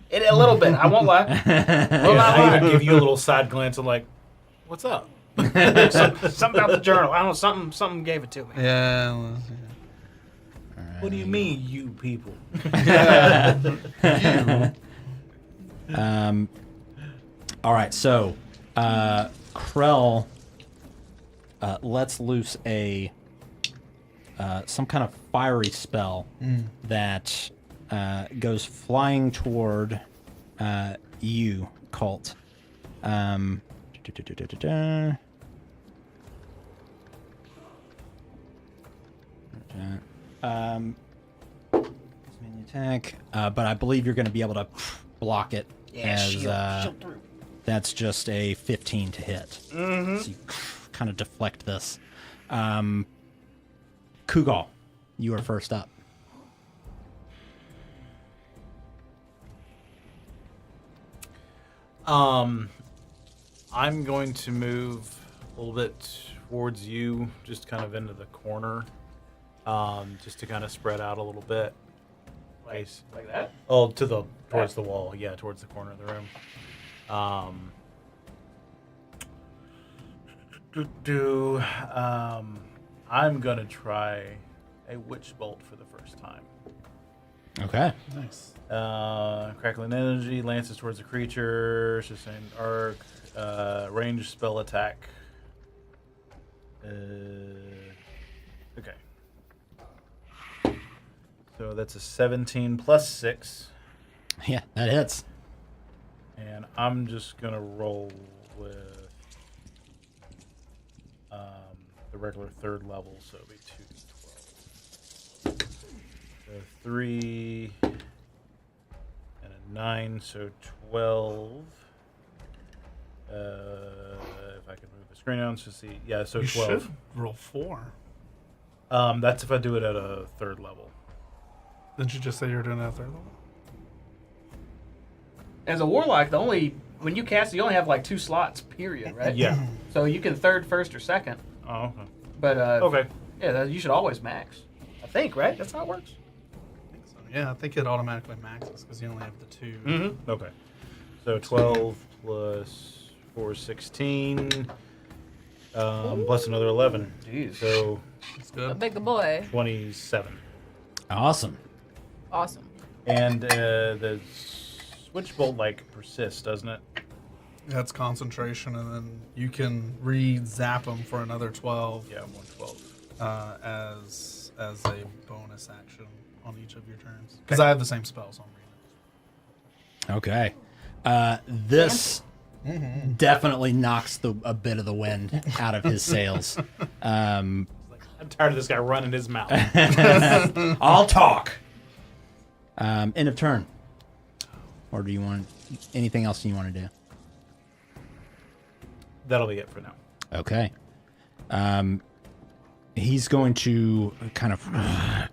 [SPEAKER 4] A little bit. I won't lie.
[SPEAKER 5] I even give you a little side glance of like, what's up?
[SPEAKER 4] Something about the journal. I don't know. Something gave it to me.
[SPEAKER 2] Yeah. well,
[SPEAKER 5] What do you mean, you people?
[SPEAKER 3] All right, so Krell lets loose a some kind of fiery spell that goes flying toward you, Colt. Attack, but I believe you're going to be able to block it.
[SPEAKER 4] Yeah,
[SPEAKER 3] as
[SPEAKER 4] shield through.
[SPEAKER 3] that's just a 15 to hit. So you kind of deflect this. Kugal, you are first up.
[SPEAKER 5] I'm going to move a little bit towards you, just kind of into the corner, just to kind of spread out a little bit.
[SPEAKER 4] Like that?
[SPEAKER 5] Oh, towards the wall. Yeah, towards the corner of the room. I'm gonna try a witch bolt for the first time.
[SPEAKER 3] Okay.
[SPEAKER 2] Nice.
[SPEAKER 5] Crackling energy lances towards the creature. Sustained arc. Ranged spell attack. Okay. So that's a 17 plus 6.
[SPEAKER 3] Yeah, that hits.
[SPEAKER 5] And I'm just going to roll with the regular third level, so it'll be 2d12. So 3 and a 9, so 12. If I can move the screen down to see. Yeah, so
[SPEAKER 2] You
[SPEAKER 5] 12.
[SPEAKER 2] should roll 4.
[SPEAKER 5] That's if I do it at a third level.
[SPEAKER 2] Didn't you just say you were doing that at third level?
[SPEAKER 4] As a warlock, when you cast it, you only have like 2 slots, period, right?
[SPEAKER 5] Yeah.
[SPEAKER 4] So you can third, first, or second.
[SPEAKER 5] Oh, okay.
[SPEAKER 4] But
[SPEAKER 5] Okay.
[SPEAKER 4] yeah, you should always max. I think, right? That's how it works.
[SPEAKER 2] I think so. Yeah, I think it automatically maxes because you only have the 2.
[SPEAKER 4] Mm-hmm.
[SPEAKER 5] Okay. So 12 plus 4, 16. Plus another 11.
[SPEAKER 4] Jeez.
[SPEAKER 5] So
[SPEAKER 2] That's
[SPEAKER 1] A
[SPEAKER 2] good.
[SPEAKER 1] big boy.
[SPEAKER 5] 27.
[SPEAKER 3] Awesome.
[SPEAKER 1] Awesome.
[SPEAKER 5] And the switch bolt persists, doesn't it?
[SPEAKER 2] That's concentration, and then you can re-zap them for another 12
[SPEAKER 5] Yeah, 112.
[SPEAKER 2] as a bonus action on each of your turns. Because I have the same spell, so I'm reading
[SPEAKER 3] Okay. This definitely knocks a bit of the wind out of his sails.
[SPEAKER 5] I'm tired of this guy running his mouth.
[SPEAKER 3] I'll talk. End of turn. Or do you want anything else you want to do?
[SPEAKER 5] That'll be it for now.
[SPEAKER 3] Okay. He's going to kind of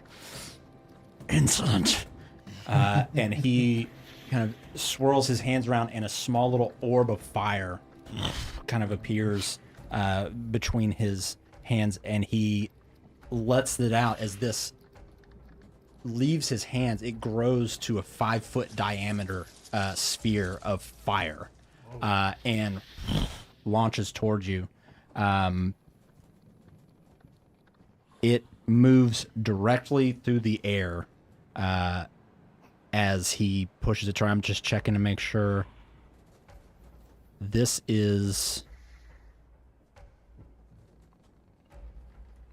[SPEAKER 3] insolent, and he kind of swirls his hands around, and a small little orb of fire kind of appears between his hands, and he lets it out. As this leaves his hands, it grows to a 5-foot diameter sphere of fire, and launches towards you. It moves directly through the air as he pushes it. I'm just checking to make sure. This is...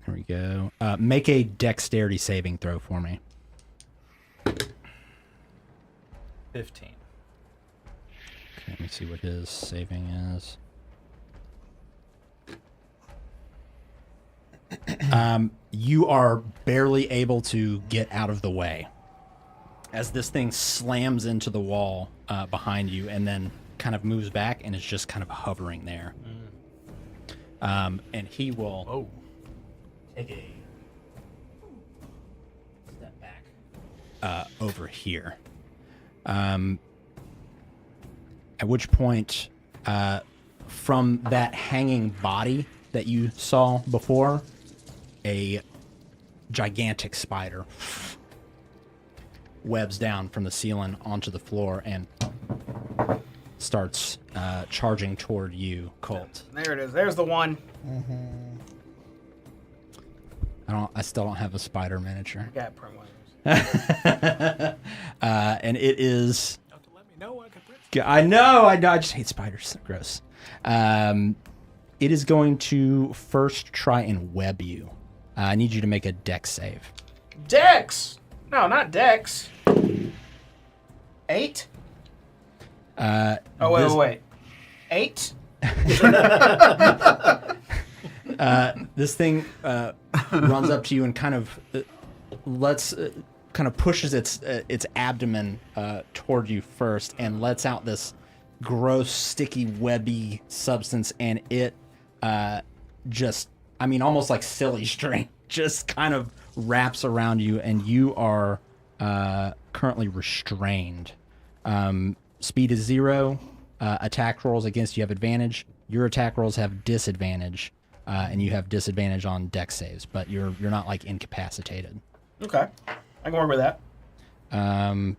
[SPEAKER 3] There we go. Make a dexterity saving throw for me.
[SPEAKER 5] 15.
[SPEAKER 3] Okay, let me see what his saving is. You are barely able to get out of the way as this thing slams into the wall behind you and then kind of moves back and is just kind of hovering there. And he will take a step back over here. At which point, from that hanging body that you saw before, a gigantic spider webs down from the ceiling onto the floor and starts charging toward you, Colt.
[SPEAKER 4] There it is. There's the one.
[SPEAKER 3] I still don't have a spider miniature.
[SPEAKER 4] Got promos.
[SPEAKER 3] And it is...
[SPEAKER 5] Don't let me know I can print.
[SPEAKER 3] I know. I just hate spiders. They're gross. It is going to first try and web you. I need you to make a dex save.
[SPEAKER 4] Dex! No, not Dex. 8? Wait. 8?
[SPEAKER 3] This thing runs up to you and kind of pushes its abdomen toward you first and lets out this gross, sticky, webby substance, and it almost like silly string, just kind of wraps around you, and you are currently restrained. Speed is 0. Attack rolls against you have advantage. Your attack rolls have disadvantage, and you have disadvantage on dex saves, but you're not like incapacitated.
[SPEAKER 4] Okay. I can work with that.
[SPEAKER 3] Aelin.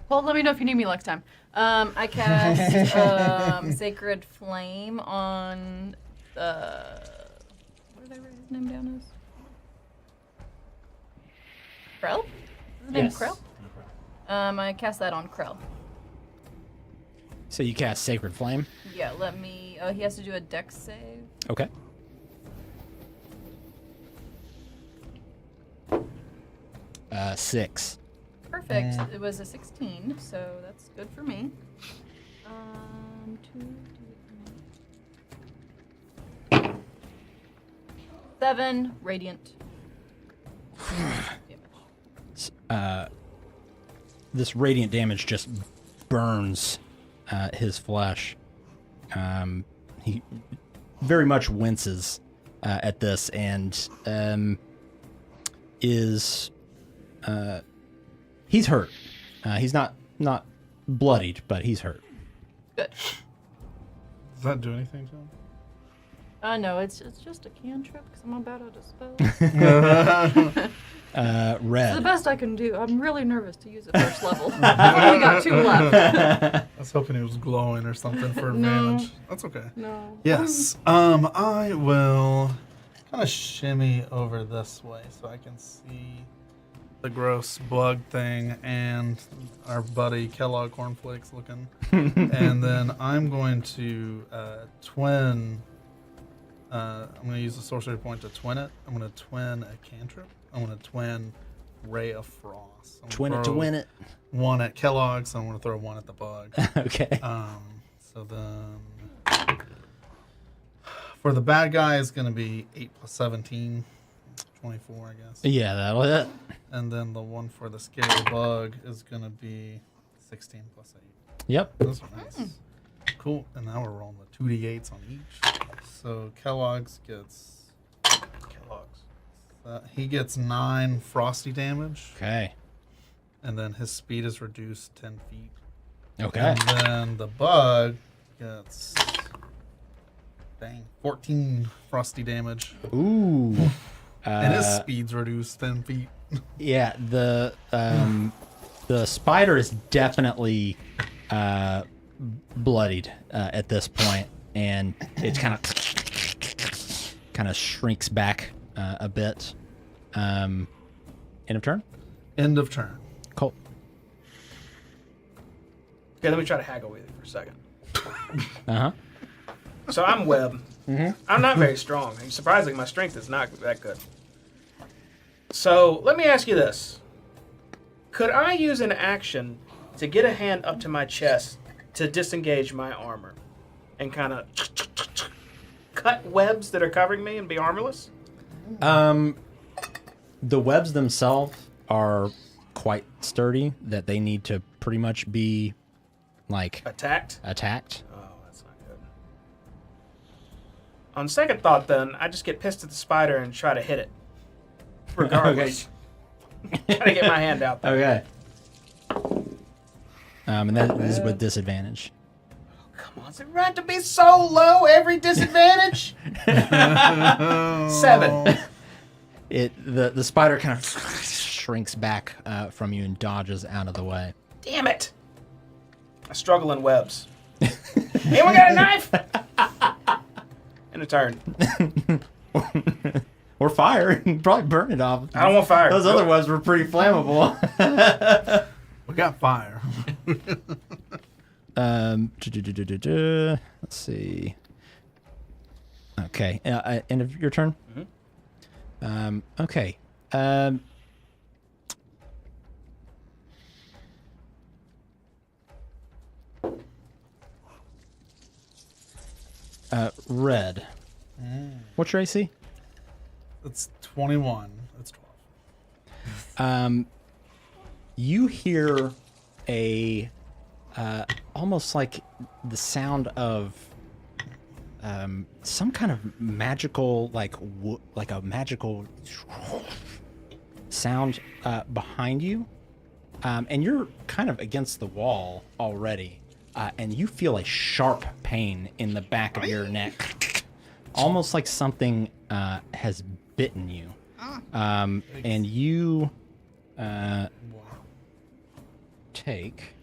[SPEAKER 1] Well, let me know if you need me next time. I cast Sacred Flame on... what did I write his name down as? Krell? Is his name Krell? I cast that on Krell.
[SPEAKER 3] So you cast Sacred Flame?
[SPEAKER 1] Yeah, let me... he has to do a dex save.
[SPEAKER 3] Okay. Uh, 6.
[SPEAKER 1] Perfect. It was a 16, so that's good for me. 7 radiant.
[SPEAKER 3] This radiant damage just burns his flesh. He very much winces at this and is he's hurt. He's not bloodied, but he's hurt.
[SPEAKER 1] Good.
[SPEAKER 2] Does that do anything to him?
[SPEAKER 1] No, it's just a cantrip because I'm about out of spells.
[SPEAKER 3] Red.
[SPEAKER 1] It's the best I can do. I'm really nervous to use it first level. I've only got 2 left.
[SPEAKER 2] I was hoping he was glowing or something for advantage. That's okay.
[SPEAKER 1] No.
[SPEAKER 2] Yes. I will kind of shimmy over this way so I can see the gross bug thing and our buddy Kellogg Cornflakes looking. And then I'm going to twin. I'm going to use the sorcery point to twin it. I'm going to twin a cantrip. I'm going to twin Ray of Frost.
[SPEAKER 3] Twin it to win it.
[SPEAKER 2] One at Kellogg, so I'm going to throw one at the bug.
[SPEAKER 3] Okay.
[SPEAKER 2] So then for the bad guy is going to be 8 plus 17, 24, I guess.
[SPEAKER 3] Yeah, that'll hit.
[SPEAKER 2] And then the one for the scary bug is going to be 16 plus 8.
[SPEAKER 3] Yep.
[SPEAKER 2] Those are nice. Cool. And now we're rolling the 2d8s on each. So Kellogg's gets... he gets 9 frosty damage.
[SPEAKER 3] Okay.
[SPEAKER 2] And then his speed is reduced 10 feet.
[SPEAKER 3] Okay.
[SPEAKER 2] And then the bug gets... 14 frosty damage.
[SPEAKER 3] Ooh.
[SPEAKER 2] And his speed's reduced 10 feet.
[SPEAKER 3] Yeah, the spider is definitely bloodied at this point, and it kind of shrinks back a bit. End of turn.
[SPEAKER 2] End of turn.
[SPEAKER 3] Cool.
[SPEAKER 4] Okay, let me try to haggle with you for a second.
[SPEAKER 3] Uh huh.
[SPEAKER 4] So I'm Webb. I'm not very strong. Surprisingly, my strength is not that good. So let me ask you this. Could I use an action to get a hand up to my chest to disengage my armor and kind of cut webs that are covering me and be armorless?
[SPEAKER 3] The webs themselves are quite sturdy, that they need to pretty much be like
[SPEAKER 4] Attacked?
[SPEAKER 3] attacked.
[SPEAKER 4] Oh, that's not good. On second thought, then, I just get pissed at the spider and try to hit it. Regardless. Try to get my hand out there.
[SPEAKER 3] Okay. And that is with disadvantage.
[SPEAKER 4] Come on, is it right to be so low every disadvantage? 7.
[SPEAKER 3] The spider kind of shrinks back from you and dodges out of the way.
[SPEAKER 4] Damn it! I struggle in webs. Anyone got a knife? And a turn.
[SPEAKER 3] Or fire. You can probably burn it off.
[SPEAKER 4] I don't want fire.
[SPEAKER 3] Those other webs were pretty flammable.
[SPEAKER 2] We got fire.
[SPEAKER 3] Let's see. Okay. End of your turn? Mm-hmm. Okay. Red. What's your AC?
[SPEAKER 2] It's 21. It's 12.
[SPEAKER 3] You hear a almost like the sound of some kind of magical, like a magical sound behind you, and you're kind of against the wall already, and you feel a sharp pain in the back of your neck, almost like something has bitten you, and you take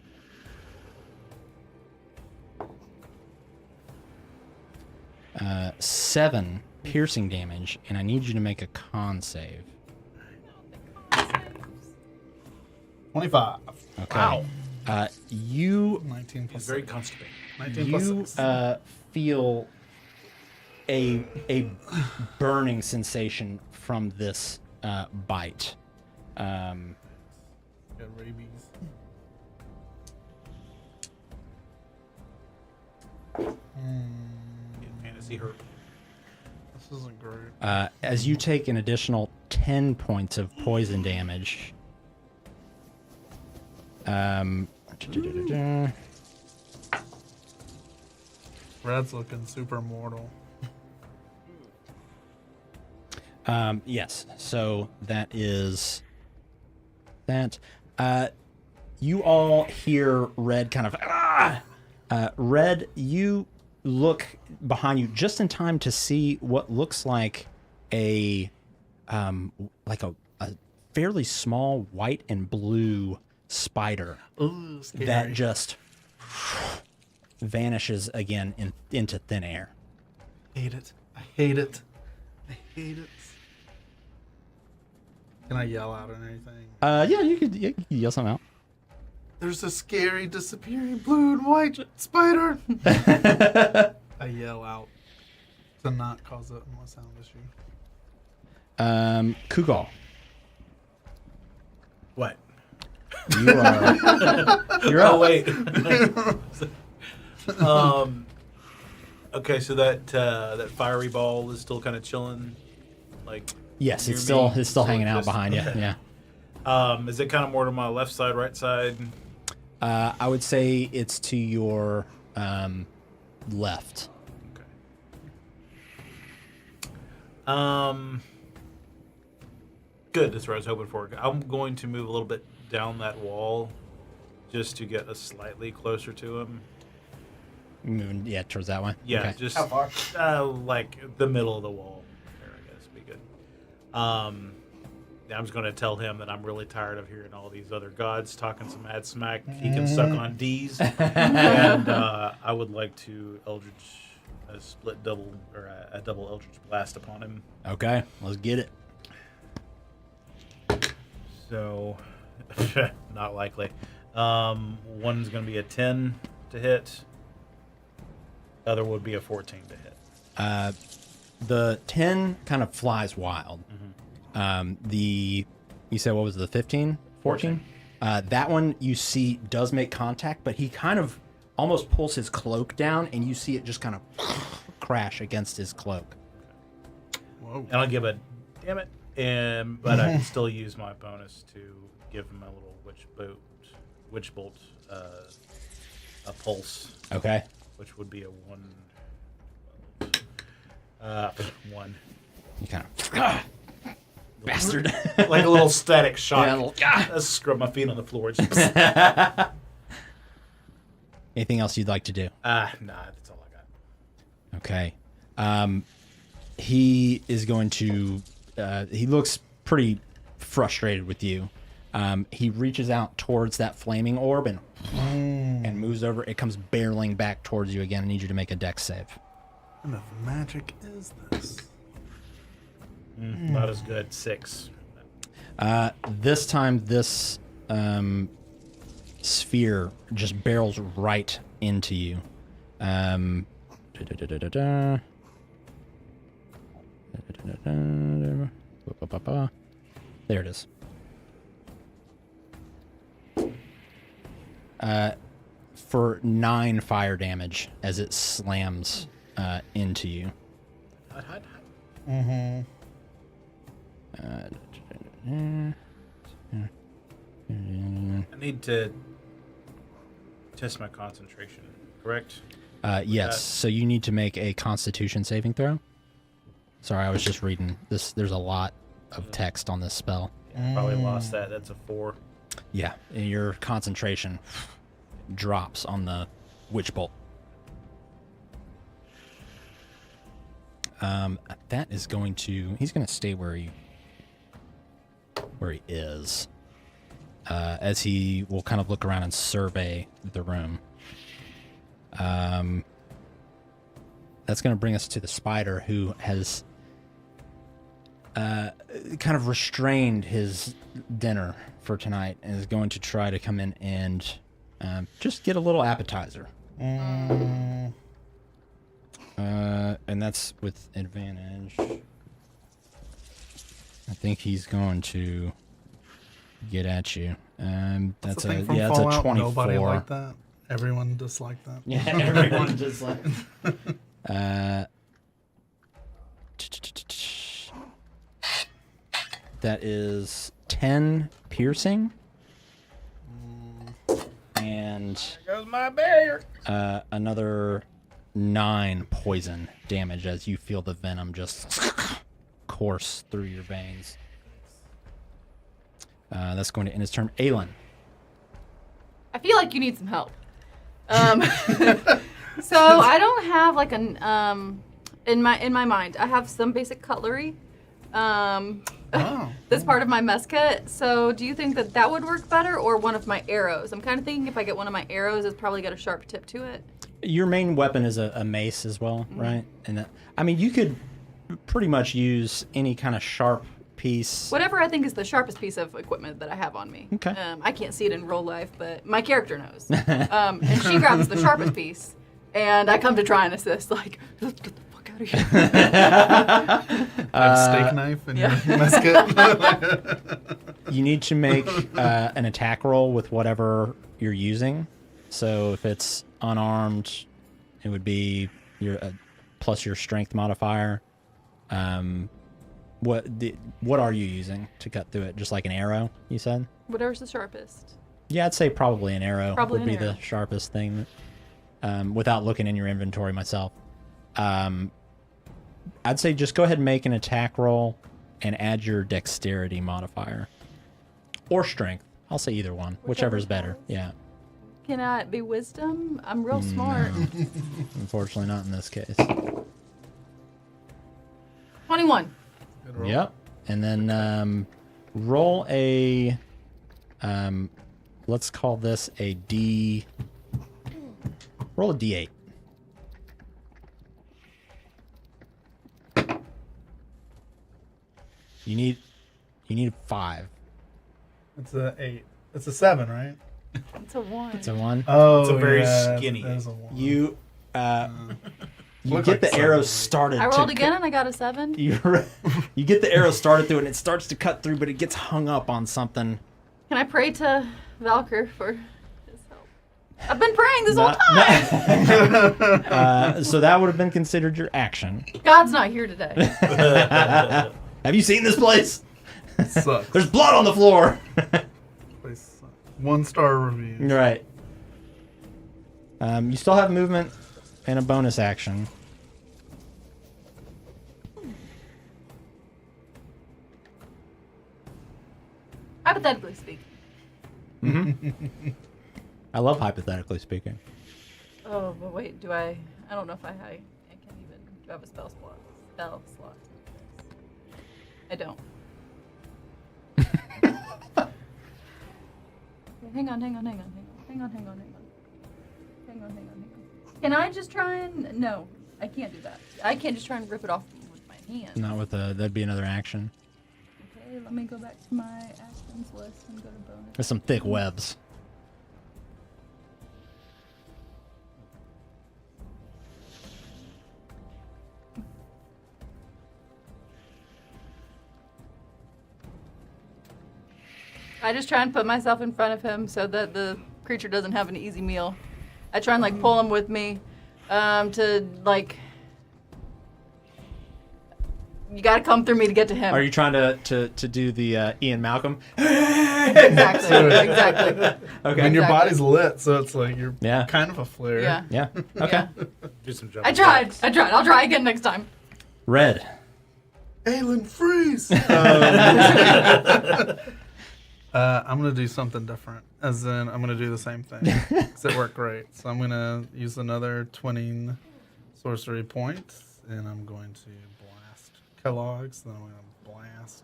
[SPEAKER 3] 7 piercing damage, and I need you to make a con save.
[SPEAKER 2] 25.
[SPEAKER 3] Okay.
[SPEAKER 2] Wow.
[SPEAKER 3] You
[SPEAKER 2] 19 plus
[SPEAKER 5] He's very
[SPEAKER 2] 6.
[SPEAKER 5] constipated.
[SPEAKER 2] 19 plus
[SPEAKER 3] you
[SPEAKER 2] 6.
[SPEAKER 3] feel a burning sensation from this bite.
[SPEAKER 2] Got rabies.
[SPEAKER 5] Fantasy hurt.
[SPEAKER 2] This isn't great.
[SPEAKER 3] As you take an additional 10 points of poison damage.
[SPEAKER 2] Red's looking super mortal.
[SPEAKER 3] Yes, so that is that. You all hear Red kind of Red, you look behind you just in time to see what looks like a fairly small white and blue spider.
[SPEAKER 2] Ooh, scary.
[SPEAKER 3] That just vanishes again into thin air.
[SPEAKER 2] hate it. I hate it. I hate it. Can I yell out or anything?
[SPEAKER 3] Yeah, you could yell something out.
[SPEAKER 2] There's a scary disappearing blue and white spider. I yell out to not cause a sound issue.
[SPEAKER 3] Kugal.
[SPEAKER 5] What?
[SPEAKER 3] You are. You're up.
[SPEAKER 5] Oh wait. Okay, so that fiery ball is still kind of chilling, like.
[SPEAKER 3] Yes,
[SPEAKER 5] near
[SPEAKER 3] it's still
[SPEAKER 5] me?
[SPEAKER 3] hanging out
[SPEAKER 5] Just-
[SPEAKER 3] behind you.
[SPEAKER 5] okay.
[SPEAKER 3] Yeah.
[SPEAKER 5] Is it kind of more to my left side, right side?
[SPEAKER 3] I would say it's to your left.
[SPEAKER 5] Good. That's what I was hoping for. I'm going to move a little bit down that wall just to get us slightly closer to him.
[SPEAKER 3] Moving, yeah, towards that one.
[SPEAKER 5] Yeah,
[SPEAKER 3] Okay.
[SPEAKER 5] just
[SPEAKER 4] How far?
[SPEAKER 5] like the middle of the wall. There, I guess, be good. I'm just going to tell him that I'm really tired of hearing all these other gods talking some mad smack. He can suck on D's, and I would like to Eldritch a split double or a double Eldritch blast upon him.
[SPEAKER 3] Okay, let's get it.
[SPEAKER 5] So, not likely. One's going to be a 10 to hit. The other would be a 14 to hit.
[SPEAKER 3] The 10 kind of flies wild. You said what was the 15? 14? That one you see does make contact, but he kind of almost pulls his cloak down, and you see it just kind of crash against his cloak.
[SPEAKER 2] Whoa.
[SPEAKER 5] And I'll give a damn it, but I can still use my bonus to give him a little witch bolt, a pulse,
[SPEAKER 3] Okay.
[SPEAKER 5] which would be a 1. 1.
[SPEAKER 3] You kind of bastard.
[SPEAKER 5] Like a little static shock.
[SPEAKER 3] Yeah, a little-
[SPEAKER 5] I scrub my feet on the floor.
[SPEAKER 3] Anything else you'd like to do?
[SPEAKER 5] Nah, that's all I got.
[SPEAKER 3] Okay. He is going to. He looks pretty frustrated with you. He reaches out towards that flaming orb and moves over. It comes barreling back towards you again. I need you to make a dex save.
[SPEAKER 2] What kind of magic is this?
[SPEAKER 5] Not as good. 6.
[SPEAKER 3] This time, this sphere just barrels right into you. There it is. For 9 fire damage as it slams into you.
[SPEAKER 2] Mm-hmm.
[SPEAKER 5] I need to test my concentration, correct?
[SPEAKER 3] Yes, so you need to make a Constitution saving throw. Sorry, I was just reading this. There's a lot of text on this spell.
[SPEAKER 5] Yeah, probably lost that. That's a 4.
[SPEAKER 3] Yeah, and your concentration drops on the witch bolt. That is going to. He's going to stay where he is, as he will kind of look around and survey the room. That's going to bring us to the spider, who has kind of restrained his dinner for tonight and is going to try to come in and just get a little appetizer. And that's with advantage. I think he's going to get at you. That's
[SPEAKER 2] the thing
[SPEAKER 3] a
[SPEAKER 2] from
[SPEAKER 3] yeah, it's a
[SPEAKER 2] Fallout.
[SPEAKER 3] 24.
[SPEAKER 2] Nobody liked that. Everyone disliked that.
[SPEAKER 3] Yeah, everyone just like. That is 10 piercing. And
[SPEAKER 4] There goes my barrier.
[SPEAKER 3] another 9 poison damage as you feel the venom just course through your veins. That's going to end his turn. Aelin.
[SPEAKER 1] I feel like you need some help. So I don't have like an in my mind. I have some basic cutlery.
[SPEAKER 2] Oh.
[SPEAKER 1] That's part of my mess kit. So do you think that that would work better, or one of my arrows? I'm kind of thinking if I get one of my arrows, it's probably got a sharp tip to it.
[SPEAKER 3] Your main weapon is a mace as well, right? And I mean, you could pretty much use any kind of sharp piece.
[SPEAKER 1] Whatever I think is the sharpest piece of equipment that I have on me.
[SPEAKER 3] Okay.
[SPEAKER 1] I can't see it in real life, but my character knows. And she grabs the sharpest piece, and I come to try and assist, like, let's get the fuck out of here.
[SPEAKER 2] A steak knife in your mess kit.
[SPEAKER 3] You need to make an attack roll with whatever you're using. So if it's unarmed, it would be your plus your strength modifier. What are you using to cut through it? Just like an arrow, you said?
[SPEAKER 1] Whatever's the sharpest.
[SPEAKER 3] Yeah, I'd say probably an arrow
[SPEAKER 1] Probably
[SPEAKER 3] would
[SPEAKER 1] an
[SPEAKER 3] be
[SPEAKER 1] arrow.
[SPEAKER 3] the sharpest thing. without looking in your inventory myself. I'd say just go ahead and make an attack roll and add your dexterity modifier. Or strength. I'll say either one. Whichever's better. Yeah.
[SPEAKER 1] Can I be wisdom? I'm real smart.
[SPEAKER 3] Unfortunately, not in this case.
[SPEAKER 1] 21.
[SPEAKER 2] Good roll.
[SPEAKER 3] Yep. And then roll a... let's call this a D... Roll a D8. You need 5.
[SPEAKER 2] It's a 8. It's a 7, right?
[SPEAKER 1] It's a 1.
[SPEAKER 3] It's a 1.
[SPEAKER 2] Oh,
[SPEAKER 5] It's a very
[SPEAKER 2] yeah,
[SPEAKER 5] skinny
[SPEAKER 2] that is a 1.
[SPEAKER 3] You
[SPEAKER 2] Look
[SPEAKER 3] get
[SPEAKER 2] like
[SPEAKER 3] the arrow
[SPEAKER 2] 7.
[SPEAKER 3] started.
[SPEAKER 1] I rolled again and I got a 7.
[SPEAKER 3] You get the arrow started through it, and it starts to cut through, but it gets hung up on something.
[SPEAKER 1] Can I pray to Valkyr for his help? I've been praying this whole time.
[SPEAKER 3] So that would have been considered your action.
[SPEAKER 1] God's not here today.
[SPEAKER 3] Have you seen this place?
[SPEAKER 2] Sucks.
[SPEAKER 3] There's blood on the floor.
[SPEAKER 2] Place sucks. 1-star review.
[SPEAKER 3] Right. You still have movement and a bonus action.
[SPEAKER 1] Hypothetically speaking.
[SPEAKER 3] I love hypothetically speaking.
[SPEAKER 1] Oh, but wait, do I don't know if I can even. Do I have a spell slot? I don't. Hang on. Can I just try and... No, I can't do that. I can't just try and rip it off with my hand.
[SPEAKER 3] Not with that'd be another action.
[SPEAKER 1] Okay, let me go back to my actions list and go to bonus.
[SPEAKER 3] There's some thick webs.
[SPEAKER 1] I just try and put myself in front of him so that the creature doesn't have an easy meal. I try and like pull him with me to like... You gotta come through me to get to him.
[SPEAKER 3] Are you trying to do the Ian Malcolm?
[SPEAKER 1] Exactly.
[SPEAKER 3] Okay.
[SPEAKER 2] When your
[SPEAKER 1] Exactly.
[SPEAKER 2] body's lit, so it's like you're
[SPEAKER 3] Yeah.
[SPEAKER 2] kind of a flare.
[SPEAKER 1] Yeah.
[SPEAKER 3] Yeah. Okay.
[SPEAKER 1] Yeah.
[SPEAKER 5] Do some
[SPEAKER 1] I tried. I'll try again next time.
[SPEAKER 3] Red.
[SPEAKER 2] Aelin, freeze! I'm going to do something different. As in, I'm going to do the same thing. Because it worked great. So I'm going to use another twinning sorcery point. And I'm going to blast Kellogg's. Then I'm going to blast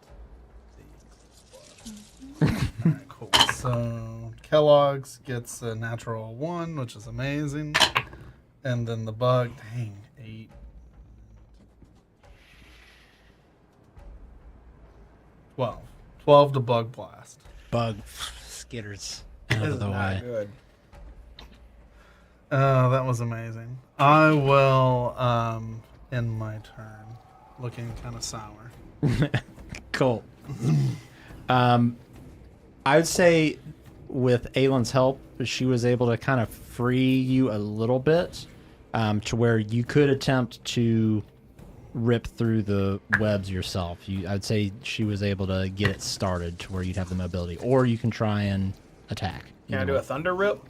[SPEAKER 2] these. Alright, cool. So Kellogg's gets a natural 1, which is amazing. And then the bug, dang, 8. 12 to bug blast.
[SPEAKER 3] Bug skitters out of the way.
[SPEAKER 4] Good.
[SPEAKER 2] Oh, that was amazing. I will end my turn looking kind of sour.
[SPEAKER 3] Cool. I would say with Aylin's help, she was able to kind of free you a little bit to where you could attempt to rip through the webs yourself. I'd say she was able to get it started to where you'd have the mobility, or you can try and attack.
[SPEAKER 4] Can I do a thunder rip?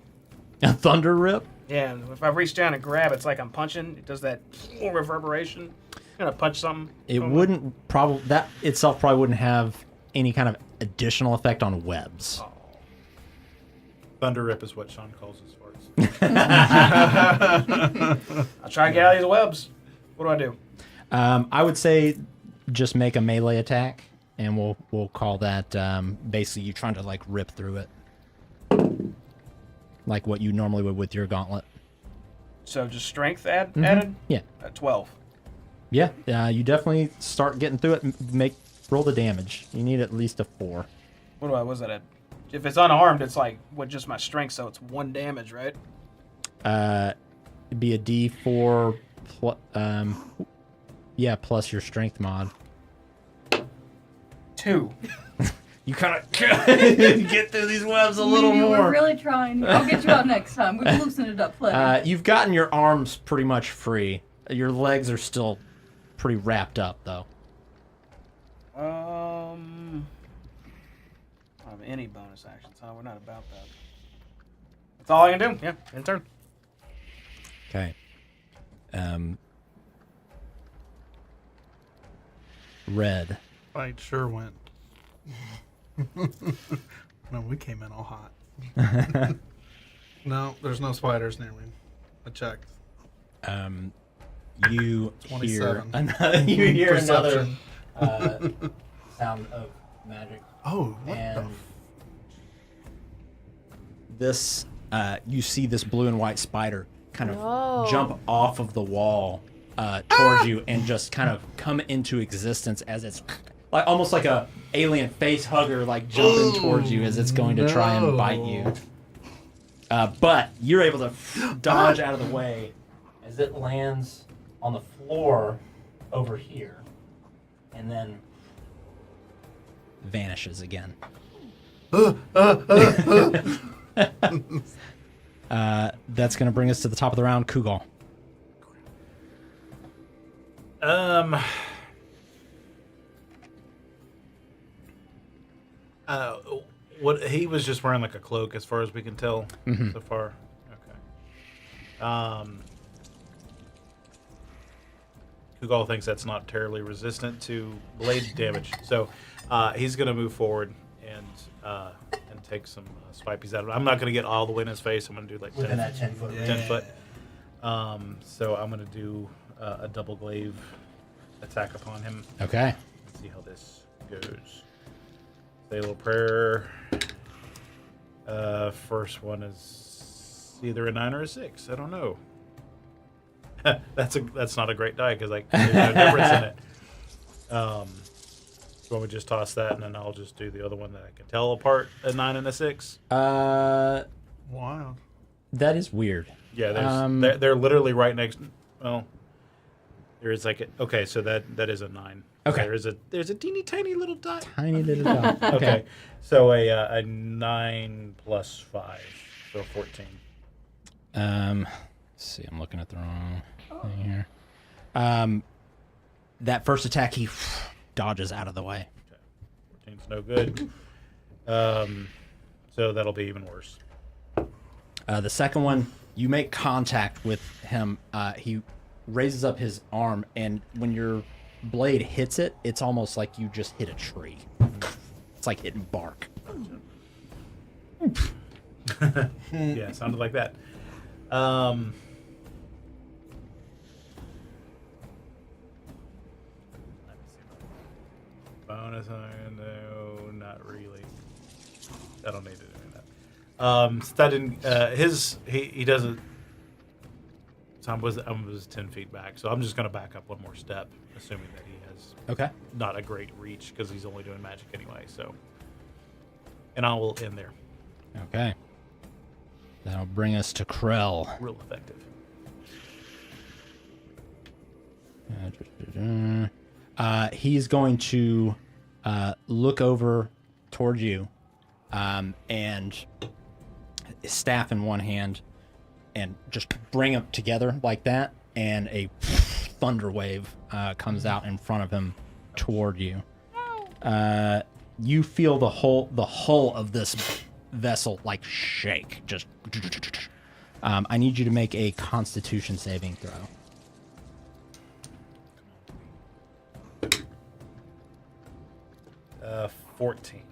[SPEAKER 3] a thunder rip?
[SPEAKER 4] Yeah, if I reach down and grab, it's like I'm punching. It does that reverberation. I'm gonna punch something.
[SPEAKER 3] It wouldn't probably that itself probably wouldn't have any kind of additional effect on webs.
[SPEAKER 4] Oh.
[SPEAKER 5] Thunder rip is what Sean calls his farts.
[SPEAKER 4] I'll try and get out of these webs. What do I do?
[SPEAKER 3] I would say just make a melee attack, and we'll call that basically you trying to like rip through it, like what you normally would with your gauntlet.
[SPEAKER 4] So just strength added?
[SPEAKER 3] Yeah,
[SPEAKER 4] 12.
[SPEAKER 3] yeah. You definitely start getting through it. Roll the damage. You need at least a 4.
[SPEAKER 4] What's that at? If it's unarmed, it's like with just my strength, so it's 1 damage, right?
[SPEAKER 3] It'd be a D4. Yeah, plus your strength mod.
[SPEAKER 4] 2.
[SPEAKER 3] You kind of get through these webs a little more.
[SPEAKER 1] We're really trying. I'll get you out next time. We've loosened it up plenty.
[SPEAKER 3] You've gotten your arms pretty much free. Your legs are still pretty wrapped up, though.
[SPEAKER 4] I don't have any bonus actions, huh? We're not about that. That's all I can do. Yeah, in turn.
[SPEAKER 3] Okay. Red.
[SPEAKER 2] Fight sure went. No, we came in all hot. No, there's no spiders near me. I checked.
[SPEAKER 3] You hear
[SPEAKER 2] 27.
[SPEAKER 3] another
[SPEAKER 2] Perception.
[SPEAKER 3] sound of magic.
[SPEAKER 2] Oh, what
[SPEAKER 3] And this, you see this blue and white spider kind of
[SPEAKER 1] No.
[SPEAKER 3] jump off of the wall towards you and just kind of come into existence as it's like almost like a alien face hugger, like jumping towards you as it's going to try and bite you. But you're able to dodge out of the way as it lands on the floor over here and then vanishes again. That's going to bring us to the top of the round. Kugal.
[SPEAKER 5] What he was just wearing like a cloak, as far as we can tell so far. Okay. Kugal thinks that's not terribly resistant to blade damage, so he's gonna move forward and take some swipies at him. I'm not gonna get all the way in his face. I'm gonna do like
[SPEAKER 3] Within that 10 foot range.
[SPEAKER 5] 10 foot. So I'm gonna do a double glaive attack upon him.
[SPEAKER 3] Okay.
[SPEAKER 5] Let's see how this goes. Say a little prayer. First one is either a 9 or a 6. I don't know. That's not a great die because like there's no difference in it. So I would just toss that and then I'll just do the other one that I can tell apart, a 9 and a 6.
[SPEAKER 2] Wild.
[SPEAKER 3] That is weird.
[SPEAKER 5] Yeah, they're literally right next. Well, there is like okay, so that is a 9.
[SPEAKER 3] Okay.
[SPEAKER 5] There's a teeny tiny little dot.
[SPEAKER 3] Tiny little dot.
[SPEAKER 5] Okay. So a 9 plus 5, so 14.
[SPEAKER 3] Let's see, I'm looking at the wrong thing here. That first attack, he dodges out of the way.
[SPEAKER 5] Okay. 14's no good. So that'll be even worse.
[SPEAKER 3] The second one, you make contact with him. He raises up his arm, and when your blade hits it, it's almost like you just hit a tree. It's like hitting bark.
[SPEAKER 5] Yeah, sounded like that. Bonus, no, not really. I don't need to do that. Studying he doesn't. So I was 10 feet back, so I'm just gonna back up one more step, assuming that he has
[SPEAKER 3] Okay.
[SPEAKER 5] not a great reach because he's only doing magic anyway. So, and I will end there.
[SPEAKER 3] Okay. That'll bring us to Krell.
[SPEAKER 5] Real effective.
[SPEAKER 3] He's going to look over toward you and his staff in one hand and just bring them together like that, and a thunder wave comes out in front of him toward you. You feel the hull of this vessel like shake. Just I need you to make a Constitution saving throw.
[SPEAKER 5] 14.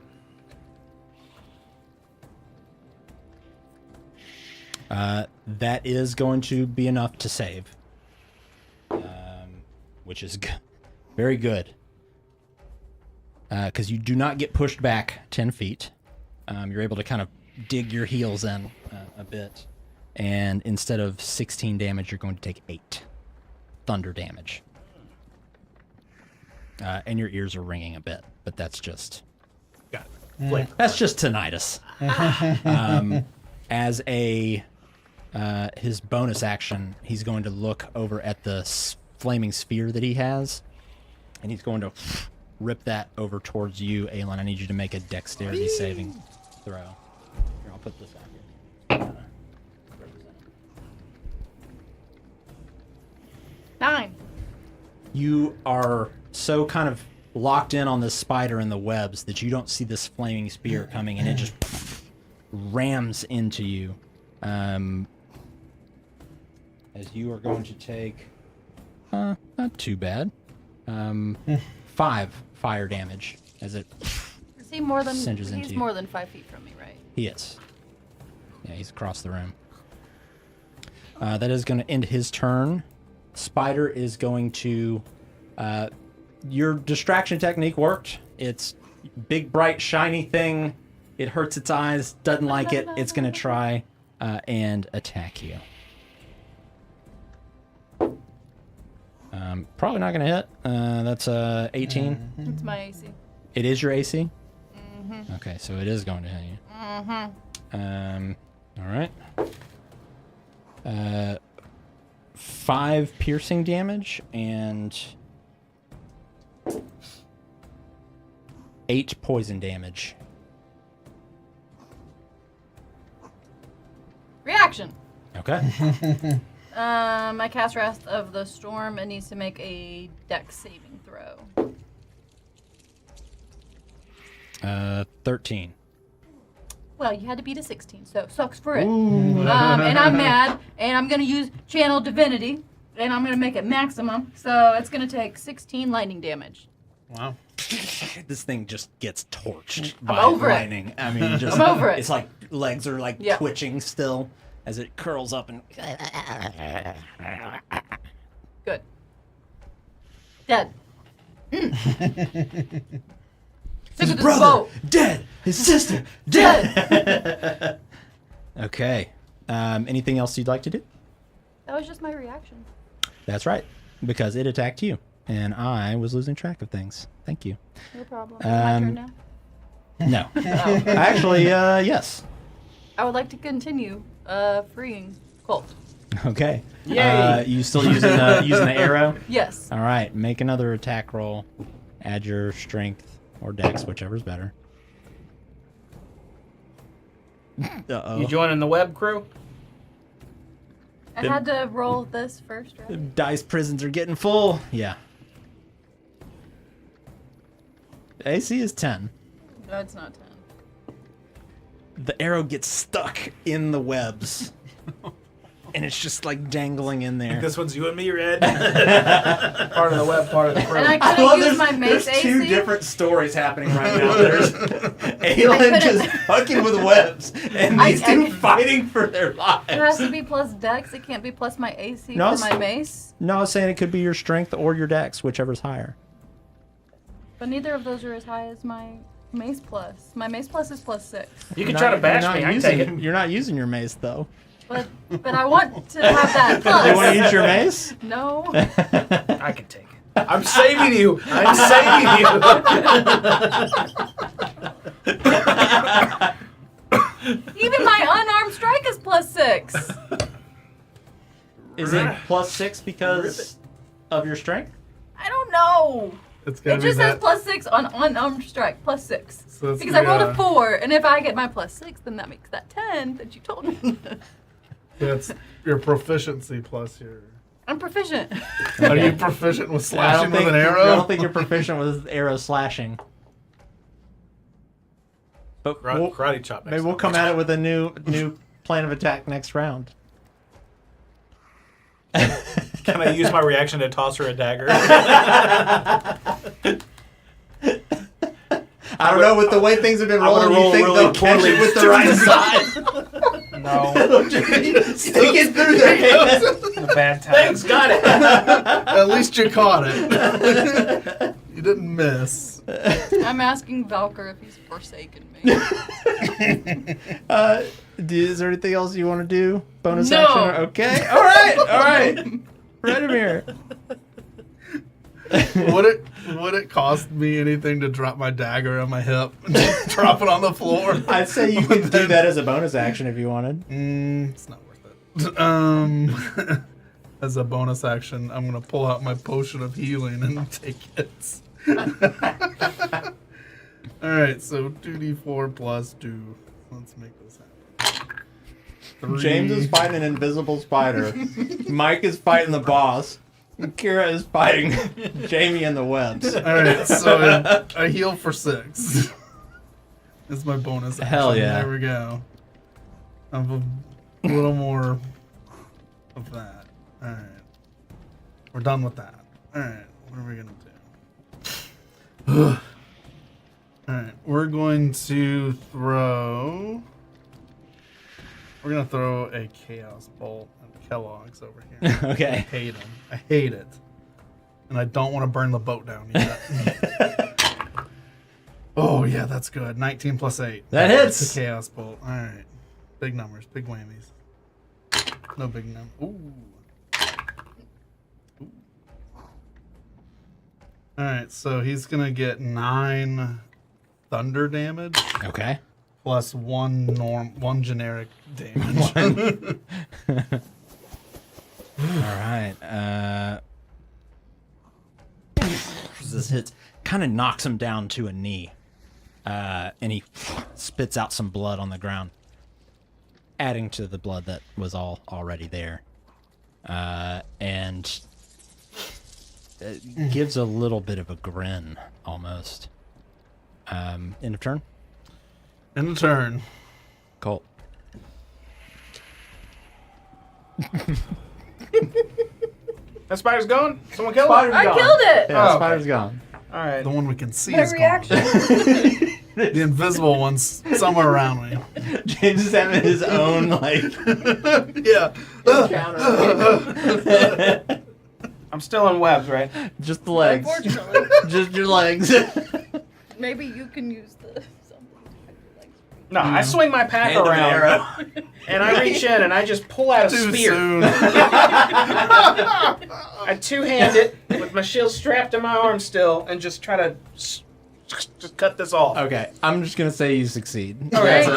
[SPEAKER 3] That is going to be enough to save, which is very good. Because you do not get pushed back 10 feet. You're able to kind of dig your heels in a bit. And instead of 16 damage, you're going to take 8 thunder damage. And your ears are ringing a bit, but that's just...
[SPEAKER 5] Got it.
[SPEAKER 3] That's just tinnitus. As a his bonus action, he's going to look over at the flaming sphere that he has, and he's going to rip that over towards you, Aelin. I need you to make a dexterity saving throw. Here, I'll put this out here.
[SPEAKER 1] 9.
[SPEAKER 3] You are so kind of locked in on this spider and the webs that you don't see this flaming spear coming, and it just rams into you. as you are going to take, not too bad, 5 fire damage as it
[SPEAKER 1] Is he more than?
[SPEAKER 3] Singes into
[SPEAKER 1] He's
[SPEAKER 3] you.
[SPEAKER 1] more than 5 feet from me, right?
[SPEAKER 3] He is. Yeah, he's across the room. That is going to end his turn. Spider is going to... your distraction technique worked. It's big, bright, shiny thing. It hurts its eyes. Doesn't like it. It's going to try and attack you. Probably not going to hit. That's 18.
[SPEAKER 1] It's my AC.
[SPEAKER 3] It is your AC? Mm-hmm. Okay, so it is going to hit you. Mm-hmm. All right. 5 piercing damage and 8 poison damage.
[SPEAKER 1] Reaction.
[SPEAKER 3] Okay.
[SPEAKER 1] I cast Wrath of the Storm. It needs to make a Dex saving throw.
[SPEAKER 3] 13.
[SPEAKER 1] Well, you had to beat a 16, so sucks for it. And I'm mad, and I'm gonna use Channel Divinity, and I'm gonna make it maximum. So it's gonna take 16 lightning damage.
[SPEAKER 2] Wow.
[SPEAKER 3] This thing just gets torched by
[SPEAKER 1] over it.
[SPEAKER 3] lightning. I mean, just
[SPEAKER 1] I'm over it.
[SPEAKER 3] It's like legs are like
[SPEAKER 1] Yeah.
[SPEAKER 3] twitching still as it curls up and.
[SPEAKER 1] Good. Dead. Look at this boat.
[SPEAKER 3] dead. His sister
[SPEAKER 1] Dead.
[SPEAKER 3] Okay. Anything else you'd like to do?
[SPEAKER 1] That was just my reaction.
[SPEAKER 3] That's right, because it attacked you, and I was losing track of things. Thank you.
[SPEAKER 1] No problem. My turn now.
[SPEAKER 3] No, actually, yes.
[SPEAKER 1] I would like to continue freeing Colt.
[SPEAKER 3] Okay.
[SPEAKER 4] Yay.
[SPEAKER 3] You still using the arrow?
[SPEAKER 1] Yes.
[SPEAKER 3] All right. Make another attack roll. Add your strength or dex, whichever's better. Uh-oh.
[SPEAKER 4] You joining the web crew?
[SPEAKER 1] I had to roll this first,
[SPEAKER 3] The
[SPEAKER 1] right?
[SPEAKER 3] dice prisons are getting full. Yeah. AC is 10.
[SPEAKER 1] No, it's not 10.
[SPEAKER 3] The arrow gets stuck in the webs. And it's just like dangling in there.
[SPEAKER 5] This one's you and me, Red.
[SPEAKER 4] Part of the web, part of the crew.
[SPEAKER 1] And I couldn't use my mace
[SPEAKER 3] there's
[SPEAKER 1] AC.
[SPEAKER 3] 2 different stories happening right now. There's Aelin just fucking with webs, and these two fighting for their lives.
[SPEAKER 1] It has to be plus Dex. It can't be plus my AC
[SPEAKER 3] No,
[SPEAKER 1] for my mace.
[SPEAKER 3] No, I was saying it could be your strength or your dex, whichever's higher.
[SPEAKER 1] But neither of those are as high as my mace plus. My mace plus is plus 6.
[SPEAKER 4] You can try to bash
[SPEAKER 3] You're not
[SPEAKER 4] me. I can
[SPEAKER 3] using-
[SPEAKER 4] take it.
[SPEAKER 3] You're not using your mace, though.
[SPEAKER 1] But I want to have that
[SPEAKER 3] Do you want to
[SPEAKER 1] plus.
[SPEAKER 3] use your mace?
[SPEAKER 1] No.
[SPEAKER 4] I can take it.
[SPEAKER 5] I'm saving you. I'm saving you.
[SPEAKER 1] Even my unarmed strike is plus 6.
[SPEAKER 3] Is it plus 6 because of your strength?
[SPEAKER 1] I don't know.
[SPEAKER 2] It's gonna
[SPEAKER 1] It
[SPEAKER 2] be
[SPEAKER 1] just
[SPEAKER 2] that.
[SPEAKER 1] says plus 6 on unarmed strike. Plus 6.
[SPEAKER 2] So it's
[SPEAKER 1] Because
[SPEAKER 2] the,
[SPEAKER 1] I rolled a 4, and if I get my plus 6, then that makes that 10 that you told me.
[SPEAKER 2] That's your proficiency plus your.
[SPEAKER 1] I'm proficient.
[SPEAKER 2] Are you proficient with
[SPEAKER 3] I don't
[SPEAKER 2] slashing with
[SPEAKER 3] think-
[SPEAKER 2] an arrow?
[SPEAKER 3] I don't think you're proficient with arrow slashing. But
[SPEAKER 5] Karate chop.
[SPEAKER 3] maybe we'll come at it with a new plan of attack next round.
[SPEAKER 5] Can I use my reaction to toss her a dagger?
[SPEAKER 3] I don't know, with the way things have been
[SPEAKER 5] I'm gonna
[SPEAKER 3] rolling, you
[SPEAKER 5] roll
[SPEAKER 3] think
[SPEAKER 5] really
[SPEAKER 3] they'll catch
[SPEAKER 5] poorly.
[SPEAKER 3] it with the right side?
[SPEAKER 4] No.
[SPEAKER 3] They'll just stick it through their hands.
[SPEAKER 4] The bad time.
[SPEAKER 5] Thanks, got it.
[SPEAKER 2] At least you caught it. You didn't miss.
[SPEAKER 1] I'm asking Valkyr if he's forsaken me.
[SPEAKER 3] Is there anything else you want to do? Bonus
[SPEAKER 1] No.
[SPEAKER 3] action? Okay. All right. Redimir.
[SPEAKER 2] Would it cost me anything to drop my dagger on my hip and just drop it on the floor?
[SPEAKER 3] I'd say you could do that as a bonus action if you wanted.
[SPEAKER 2] It's not worth it. As a bonus action, I'm gonna pull out my potion of healing and take it. All right, so 2d4 plus 2. Let's make this happen. 3.
[SPEAKER 3] James is fighting an invisible spider. Mike is fighting the boss. And Kira is fighting Jamie and the webs.
[SPEAKER 2] All right, so I heal for 6. That's my bonus action.
[SPEAKER 3] Hell yeah.
[SPEAKER 2] There we go. I have a little more of that. Alright. We're done with that. Alright, what are we gonna do? Alright, we're going to throw... We're gonna throw a Chaos Bolt at Kellogg's over here.
[SPEAKER 3] Okay.
[SPEAKER 2] I hate him. I hate it. And I don't want to burn the boat down yet. Oh, yeah, that's good. 19 plus 8.
[SPEAKER 3] That
[SPEAKER 2] That's
[SPEAKER 3] hits.
[SPEAKER 2] a Chaos Bolt. Alright. Big numbers. Big whammies. No big number. Ooh. Alright, so he's gonna get 9 thunder damage
[SPEAKER 3] Okay.
[SPEAKER 2] plus one generic damage.
[SPEAKER 3] All right. This hits, kind of knocks him down to a knee, and he spits out some blood on the ground, adding to the blood that was already there, and it gives a little bit of a grin almost. End of turn.
[SPEAKER 2] End of turn.
[SPEAKER 3] Colt.
[SPEAKER 4] That spider's gone? Someone killed it?
[SPEAKER 1] I killed it.
[SPEAKER 3] Yeah,
[SPEAKER 4] Oh, okay.
[SPEAKER 3] spider's gone.
[SPEAKER 4] All right.
[SPEAKER 2] The one we can see
[SPEAKER 1] My
[SPEAKER 2] is
[SPEAKER 1] reaction.
[SPEAKER 2] gone. The invisible one's somewhere around me.
[SPEAKER 3] James is having his own like
[SPEAKER 2] Yeah.
[SPEAKER 3] encounter.
[SPEAKER 4] I'm still in webs, right?
[SPEAKER 3] Just the legs.
[SPEAKER 1] Unfortunately,
[SPEAKER 3] Just your legs.
[SPEAKER 1] maybe you can use the something.
[SPEAKER 4] No, I swing my pack
[SPEAKER 3] Hand him an
[SPEAKER 4] around
[SPEAKER 3] arrow.
[SPEAKER 4] and I reach in and I just pull out a
[SPEAKER 2] Too
[SPEAKER 4] spear.
[SPEAKER 2] soon.
[SPEAKER 4] I two-hand it with my shield strapped to my arm still and just try to just cut this off.
[SPEAKER 3] Okay, I'm just gonna say you succeed.
[SPEAKER 4] Okay.
[SPEAKER 3] Is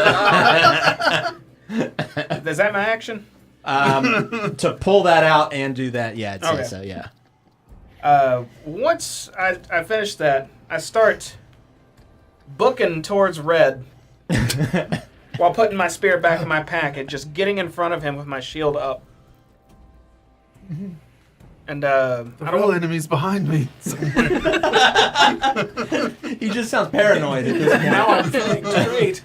[SPEAKER 4] Is that my action?
[SPEAKER 3] to pull that out and do that, yeah, I'd say
[SPEAKER 4] Okay.
[SPEAKER 3] so, yeah.
[SPEAKER 4] Once I finish that, I start booking towards Red while putting my spear back in my pack and just getting in front of him with my shield up. And
[SPEAKER 2] The real enemy's behind me somewhere.
[SPEAKER 3] He just sounds paranoid at this point.
[SPEAKER 4] now I'm feeling great.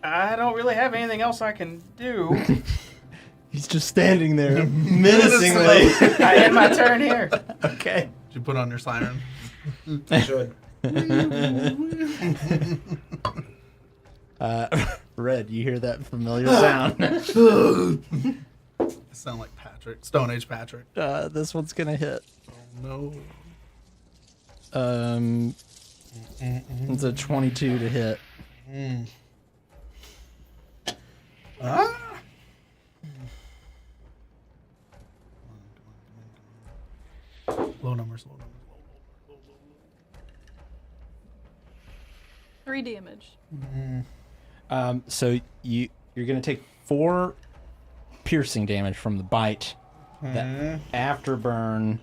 [SPEAKER 4] I don't really have anything else I can do.
[SPEAKER 3] He's just standing there menacingly.
[SPEAKER 4] I end my turn here.
[SPEAKER 3] Okay.
[SPEAKER 2] Did you put on your siren?
[SPEAKER 4] Should.
[SPEAKER 3] Red, you hear that familiar sound?
[SPEAKER 2] I sound like Patrick. Stone Age Patrick.
[SPEAKER 3] This one's gonna hit.
[SPEAKER 2] No.
[SPEAKER 3] It's a 22 to hit.
[SPEAKER 2] Ah. Low numbers.
[SPEAKER 1] 3 damage.
[SPEAKER 3] So you're gonna take 4 piercing damage from the bite. The afterburn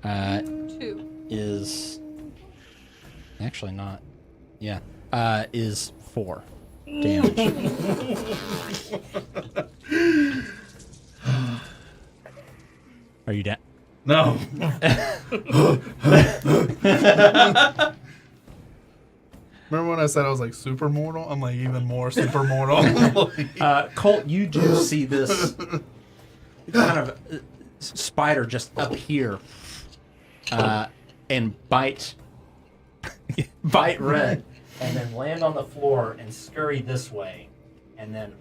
[SPEAKER 1] 2.
[SPEAKER 3] is actually not. Yeah, is 4 damage. Are you down?
[SPEAKER 2] No. Remember when I said I was like super mortal? I'm like even more super mortal.
[SPEAKER 3] Colt, you do see this kind of spider just up here and bite Red, and then land on the floor and scurry this way, and then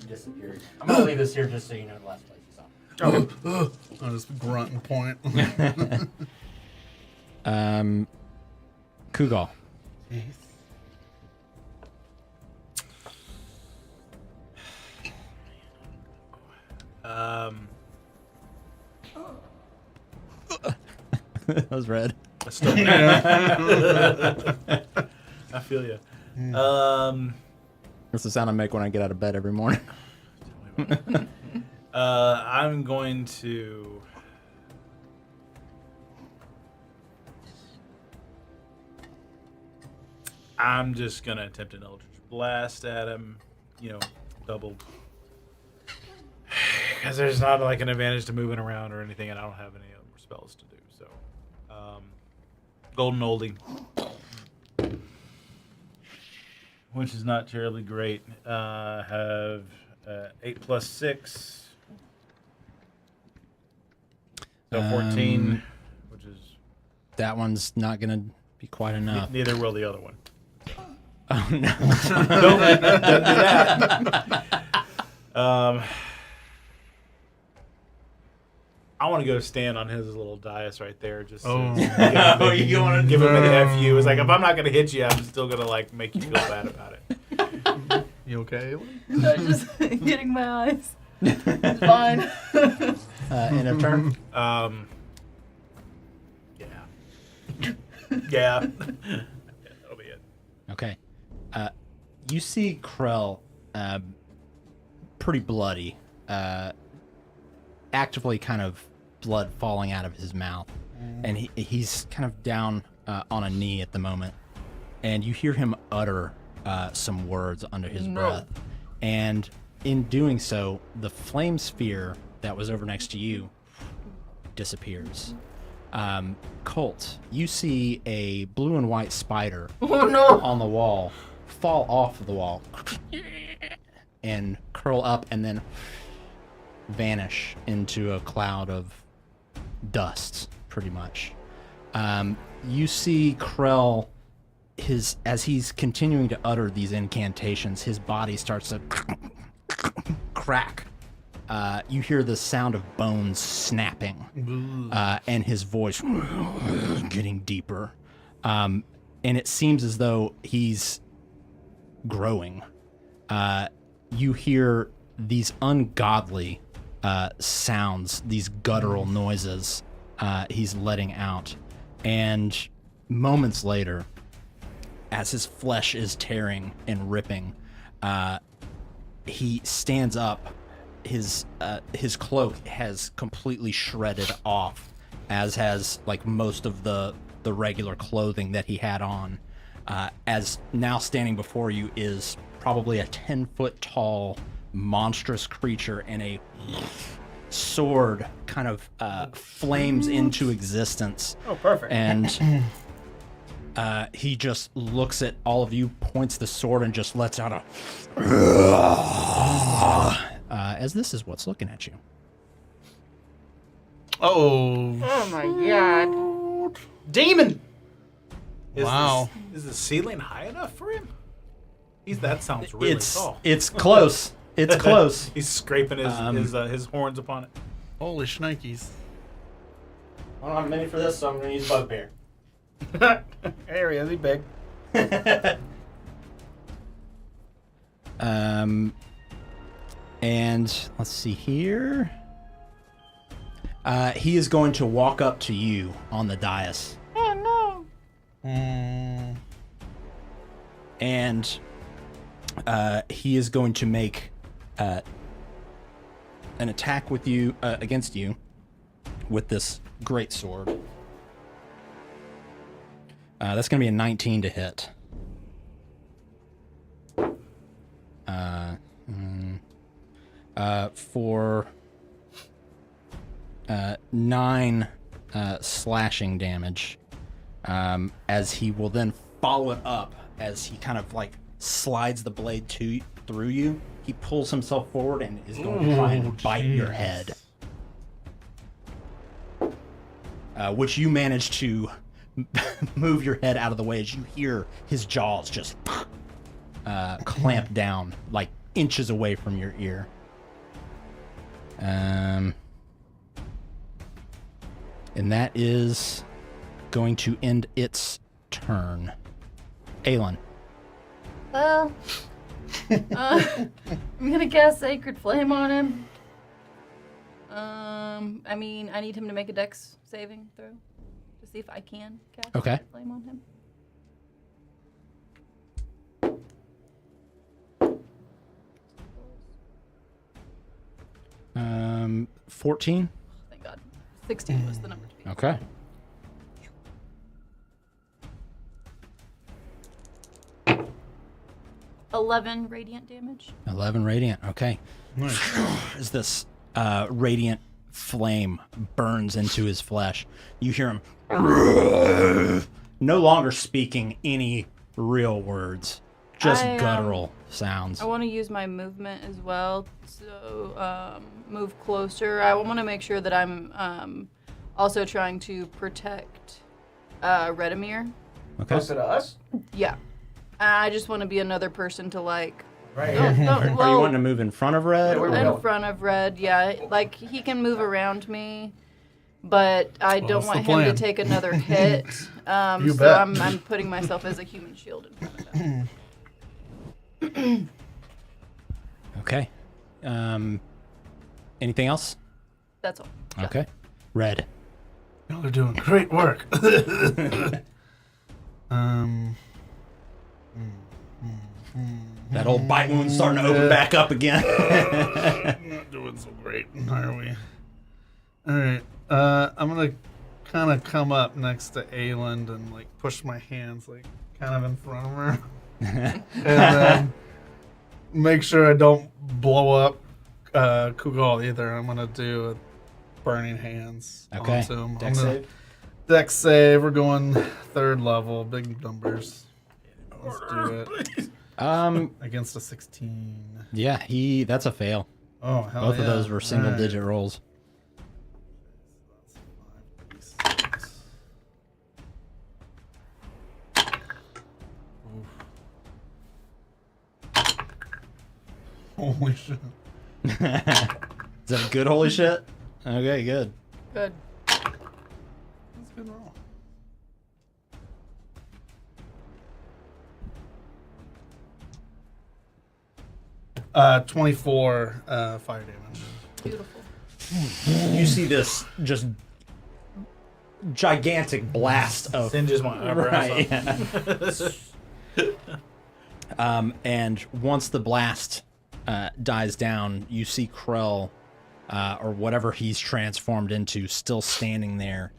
[SPEAKER 3] disappear. I'm gonna leave this here just so you know the last place you saw him.
[SPEAKER 2] I'll just grunt and point.
[SPEAKER 3] Kugal. That was Red.
[SPEAKER 5] I feel you.
[SPEAKER 3] That's the sound I make when I get out of bed every morning.
[SPEAKER 5] I'm going to. I'm just gonna attempt an Eldritch Blast at him. You know, double. Because there's not like an advantage to moving around or anything, and I don't have any other spells to do. So, Golden Oldie, which is not terribly great. Have 8 plus 6. So 14, which is...
[SPEAKER 3] That one's not going to be quite enough.
[SPEAKER 5] Neither will the other one.
[SPEAKER 3] Oh, no.
[SPEAKER 5] Nope, don't do that. I want to go stand on his little dais right there. Just
[SPEAKER 2] Oh.
[SPEAKER 3] You want to
[SPEAKER 5] give him an FU. It's like, if I'm not going to hit you, I'm still going to like make you feel bad about it.
[SPEAKER 2] You okay?
[SPEAKER 1] I'm just getting my eyes. It's fine.
[SPEAKER 3] end of turn?
[SPEAKER 5] Yeah. Yeah. That'll be it.
[SPEAKER 3] Okay. You see Krell pretty bloody, actively kind of blood falling out of his mouth. And he's kind of down on a knee at the moment. And you hear him utter some words under his breath. And in doing so, the flame sphere that was over next to you disappears. Colt, you see a blue and white spider on the wall fall off of the wall and curl up and then vanish into a cloud of dust, pretty much. You see Krell, as he's continuing to utter these incantations, his body starts to crack. You hear the sound of bones snapping, and his voice getting deeper. And it seems as though he's growing. You hear these ungodly sounds, these guttural noises he's letting out. And moments later, as his flesh is tearing and ripping, he stands up. His cloak has completely shredded off, as has like most of the regular clothing that he had on. As now standing before you is probably a 10-foot tall monstrous creature, and a sword kind of flames into existence.
[SPEAKER 4] Oh, perfect.
[SPEAKER 3] And he just looks at all of you, points the sword, and just lets out a as this is what's looking at you.
[SPEAKER 2] Oh
[SPEAKER 1] my god.
[SPEAKER 4] Demon!
[SPEAKER 2] wow!
[SPEAKER 5] Is the ceiling high enough for him? That sounds really tall.
[SPEAKER 3] It's close. It's close.
[SPEAKER 5] He's scraping his horns upon it.
[SPEAKER 2] Holy shnikes!
[SPEAKER 3] I don't have a minute for this, so I'm going to use bugbear.
[SPEAKER 4] There he is, he's big.
[SPEAKER 3] And let's see here. He is going to walk up to you on the dais.
[SPEAKER 1] Oh no.
[SPEAKER 3] And he is going to make an attack with you against you with this great sword. That's going to be a 19 to hit. For 9 slashing damage, as he will then follow it up as he kind of like slides the blade through you. He pulls himself forward and is going to try and bite your head, which you manage to move your head out of the way as you hear his jaws just clamp down like inches away from your ear. And that is going to end its turn. Aelin.
[SPEAKER 1] Well, I'm gonna cast Sacred Flame on him. I mean, I need him to make a Dex saving throw to see if I can cast Sacred Flame on him.
[SPEAKER 3] 14.
[SPEAKER 1] Thank God. 16 was the number to beat.
[SPEAKER 3] Okay.
[SPEAKER 1] $11 radiant damage.
[SPEAKER 3] 11 radiant. Okay.
[SPEAKER 2] Nice.
[SPEAKER 3] As this radiant flame burns into his flesh, you hear him no longer speaking any real words, just
[SPEAKER 1] I,
[SPEAKER 3] guttural sounds.
[SPEAKER 1] I want to use my movement as well, so move closer. I want to make sure that I'm also trying to protect Redimir.
[SPEAKER 3] Okay.
[SPEAKER 4] Closer to us?
[SPEAKER 1] Yeah. I just want to be another person to like.
[SPEAKER 4] Right
[SPEAKER 1] Oh,
[SPEAKER 4] here.
[SPEAKER 1] no,
[SPEAKER 3] Are you
[SPEAKER 1] well,
[SPEAKER 3] wanting to move in front of Red?
[SPEAKER 4] Yeah, we're
[SPEAKER 3] or-
[SPEAKER 1] in front of Red, yeah. Like he can move around me, but I
[SPEAKER 2] Well,
[SPEAKER 1] don't
[SPEAKER 2] that's
[SPEAKER 1] want
[SPEAKER 2] the
[SPEAKER 1] him to
[SPEAKER 2] plan.
[SPEAKER 1] take another hit.
[SPEAKER 2] You
[SPEAKER 1] so
[SPEAKER 2] bet.
[SPEAKER 1] I'm putting myself as a human shield in front of him.
[SPEAKER 3] Okay. Anything else?
[SPEAKER 1] That's all.
[SPEAKER 3] Okay. Red.
[SPEAKER 2] Y'all are doing great work.
[SPEAKER 3] That old bite wound's starting to open back up again.
[SPEAKER 2] Not doing so great, are we? All right. I'm gonna kind of come up next to Ayland and like push my hands like kind of in front of her, and then make sure I don't blow up Kugal either. I'm gonna do a burning hands
[SPEAKER 3] Okay.
[SPEAKER 2] onto him.
[SPEAKER 3] Dex
[SPEAKER 2] I'm gonna-
[SPEAKER 3] save.
[SPEAKER 2] Dex save. We're going 3rd level. Big numbers. Let's do it. Against a 16.
[SPEAKER 3] Yeah, that's a fail.
[SPEAKER 2] Oh, hell
[SPEAKER 3] Both of
[SPEAKER 2] yeah.
[SPEAKER 3] those were single
[SPEAKER 2] All right.
[SPEAKER 3] digit rolls.
[SPEAKER 2] Holy shit.
[SPEAKER 3] Is that good holy shit? Okay, good.
[SPEAKER 1] Good.
[SPEAKER 2] That's a good roll. Uh, 24 fire damage.
[SPEAKER 1] Beautiful.
[SPEAKER 3] You see this just gigantic blast of
[SPEAKER 5] Singes my eyebrows
[SPEAKER 3] right.
[SPEAKER 5] off.
[SPEAKER 3] yeah. And once the blast dies down, you see Krell, or whatever he's transformed into, still standing there.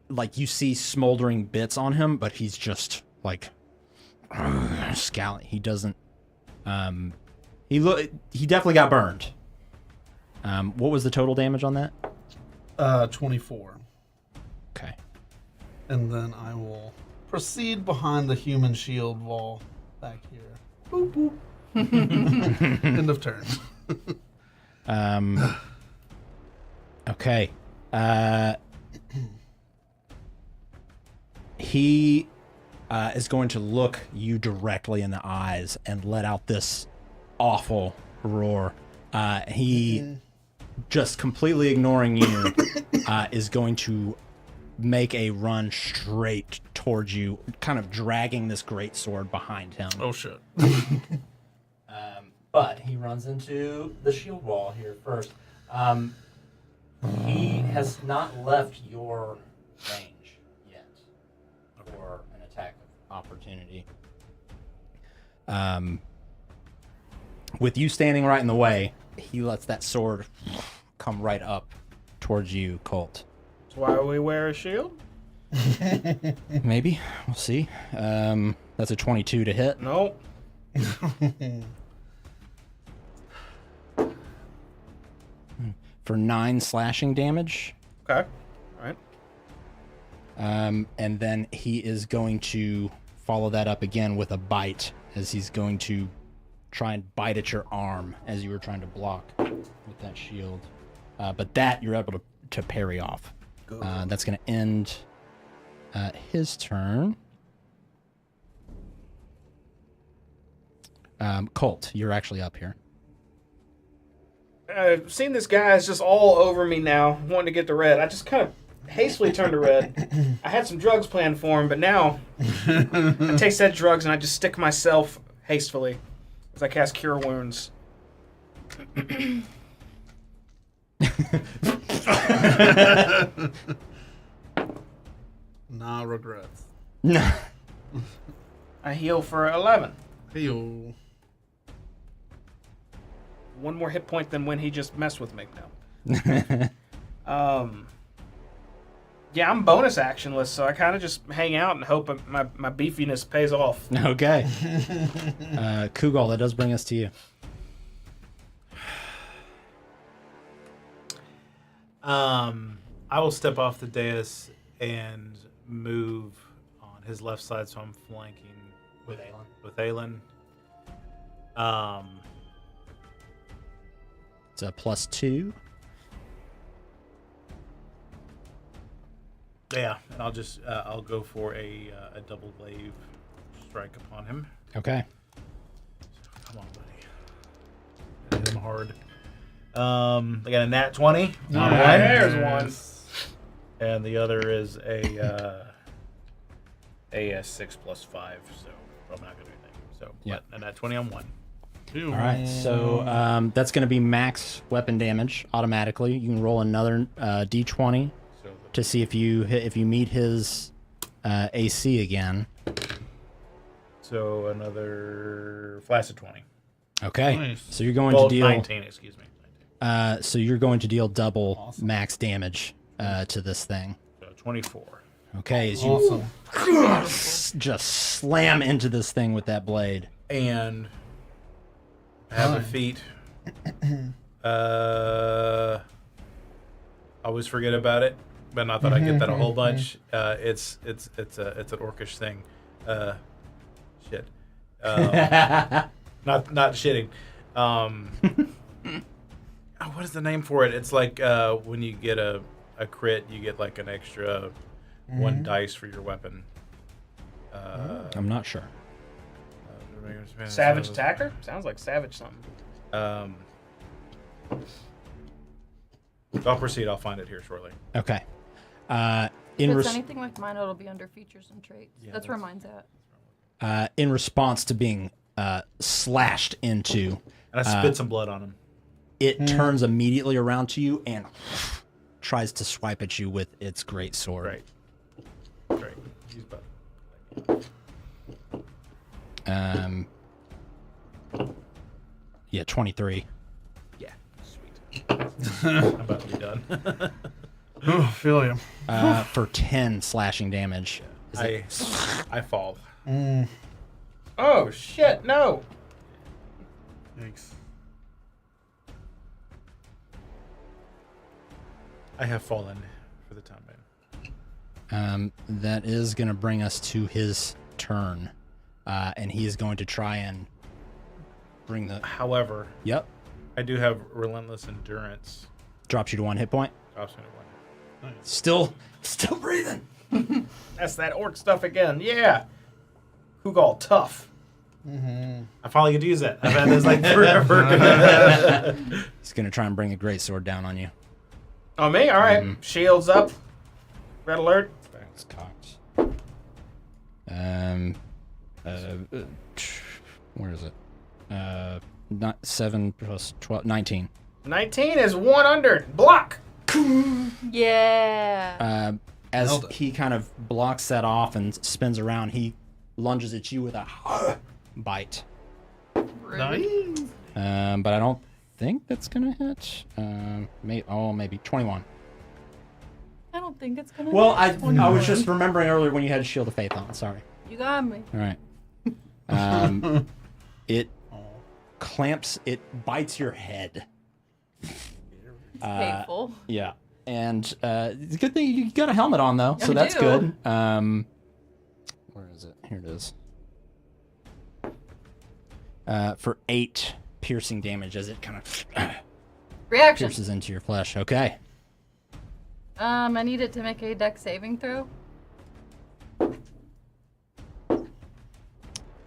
[SPEAKER 3] Like you see smoldering bits on him, but he's just like scowling. He doesn't. He definitely got burned. What was the total damage on that?
[SPEAKER 2] 24.
[SPEAKER 3] Okay.
[SPEAKER 2] And then I will proceed behind the human shield wall back here. Boop, boop. End of turn.
[SPEAKER 3] Okay. He is going to look you directly in the eyes and let out this awful roar. He, just completely ignoring you, is going to make a run straight towards you, kind of dragging this great sword behind him.
[SPEAKER 2] Oh, shit.
[SPEAKER 3] But he runs into the shield wall here first. He has not left your range yet for an attack of opportunity. With you standing right in the way, he lets that sword come right up towards you, Colt.
[SPEAKER 4] That's why we wear a shield?
[SPEAKER 3] Maybe. We'll see. That's a 22 to hit.
[SPEAKER 4] No.
[SPEAKER 3] For 9 slashing damage.
[SPEAKER 4] Okay. All right.
[SPEAKER 3] And then he is going to follow that up again with a bite, as he's going to try and bite at your arm as you were trying to block with that shield. But that you're able to parry off. That's going to end his turn. Colt, you're actually up here.
[SPEAKER 4] Seeing this guy is just all over me now, wanting to get to Red. I just kind of hastily turned to Red. I had some drugs planned for him, but now I take said drugs and I just stick myself hastily as I cast Cure Wounds.
[SPEAKER 2] Nah regrets.
[SPEAKER 3] No.
[SPEAKER 4] I heal for 11.
[SPEAKER 2] Hey-yo.
[SPEAKER 4] One more hit point than when he just messed with me now. Yeah, I'm bonus actionless, so I kind of just hang out and hope my beefiness pays off.
[SPEAKER 3] Okay. Kugal, that does bring us to you.
[SPEAKER 5] I will step off the dais and move on on his left side, so I'm flanking
[SPEAKER 3] With Aelin.
[SPEAKER 5] With Aelin.
[SPEAKER 3] It's a +2.
[SPEAKER 5] Yeah, and I'll just I'll go for a double glaive strike upon him.
[SPEAKER 3] Okay.
[SPEAKER 5] Come on, buddy. Hit him hard. I got a nat 20.
[SPEAKER 4] There's one.
[SPEAKER 5] And the other is a 6 + 5, so probably not gonna do anything. So
[SPEAKER 3] Yeah.
[SPEAKER 5] a nat 20 on 1.
[SPEAKER 3] All right. So that's going to be max weapon damage automatically. You can roll another d20
[SPEAKER 5] So
[SPEAKER 3] to see if you meet his AC again.
[SPEAKER 5] so another flaccid 20.
[SPEAKER 3] Okay.
[SPEAKER 2] Nice.
[SPEAKER 3] So you're going
[SPEAKER 5] Well,
[SPEAKER 3] to deal
[SPEAKER 5] 19, excuse me. 19.
[SPEAKER 3] so you're going to deal double max damage to this thing.
[SPEAKER 5] So 24.
[SPEAKER 3] Okay, as you
[SPEAKER 2] Awesome.
[SPEAKER 3] just slam into this thing with that blade.
[SPEAKER 5] And I have a
[SPEAKER 2] Nice.
[SPEAKER 5] feat. I always forget about it, but I thought I'd get that a whole bunch. It's an orcish thing. Shit. Not shitting. What is the name for it? It's like when you get a crit, you get like an extra 1 dice for your weapon.
[SPEAKER 3] I'm not sure.
[SPEAKER 4] Savage attacker? Sounds like savage something.
[SPEAKER 5] I'll proceed. I'll find it here shortly.
[SPEAKER 3] Okay.
[SPEAKER 1] If
[SPEAKER 3] In
[SPEAKER 1] it's
[SPEAKER 3] res-
[SPEAKER 1] anything like mine, it'll be under features and traits.
[SPEAKER 5] Yeah,
[SPEAKER 1] that's where mine's at.
[SPEAKER 3] in response to being slashed into,
[SPEAKER 5] And I spit some blood on him.
[SPEAKER 3] it turns immediately around to you and tries to swipe at you with its great sword.
[SPEAKER 5] Great. He's about.
[SPEAKER 3] Yeah, 23.
[SPEAKER 5] Yeah. Sweet. I'm about to be done.
[SPEAKER 2] Ooh, feel you.
[SPEAKER 3] For 10 slashing damage.
[SPEAKER 5] I fall.
[SPEAKER 4] Oh shit! No.
[SPEAKER 2] Thanks.
[SPEAKER 5] I have fallen for the time being.
[SPEAKER 3] That is going to bring us to his turn. And he is going to try and bring the...
[SPEAKER 5] However,
[SPEAKER 3] Yep.
[SPEAKER 5] I do have relentless endurance.
[SPEAKER 3] Drops you to 1 hit point.
[SPEAKER 5] Drops me to 1.
[SPEAKER 3] Still breathing.
[SPEAKER 4] That's that orc stuff again. Yeah. Hugal, tough.
[SPEAKER 5] I finally get to use that. I've had this like forever.
[SPEAKER 3] He's going to try and bring a great sword down on you.
[SPEAKER 4] Oh, me? All right. Shields up. Red alert.
[SPEAKER 3] It's cocked. Where is it? Not 7 plus 12, 19.
[SPEAKER 4] 19 is 1 under. Block.
[SPEAKER 1] Yeah.
[SPEAKER 3] As
[SPEAKER 2] Nailed it.
[SPEAKER 3] he kind of blocks that off and spins around, he lunges at you with a bite.
[SPEAKER 2] Nice.
[SPEAKER 3] But I don't think that's gonna hit. Maybe 21.
[SPEAKER 1] I don't think it's gonna.
[SPEAKER 3] Well,
[SPEAKER 1] hit.
[SPEAKER 3] I was just remembering earlier when you had Shield of Faith on. Sorry.
[SPEAKER 1] You got me.
[SPEAKER 3] All right. It clamps. It bites your head.
[SPEAKER 1] Painful.
[SPEAKER 3] Yeah, and it's a good thing you got a helmet on though, so
[SPEAKER 1] I
[SPEAKER 3] that's
[SPEAKER 1] do.
[SPEAKER 3] good. Where is it? Here it is. For 8 piercing damage as it kind of
[SPEAKER 1] Reaction.
[SPEAKER 3] pierces into your flesh. Okay.
[SPEAKER 1] I need it to make a dex saving throw.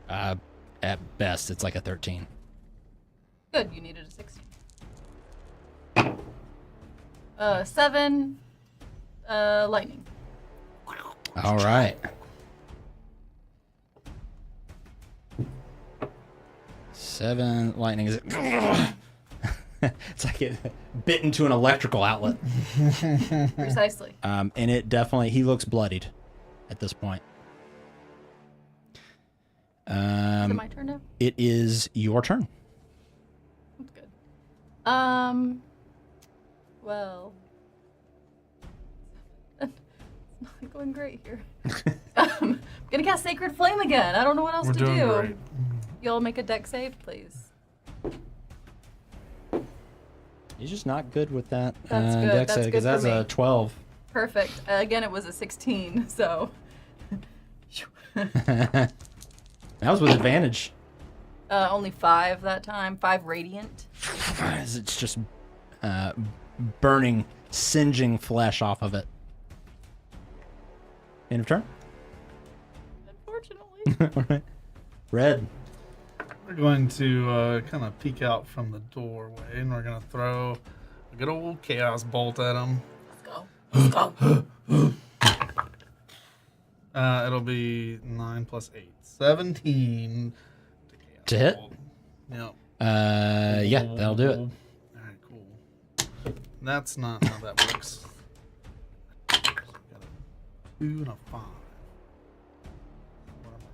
[SPEAKER 3] At best, it's like a 13.
[SPEAKER 1] Good. You needed a 16. 7. Lightning.
[SPEAKER 3] All right. 7 lightning. Is it? It's like it bit into an electrical outlet.
[SPEAKER 1] Precisely.
[SPEAKER 3] And it definitely, he looks bloodied at this point.
[SPEAKER 1] Is it my turn now?
[SPEAKER 3] It is your turn.
[SPEAKER 1] That's good. Well, it's not going great here. I'm gonna cast Sacred Flame again. I don't know what else
[SPEAKER 2] We're
[SPEAKER 1] to
[SPEAKER 2] doing
[SPEAKER 1] do.
[SPEAKER 2] great.
[SPEAKER 1] Y'all make a deck save, please.
[SPEAKER 3] He's just not good with that.
[SPEAKER 1] That's good.
[SPEAKER 3] Dex
[SPEAKER 1] That's
[SPEAKER 3] save,
[SPEAKER 1] good
[SPEAKER 3] 'cause that's
[SPEAKER 1] for
[SPEAKER 3] a
[SPEAKER 1] me.
[SPEAKER 3] 12.
[SPEAKER 1] Perfect. Again, it was a 16, so
[SPEAKER 3] That was with advantage.
[SPEAKER 1] Only 5 that time. 5 radiant.
[SPEAKER 3] It's just burning, singeing flesh off of it. End of turn.
[SPEAKER 1] Unfortunately.
[SPEAKER 3] All right. Red.
[SPEAKER 2] We're going to kind of peek out from the doorway, and we're going to throw a good old chaos bolt at him.
[SPEAKER 1] Let's go.
[SPEAKER 2] It'll be 9 plus 8. 17
[SPEAKER 3] To hit?
[SPEAKER 2] bolt. Yep.
[SPEAKER 3] Yeah, that'll do it.
[SPEAKER 2] All right, cool. That's not how that works. Got a 2 and a 5. What are my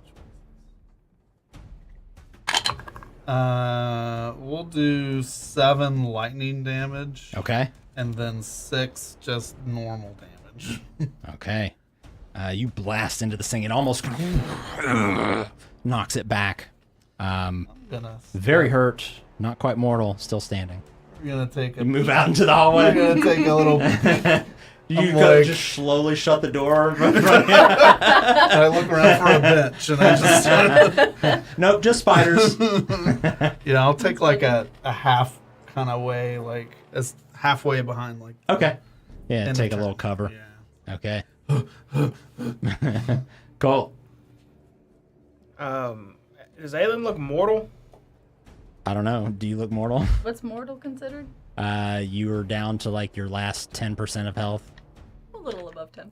[SPEAKER 2] choices? We'll do 7 lightning damage.
[SPEAKER 3] Okay.
[SPEAKER 2] And then 6 just normal damage.
[SPEAKER 3] Okay. You blast into this thing. It almost knocks it back.
[SPEAKER 2] I'm gonna
[SPEAKER 3] Very hurt. Not quite mortal. Still standing.
[SPEAKER 2] We're gonna take a
[SPEAKER 3] You move out into the hallway.
[SPEAKER 2] We're gonna take a little.
[SPEAKER 3] You
[SPEAKER 2] I'm
[SPEAKER 3] gotta
[SPEAKER 2] like-
[SPEAKER 3] just slowly shut the door.
[SPEAKER 2] I look around for a bench, and I just.
[SPEAKER 3] Nope, just spiders.
[SPEAKER 2] Yeah, I'll take like a half kind of way, like as halfway behind, like.
[SPEAKER 3] Okay. Yeah,
[SPEAKER 2] end of
[SPEAKER 3] take a
[SPEAKER 2] turn.
[SPEAKER 3] little cover.
[SPEAKER 2] Yeah.
[SPEAKER 3] Okay. Cool.
[SPEAKER 4] Does Aelin look mortal?
[SPEAKER 3] I don't know. Do you look mortal?
[SPEAKER 1] What's mortal considered?
[SPEAKER 3] You are down to like your last 10% of health.
[SPEAKER 1] A little above 10%.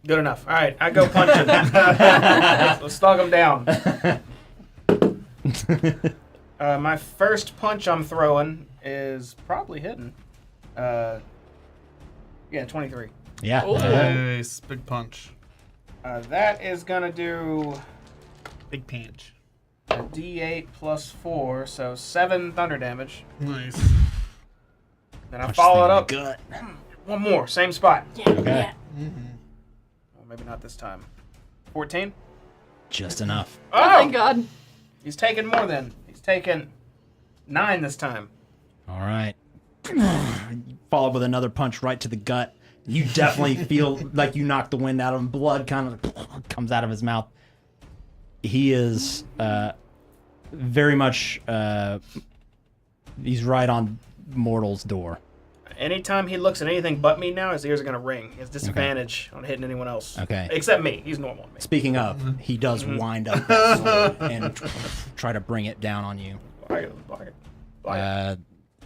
[SPEAKER 4] Good enough. All right, I go punch him. Let's stalk him down. My first punch I'm throwing is probably hitting. Yeah, 23.
[SPEAKER 3] Yeah.
[SPEAKER 1] Oh.
[SPEAKER 2] Nice, big punch.
[SPEAKER 4] That is gonna do
[SPEAKER 2] Big punch.
[SPEAKER 4] a D8 plus 4, so 7 thunder damage.
[SPEAKER 2] Nice.
[SPEAKER 4] Then I
[SPEAKER 3] Punch
[SPEAKER 4] follow it
[SPEAKER 3] thing in
[SPEAKER 4] up.
[SPEAKER 3] the gut.
[SPEAKER 4] One more, same spot.
[SPEAKER 3] Okay.
[SPEAKER 4] Well, maybe not this time. 14.
[SPEAKER 3] Just enough.
[SPEAKER 1] Oh, thank God.
[SPEAKER 4] He's taking more then. He's taking 9 this time.
[SPEAKER 3] All right. Follow up with another punch right to the gut. You definitely feel like you knocked the wind out of him. Blood kind of comes out of his mouth. He is very much. He's right on Mortal's door.
[SPEAKER 4] Anytime he looks at anything but me now, his ears are going to ring. He has disadvantage on hitting anyone else.
[SPEAKER 3] Okay.
[SPEAKER 4] Except me. He's normal. Me.
[SPEAKER 3] Speaking of, he does wind up that sword and try to bring it down on you.
[SPEAKER 4] Block it. Block it. Block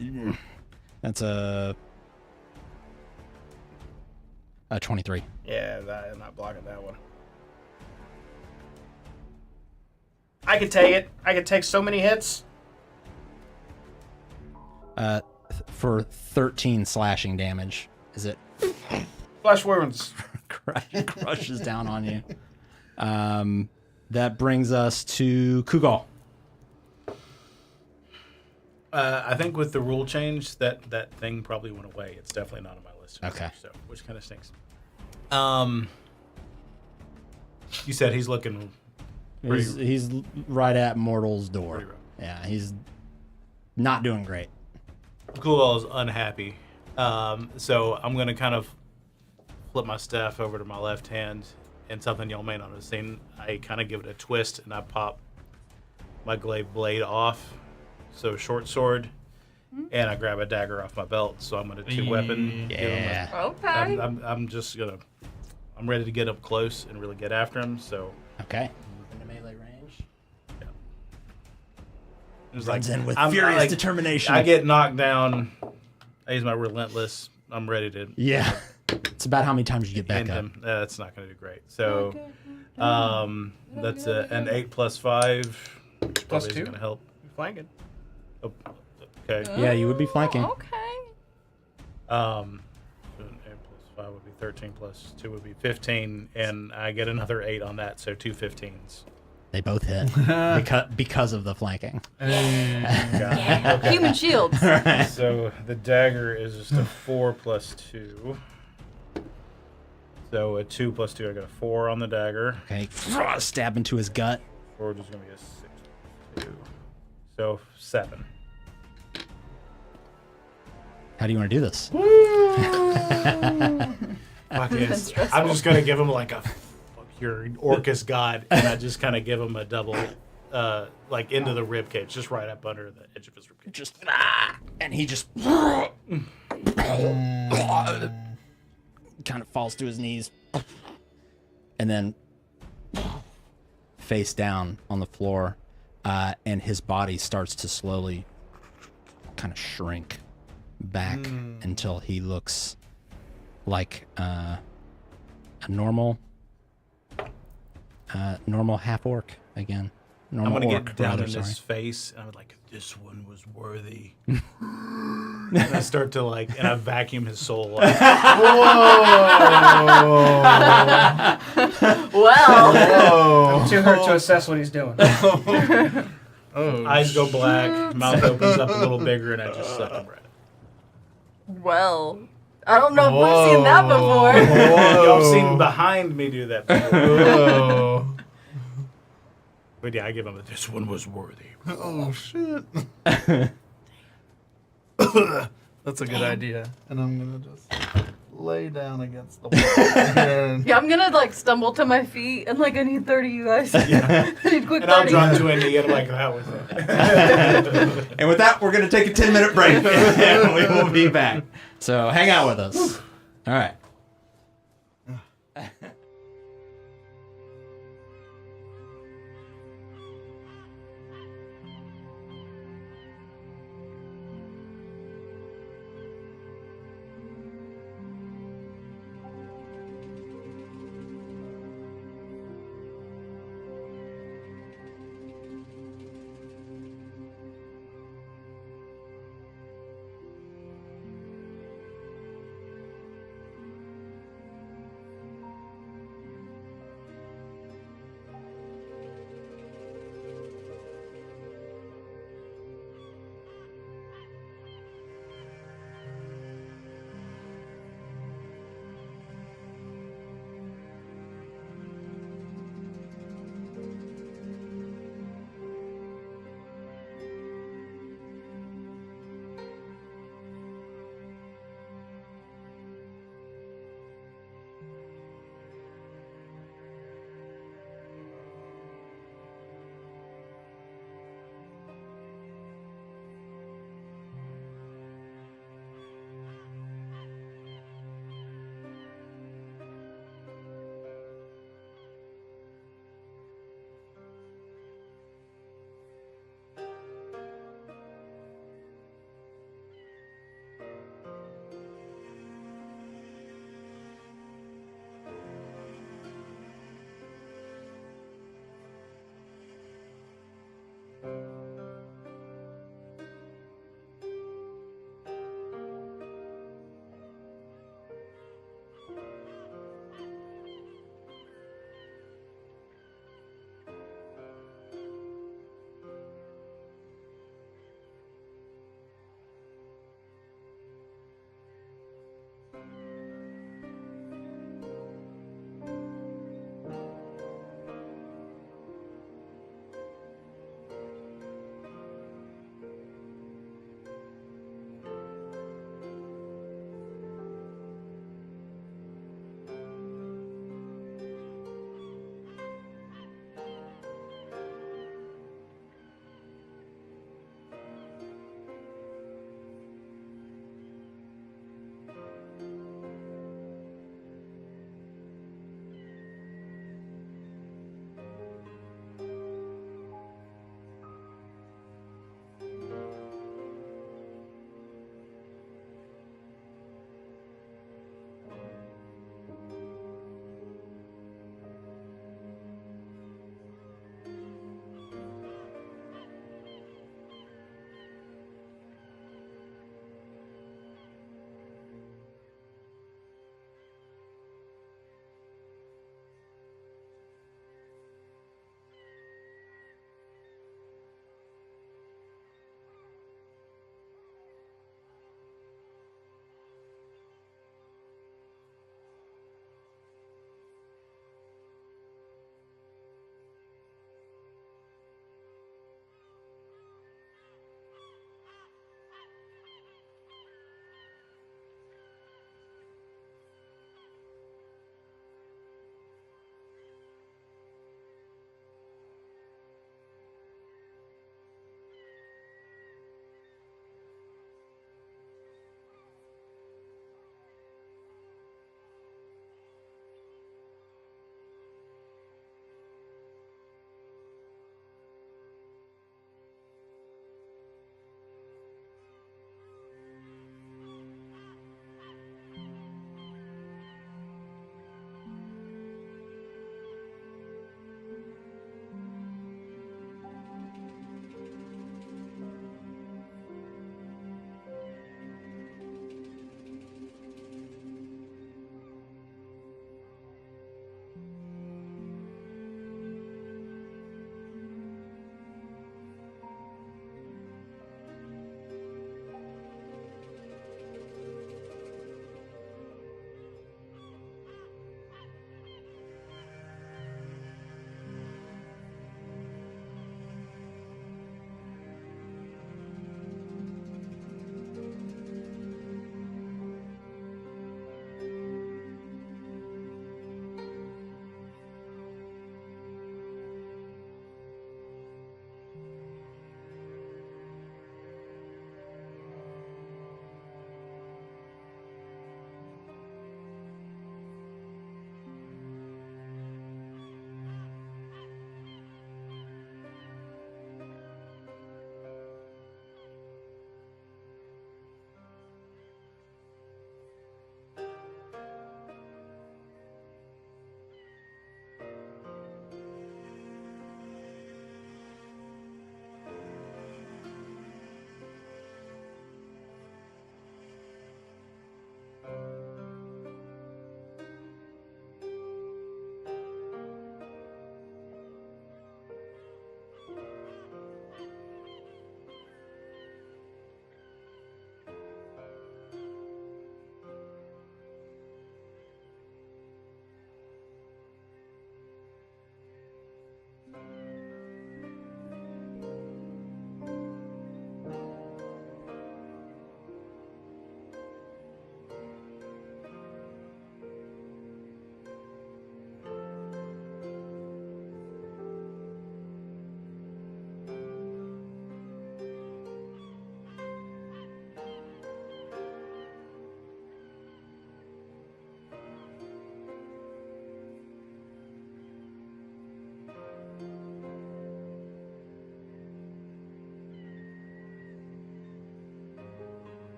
[SPEAKER 4] it.
[SPEAKER 3] That's a 23.
[SPEAKER 4] Yeah, I'm not blocking that one. I could take it. I could take so many hits.
[SPEAKER 3] For 13 slashing damage. Is it
[SPEAKER 4] Flesh wounds.
[SPEAKER 3] crushes down on you? That brings us to Kugal.
[SPEAKER 5] I think with the rule change, that thing probably went away. It's definitely not on my list.
[SPEAKER 3] Okay.
[SPEAKER 5] So, which kind of stinks. You said he's looking.
[SPEAKER 3] He's right at Mortal's door.
[SPEAKER 5] Pretty rough.
[SPEAKER 3] Yeah, he's not doing great.
[SPEAKER 5] Cool is unhappy. So I'm going to kind of flip my staff over to my left hand, and something y'all may not have seen. I kind of give it a twist, and I pop my glaive blade off. So short sword, and I grab a dagger off my belt. So I'm going to two-weapon.
[SPEAKER 3] Yeah.
[SPEAKER 1] Okay.
[SPEAKER 5] I'm just going to... I'm ready to get up close and really get after him, so...
[SPEAKER 3] Okay. Into melee range.
[SPEAKER 5] It's
[SPEAKER 3] Runs in with
[SPEAKER 5] I'm
[SPEAKER 3] furious determination.
[SPEAKER 5] I get knocked down. I use my relentless. I'm ready to
[SPEAKER 3] Yeah. It's about how many times you get back
[SPEAKER 5] end
[SPEAKER 3] up.
[SPEAKER 5] him. That's not going to do great. So,
[SPEAKER 1] Okay.
[SPEAKER 5] that's an 8 plus 5.
[SPEAKER 4] Plus
[SPEAKER 5] Probably
[SPEAKER 4] 2.
[SPEAKER 5] going to help.
[SPEAKER 4] Flanking.
[SPEAKER 5] Oh, okay.
[SPEAKER 3] Yeah, you would be flanking.
[SPEAKER 1] Okay.
[SPEAKER 5] So an 8 plus 5 would be 13 plus 2 would be 15, and I get another 8 on that, so 2 15s.
[SPEAKER 3] They both hit because of the flanking.
[SPEAKER 1] Yeah. Human shields.
[SPEAKER 5] So the dagger is just a 4 plus 2. So a 2 plus 2, I got a 4 on the dagger.
[SPEAKER 3] Okay. Stab into his gut.
[SPEAKER 5] Or just going to be a 6 plus 2. So 7.
[SPEAKER 3] How do you want to do this?
[SPEAKER 5] Fuck it. I'm just going to give him like a fuck your Orcus god, and I just kind of give him a double, like into the rib cage, just right up under the edge of his rib cage.
[SPEAKER 3] Just and he just kind of falls to his knees, and then face down on the floor, and his body starts to slowly kind of shrink back until he looks like a normal half orc again.
[SPEAKER 5] I'm
[SPEAKER 3] Normal
[SPEAKER 5] gonna
[SPEAKER 3] orc,
[SPEAKER 5] get down
[SPEAKER 3] rather,
[SPEAKER 5] in
[SPEAKER 3] sorry.
[SPEAKER 5] his face, and I'm like, "This one was worthy." And I start to and I vacuum his soul.
[SPEAKER 1] Well,
[SPEAKER 4] I'm too hurt to assess what he's doing.
[SPEAKER 5] Eyes go black, mouth opens up a little bigger, and I just suck him right.
[SPEAKER 1] well, I don't know if we've seen that before.
[SPEAKER 5] Y'all have seen behind me do that before.
[SPEAKER 2] Whoa.
[SPEAKER 5] But yeah, I give him this one was worthy.
[SPEAKER 2] Oh shit. That's a good idea. And I'm gonna just lay down against the wall.
[SPEAKER 1] Yeah, I'm gonna like stumble to my feet and like I need 30, you guys.
[SPEAKER 5] Yeah.
[SPEAKER 1] I need quick
[SPEAKER 5] And I'll
[SPEAKER 1] 30.
[SPEAKER 5] draw to a knee and like that was it.
[SPEAKER 3] And with that, we're going to take a 10-minute break, and we will be back. So hang out with us. All right.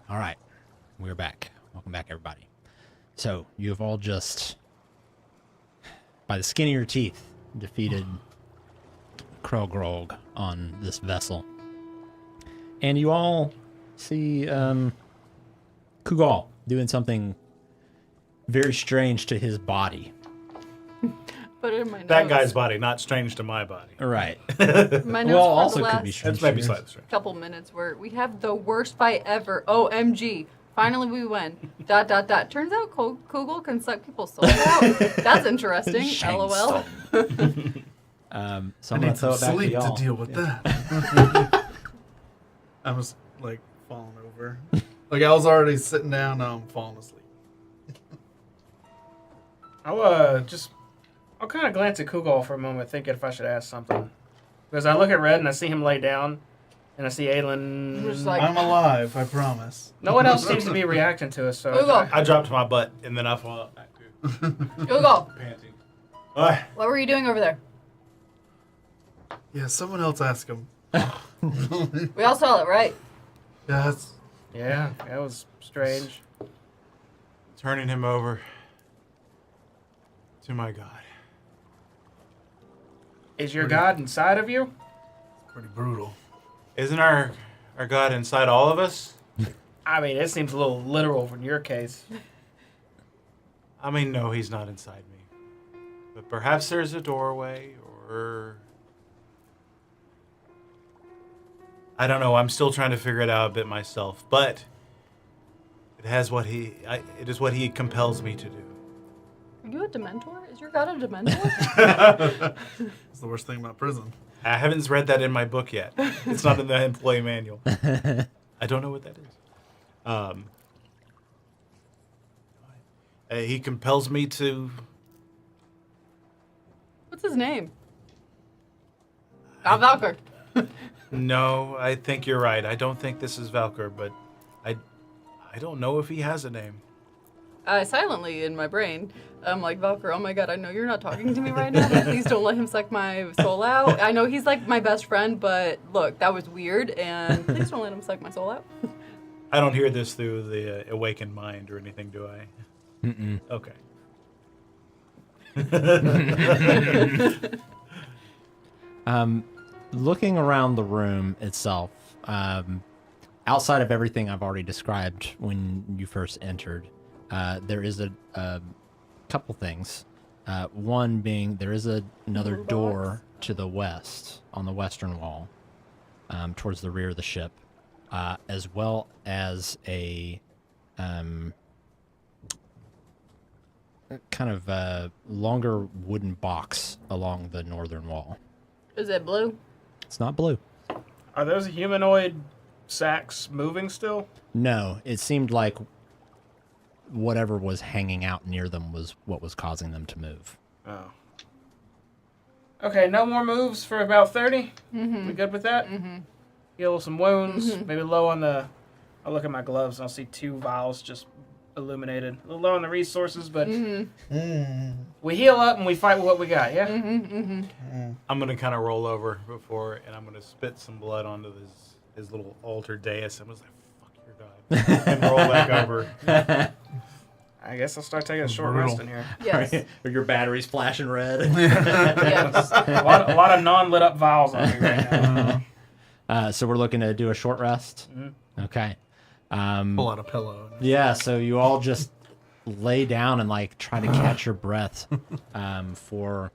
[SPEAKER 3] All right, we're back. Welcome back, everybody. So you have all just, by the skin of your teeth, defeated Krogrog on this vessel. And you all see Kugal doing something very strange to his body.
[SPEAKER 1] Put it in my notes.
[SPEAKER 5] That guy's body, not strange to my body.
[SPEAKER 3] Right.
[SPEAKER 1] My notes
[SPEAKER 3] Well,
[SPEAKER 1] for
[SPEAKER 3] also
[SPEAKER 1] the
[SPEAKER 3] could be
[SPEAKER 1] last
[SPEAKER 3] strange.
[SPEAKER 5] That's maybe
[SPEAKER 3] to yours.
[SPEAKER 5] slightly strange.
[SPEAKER 1] couple minutes where we have the worst fight ever. OMG. Finally we win. ... Turns out Kugel can suck people's souls out. That's interesting. LOL.
[SPEAKER 3] So
[SPEAKER 2] I
[SPEAKER 3] I'm gonna
[SPEAKER 2] need
[SPEAKER 3] throw
[SPEAKER 2] some
[SPEAKER 3] it back to
[SPEAKER 2] sleep to
[SPEAKER 3] y'all.
[SPEAKER 2] deal with that. I was like falling over. Like I was already sitting down. Now I'm falling asleep.
[SPEAKER 4] I'll kind of glance at Kugel for a moment, thinking if I should ask something. Because I look at Red and I see him lay down, and I see Aelin.
[SPEAKER 1] Just like-
[SPEAKER 2] I'm alive. I promise.
[SPEAKER 4] No one else seems to be reacting to us, so
[SPEAKER 1] Kugel.
[SPEAKER 5] I dropped my butt and then I fall out back too,
[SPEAKER 1] Kugel.
[SPEAKER 5] panting.
[SPEAKER 1] What were you doing over there?
[SPEAKER 2] Yeah, someone else ask him.
[SPEAKER 1] We all saw it, right?
[SPEAKER 2] Yeah, that's
[SPEAKER 4] yeah, that was strange.
[SPEAKER 5] Turning him over to my God.
[SPEAKER 4] Is your God inside of you?
[SPEAKER 2] pretty brutal.
[SPEAKER 5] Isn't our God inside all of us?
[SPEAKER 4] I mean, it seems a little literal in your case.
[SPEAKER 5] I mean, no, he's not inside me. But perhaps there's a doorway, or... I don't know, I'm still trying to figure it out a bit myself, but it has what it is what he compels me to do.
[SPEAKER 1] Are you a Dementor? Is your God a Dementor?
[SPEAKER 2] It's the worst thing about prison.
[SPEAKER 5] I haven't read that in my book yet. It's not in the employee manual. I don't know what that is. He compels me to...
[SPEAKER 1] What's his name? Valkyr.
[SPEAKER 5] No, I think you're right. I don't think this is Valkyr, but I don't know if he has a name.
[SPEAKER 1] Silently in my brain, I'm like, Valkyr, oh my god, I know you're not talking to me right now, but please don't let him suck my soul out. I know he's like my best friend, but look, that was weird, and please don't let him suck my soul out.
[SPEAKER 5] I don't hear this through the awakened mind or anything, do I?
[SPEAKER 3] Mm-mm.
[SPEAKER 5] Okay.
[SPEAKER 3] Looking around the room itself, outside of everything I've already described when you first entered, there is a couple things. One being there is another
[SPEAKER 1] Door
[SPEAKER 3] door
[SPEAKER 1] box?
[SPEAKER 3] to the west, on the western wall, towards the rear of the ship, as well as a kind of longer wooden box along the northern wall.
[SPEAKER 1] Is it blue?
[SPEAKER 3] It's not blue.
[SPEAKER 4] Are those humanoid sacks moving still?
[SPEAKER 3] No, it seemed like whatever was hanging out near them was what was causing them to move.
[SPEAKER 4] Oh. Okay, no more moves for about 30? Mm-hmm. We good with that? Mm-hmm. Heal some wounds, maybe low on the... I'll look at my gloves and I'll see 2 vials just illuminated. A little low on the resources, but we heal up and we fight with what we got, yeah?
[SPEAKER 5] I'm going to kind of roll over before, and I'm going to spit some blood onto his little altar dais. I'm just like, fuck your God. And roll back over.
[SPEAKER 4] I guess I'll start taking a short
[SPEAKER 2] Brutal.
[SPEAKER 4] rest in here.
[SPEAKER 1] Yes.
[SPEAKER 3] Or your batteries flashing red.
[SPEAKER 1] Yes.
[SPEAKER 4] A lot of non-lit up vials on me right now.
[SPEAKER 3] So we're looking to do a short rest. Okay.
[SPEAKER 2] Pull out a pillow.
[SPEAKER 3] Yeah. So you all just lay down and like try to catch your breath for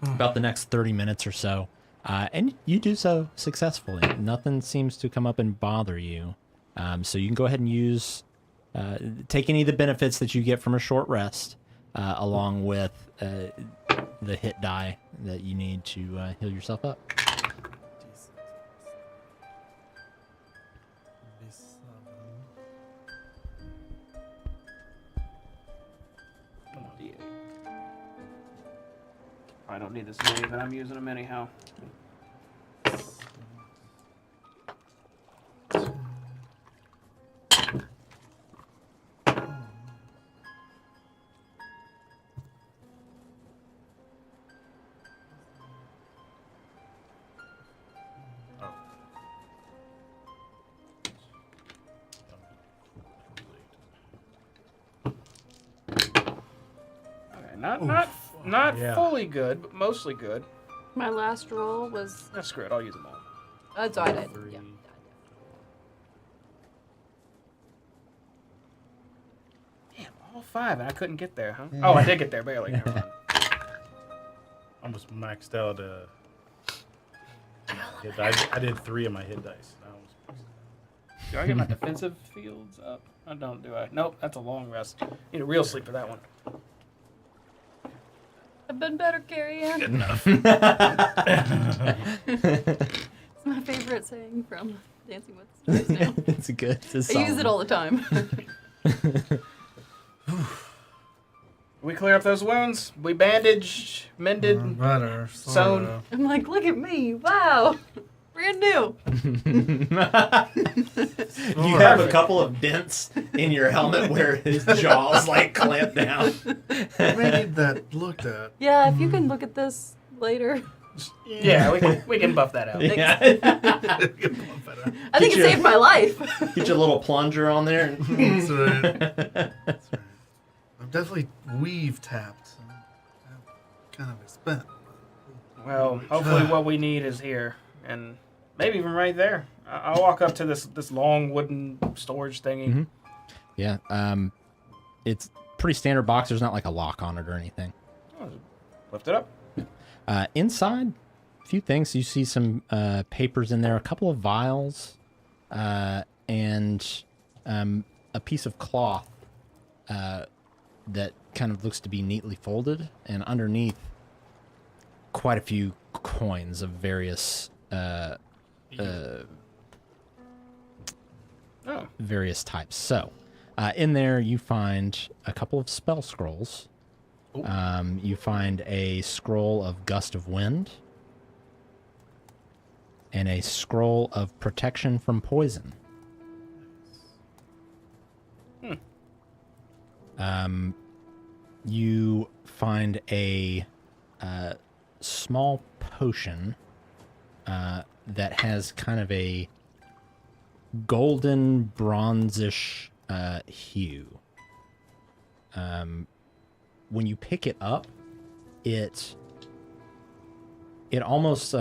[SPEAKER 3] about the next 30 minutes or so, and you do so successfully. Nothing seems to come up and bother you. So you can go ahead and use take any of the benefits that you get from a short rest, along with the hit die that you need to heal yourself up.
[SPEAKER 4] I don't need this many, but I'm using them anyhow. Not
[SPEAKER 5] Yeah.
[SPEAKER 4] fully good, but mostly good.
[SPEAKER 1] My last roll was.
[SPEAKER 4] Screw it. I'll use them all.
[SPEAKER 1] That's all I did.
[SPEAKER 5] 3.
[SPEAKER 1] Yeah.
[SPEAKER 4] Damn, all 5, and I couldn't get there, huh? Oh, I did get there barely. Never mind.
[SPEAKER 5] Almost maxed out. I did 3 of my hit dice. I almost maxed out.
[SPEAKER 4] Do I get my defensive fields up? I don't, do I? Nope, that's a long rest. Need a real sleep for that one.
[SPEAKER 1] I've been better, Carrie Ann.
[SPEAKER 5] Good enough.
[SPEAKER 1] It's my favorite saying from Dancing with the Stars now.
[SPEAKER 3] It's good. It's
[SPEAKER 1] I use it all the time.
[SPEAKER 4] We clear up those wounds. We bandaged, mended.
[SPEAKER 2] Better.
[SPEAKER 4] Sewn.
[SPEAKER 2] Sorta.
[SPEAKER 1] I'm like, look at me. Wow. Brand new.
[SPEAKER 3] You have a couple of dents in your helmet where his jaw's like clamped down.
[SPEAKER 2] We need that looked at.
[SPEAKER 1] Yeah, if you can look at this later.
[SPEAKER 4] Yeah, we can buff that out.
[SPEAKER 3] Yeah.
[SPEAKER 1] I think it
[SPEAKER 3] your-
[SPEAKER 1] saved my life.
[SPEAKER 3] Get your little plunger on there.
[SPEAKER 2] That's right. That's right. I've definitely weave tapped. So I'm kind of spent.
[SPEAKER 4] Well, hopefully what we need is here, and maybe even right there. I'll walk up to this long wooden storage thingy.
[SPEAKER 3] Mhm. Yeah. It's pretty standard box. There's not like a lock on it or anything.
[SPEAKER 4] Lift it up.
[SPEAKER 3] Inside, a few things. You see some papers in there, a couple of vials, and a piece of cloth that kind of looks to be neatly folded, and underneath, quite a few coins of various various types. So, in there, you find a couple of spell scrolls. You find a scroll of Gust of Wind and a scroll of Protection from Poison. You find a small potion that has kind of a golden bronzish hue. When you pick it up, it almost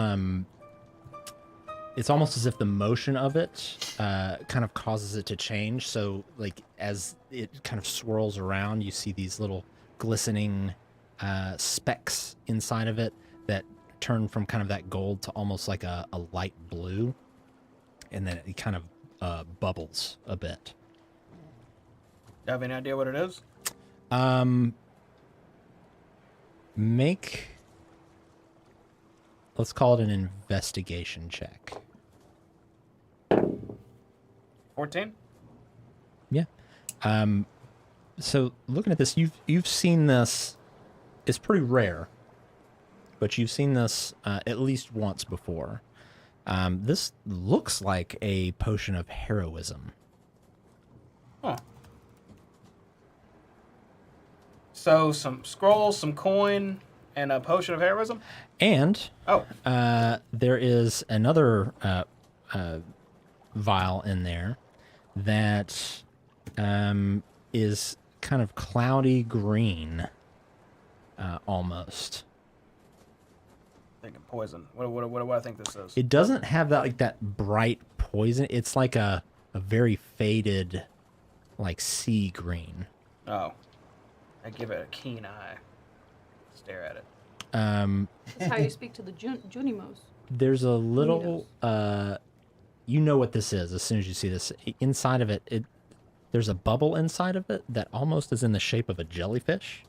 [SPEAKER 3] it's almost as if the motion of it kind of causes it to change. So like as it kind of swirls around, you see these little glistening specks inside of it that turn from kind of that gold to almost like a light blue, and then it kind of bubbles a bit.
[SPEAKER 4] You have any idea what it is?
[SPEAKER 3] Make, let's call it an investigation check.
[SPEAKER 4] 14?
[SPEAKER 3] Yeah. So looking at this, you've seen this. It's pretty rare, but you've seen this at least once before. This looks like a potion of heroism.
[SPEAKER 4] Huh. So some scrolls, some coin, and a potion of heroism?
[SPEAKER 3] And
[SPEAKER 4] Oh.
[SPEAKER 3] there is another vial in there that is kind of cloudy green, almost.
[SPEAKER 4] Thinking poison. What do I think this is?
[SPEAKER 3] It doesn't have that like that bright poison. It's like a very faded, like sea green.
[SPEAKER 4] Oh. I give it a keen eye. Stare at it.
[SPEAKER 1] That's how you speak to the Junimos.
[SPEAKER 3] There's a little, you know what this is as soon as you see this. Inside of it, there's a bubble inside of it that almost is in the shape of a jellyfish.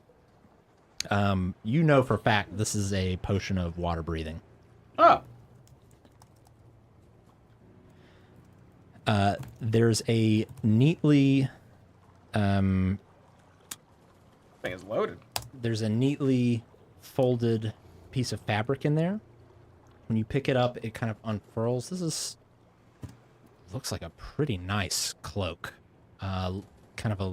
[SPEAKER 3] You know for a fact this is a potion of water breathing.
[SPEAKER 4] Oh.
[SPEAKER 3] There's a neatly,
[SPEAKER 4] Thing is loaded.
[SPEAKER 3] there's a neatly folded piece of fabric in there. When you pick it up, it kind of unfurls. Looks like a pretty nice cloak. Kind of a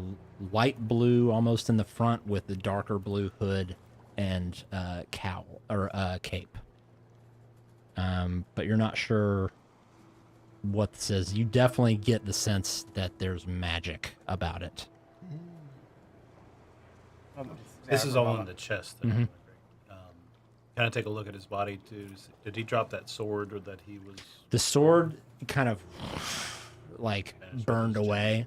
[SPEAKER 3] light blue almost in the front with the darker blue hood and cowl or cape. But you're not sure what this is. You definitely get the sense that there's magic about it.
[SPEAKER 5] This
[SPEAKER 4] Yeah,
[SPEAKER 5] is
[SPEAKER 4] for a
[SPEAKER 5] all in
[SPEAKER 4] moment.
[SPEAKER 5] the chest. Then.
[SPEAKER 3] Mhm.
[SPEAKER 5] Kind of take a look at his body too. Did he drop that sword, or that he was?
[SPEAKER 3] The sword kind of like
[SPEAKER 5] Vanished
[SPEAKER 3] burned
[SPEAKER 5] with his
[SPEAKER 3] away.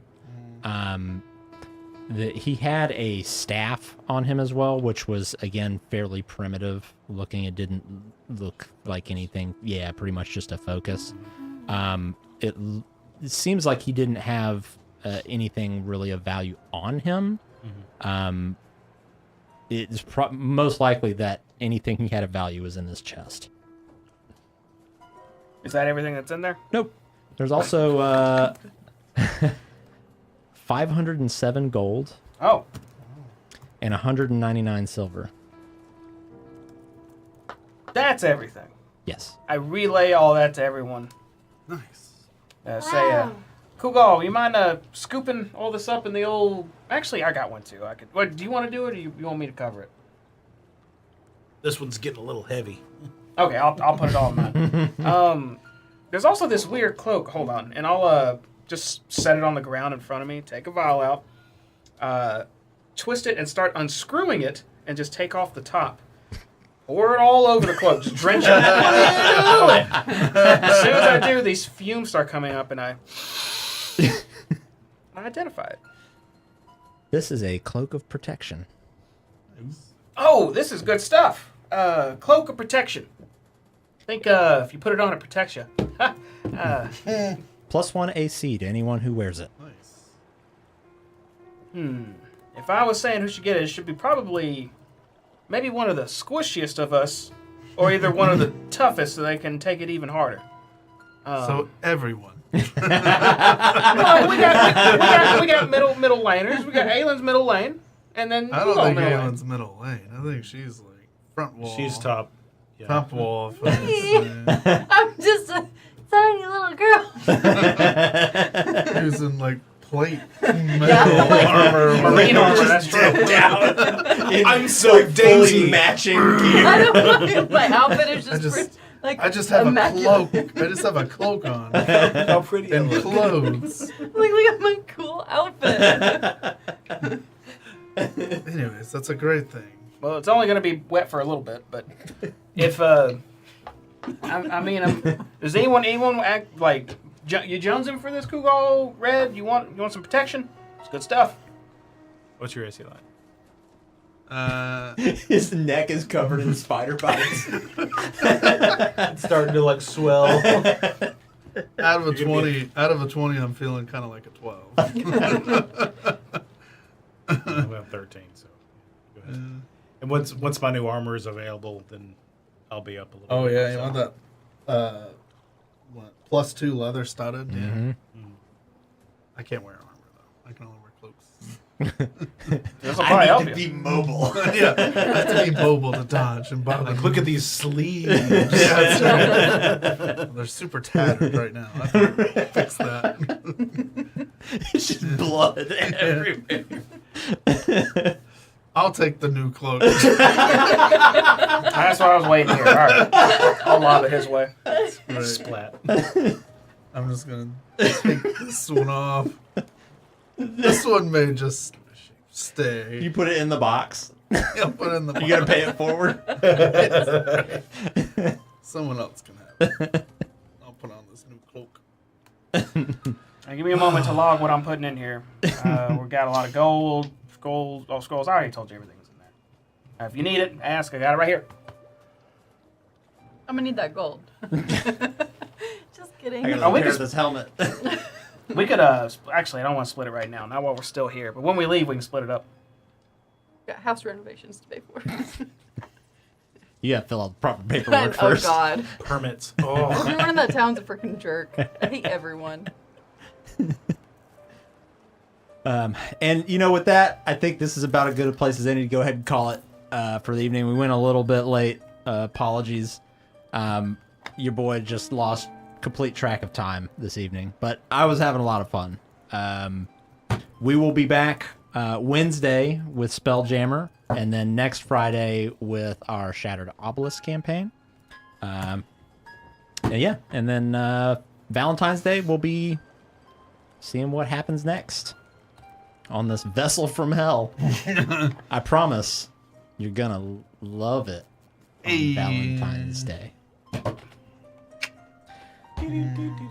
[SPEAKER 3] He had a staff on him as well, which was again fairly primitive looking. It didn't look like anything. Yeah, pretty much just a focus. It seems like he didn't have anything really of value on him. It's most likely that anything he had of value was in this chest.
[SPEAKER 4] Is that everything that's in there?
[SPEAKER 3] Nope. There's also 507 gold
[SPEAKER 4] Oh,
[SPEAKER 3] and 199 silver.
[SPEAKER 4] that's everything.
[SPEAKER 3] Yes.
[SPEAKER 4] I relay all that to everyone.
[SPEAKER 2] Nice.
[SPEAKER 1] Wow.
[SPEAKER 4] Kugal, you mind scooping all this up in the old... Actually, I got one too. I could. What, do you want to do it, or you want me to cover it?
[SPEAKER 5] This one's getting a little heavy.
[SPEAKER 4] Okay, I'll put it all in mine. There's also this weird cloak. Hold on, and I'll just set it on the ground in front of me. Take a vial out, twist it, and start unscrewing it, and just take off the top. Pour it all over the cloak. Just drench it. As soon as I do, these fumes start coming up, and I identify it.
[SPEAKER 3] This is a cloak of protection.
[SPEAKER 4] Oh, this is good stuff. Cloak of protection. I think if you put it on, it protects you.
[SPEAKER 3] +1 AC to anyone who wears it.
[SPEAKER 2] Nice.
[SPEAKER 4] If I was saying who should get it, it should be probably maybe one of the squishiest of us, or either one of the toughest, so they can take it even harder.
[SPEAKER 2] So everyone.
[SPEAKER 4] Well, we got middle laners. We got Aylin's middle lane, and then
[SPEAKER 2] I don't
[SPEAKER 4] Kugal
[SPEAKER 2] think
[SPEAKER 4] middle lane.
[SPEAKER 2] Aylin's middle lane. I think she's like front wall.
[SPEAKER 5] She's top. Yeah.
[SPEAKER 2] Top wall.
[SPEAKER 1] I'm just a tiny little girl.
[SPEAKER 2] Using like plate
[SPEAKER 1] like-
[SPEAKER 2] armor.
[SPEAKER 4] Marine armor. That's true.
[SPEAKER 5] I'm so dainty.
[SPEAKER 3] matching
[SPEAKER 1] I don't know. My outfit is just like
[SPEAKER 2] I just have a
[SPEAKER 1] immaculate.
[SPEAKER 2] cloak. I just have a cloak on
[SPEAKER 5] How pretty
[SPEAKER 2] and clothes.
[SPEAKER 1] Like, look at my cool outfit.
[SPEAKER 2] Anyways, that's a great thing.
[SPEAKER 4] Well, it's only going to be wet for a little bit, but if does anyone act like you jonesing for this Kugal Red? You want some protection? It's good stuff.
[SPEAKER 5] What's your AC line?
[SPEAKER 3] His neck is covered in spider bites.
[SPEAKER 5] It's starting to like swell.
[SPEAKER 2] Out of a 20, I'm feeling kind of like a 12.
[SPEAKER 5] I'm at 13, so go ahead. And once my new armor is available, then I'll be up a little.
[SPEAKER 2] Oh
[SPEAKER 5] bit
[SPEAKER 2] yeah, you
[SPEAKER 5] myself.
[SPEAKER 2] want that? What, +2 leather studded?
[SPEAKER 3] Mhm.
[SPEAKER 2] Yeah. I can't wear armor though. I can only wear cloaks.
[SPEAKER 4] This will probably help you.
[SPEAKER 3] mobile.
[SPEAKER 2] Yeah, I have to be mobile to dodge and bother.
[SPEAKER 5] Like, look at these sleeves.
[SPEAKER 2] Yeah, that's right. They're super tattered right now. I have to fix that.
[SPEAKER 3] It's just blood everywhere.
[SPEAKER 2] I'll take the new cloak.
[SPEAKER 4] That's what I was waiting here. All right, I'll lob it his way.
[SPEAKER 2] Right.
[SPEAKER 5] Splat.
[SPEAKER 2] I'm just gonna take this one off. This one may just stay.
[SPEAKER 3] You put it in the box.
[SPEAKER 2] I'll put it in the
[SPEAKER 3] You gotta pay it forward.
[SPEAKER 2] Someone else can have it. I'll put on this new cloak.
[SPEAKER 4] Now, give me a moment to log what I'm putting in here. We've got a lot of gold, scrolls. I already told you everything's in there. If you need it, ask. I got it right here.
[SPEAKER 1] I'm gonna need that gold. Just kidding.
[SPEAKER 3] I gotta
[SPEAKER 4] Oh, we
[SPEAKER 3] repair
[SPEAKER 4] just-
[SPEAKER 3] this helmet.
[SPEAKER 4] We could, actually, I don't want to split it right now. Not while we're still here. But when we leave, we can split it up.
[SPEAKER 1] Got house renovations to pay for.
[SPEAKER 3] You gotta fill out the proper paperwork
[SPEAKER 1] Oh
[SPEAKER 3] first.
[SPEAKER 1] God.
[SPEAKER 5] Permits.
[SPEAKER 4] Oh.
[SPEAKER 1] Everyone in that town's a freaking jerk. I hate everyone.
[SPEAKER 3] And you know, with that, I think this is about as good a place as any to go ahead and call it for the evening. We went a little bit late. Apologies. Your boy just lost complete track of time this evening, but I was having a lot of fun. We will be back Wednesday with Spelljammer, and then next Friday with our Shattered Obelisk campaign. And yeah, and then Valentine's Day we'll be seeing what happens next. on this vessel from hell. I promise you're gonna love it on Valentine's Day.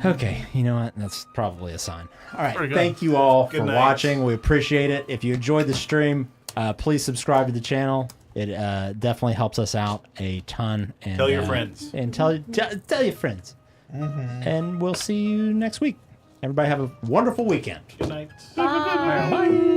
[SPEAKER 3] Okay, you know what? That's probably a sign. All right,
[SPEAKER 2] Pretty good.
[SPEAKER 3] thank you all
[SPEAKER 5] Good
[SPEAKER 3] for
[SPEAKER 5] night.
[SPEAKER 3] watching. We appreciate it. If you enjoyed the stream, please subscribe to the channel. It definitely helps us out a ton. And,
[SPEAKER 5] Tell your friends.
[SPEAKER 3] And tell your friends. And we'll see you next week. Everybody have a wonderful weekend.
[SPEAKER 5] Good night.
[SPEAKER 1] Bye.
[SPEAKER 3] Bye.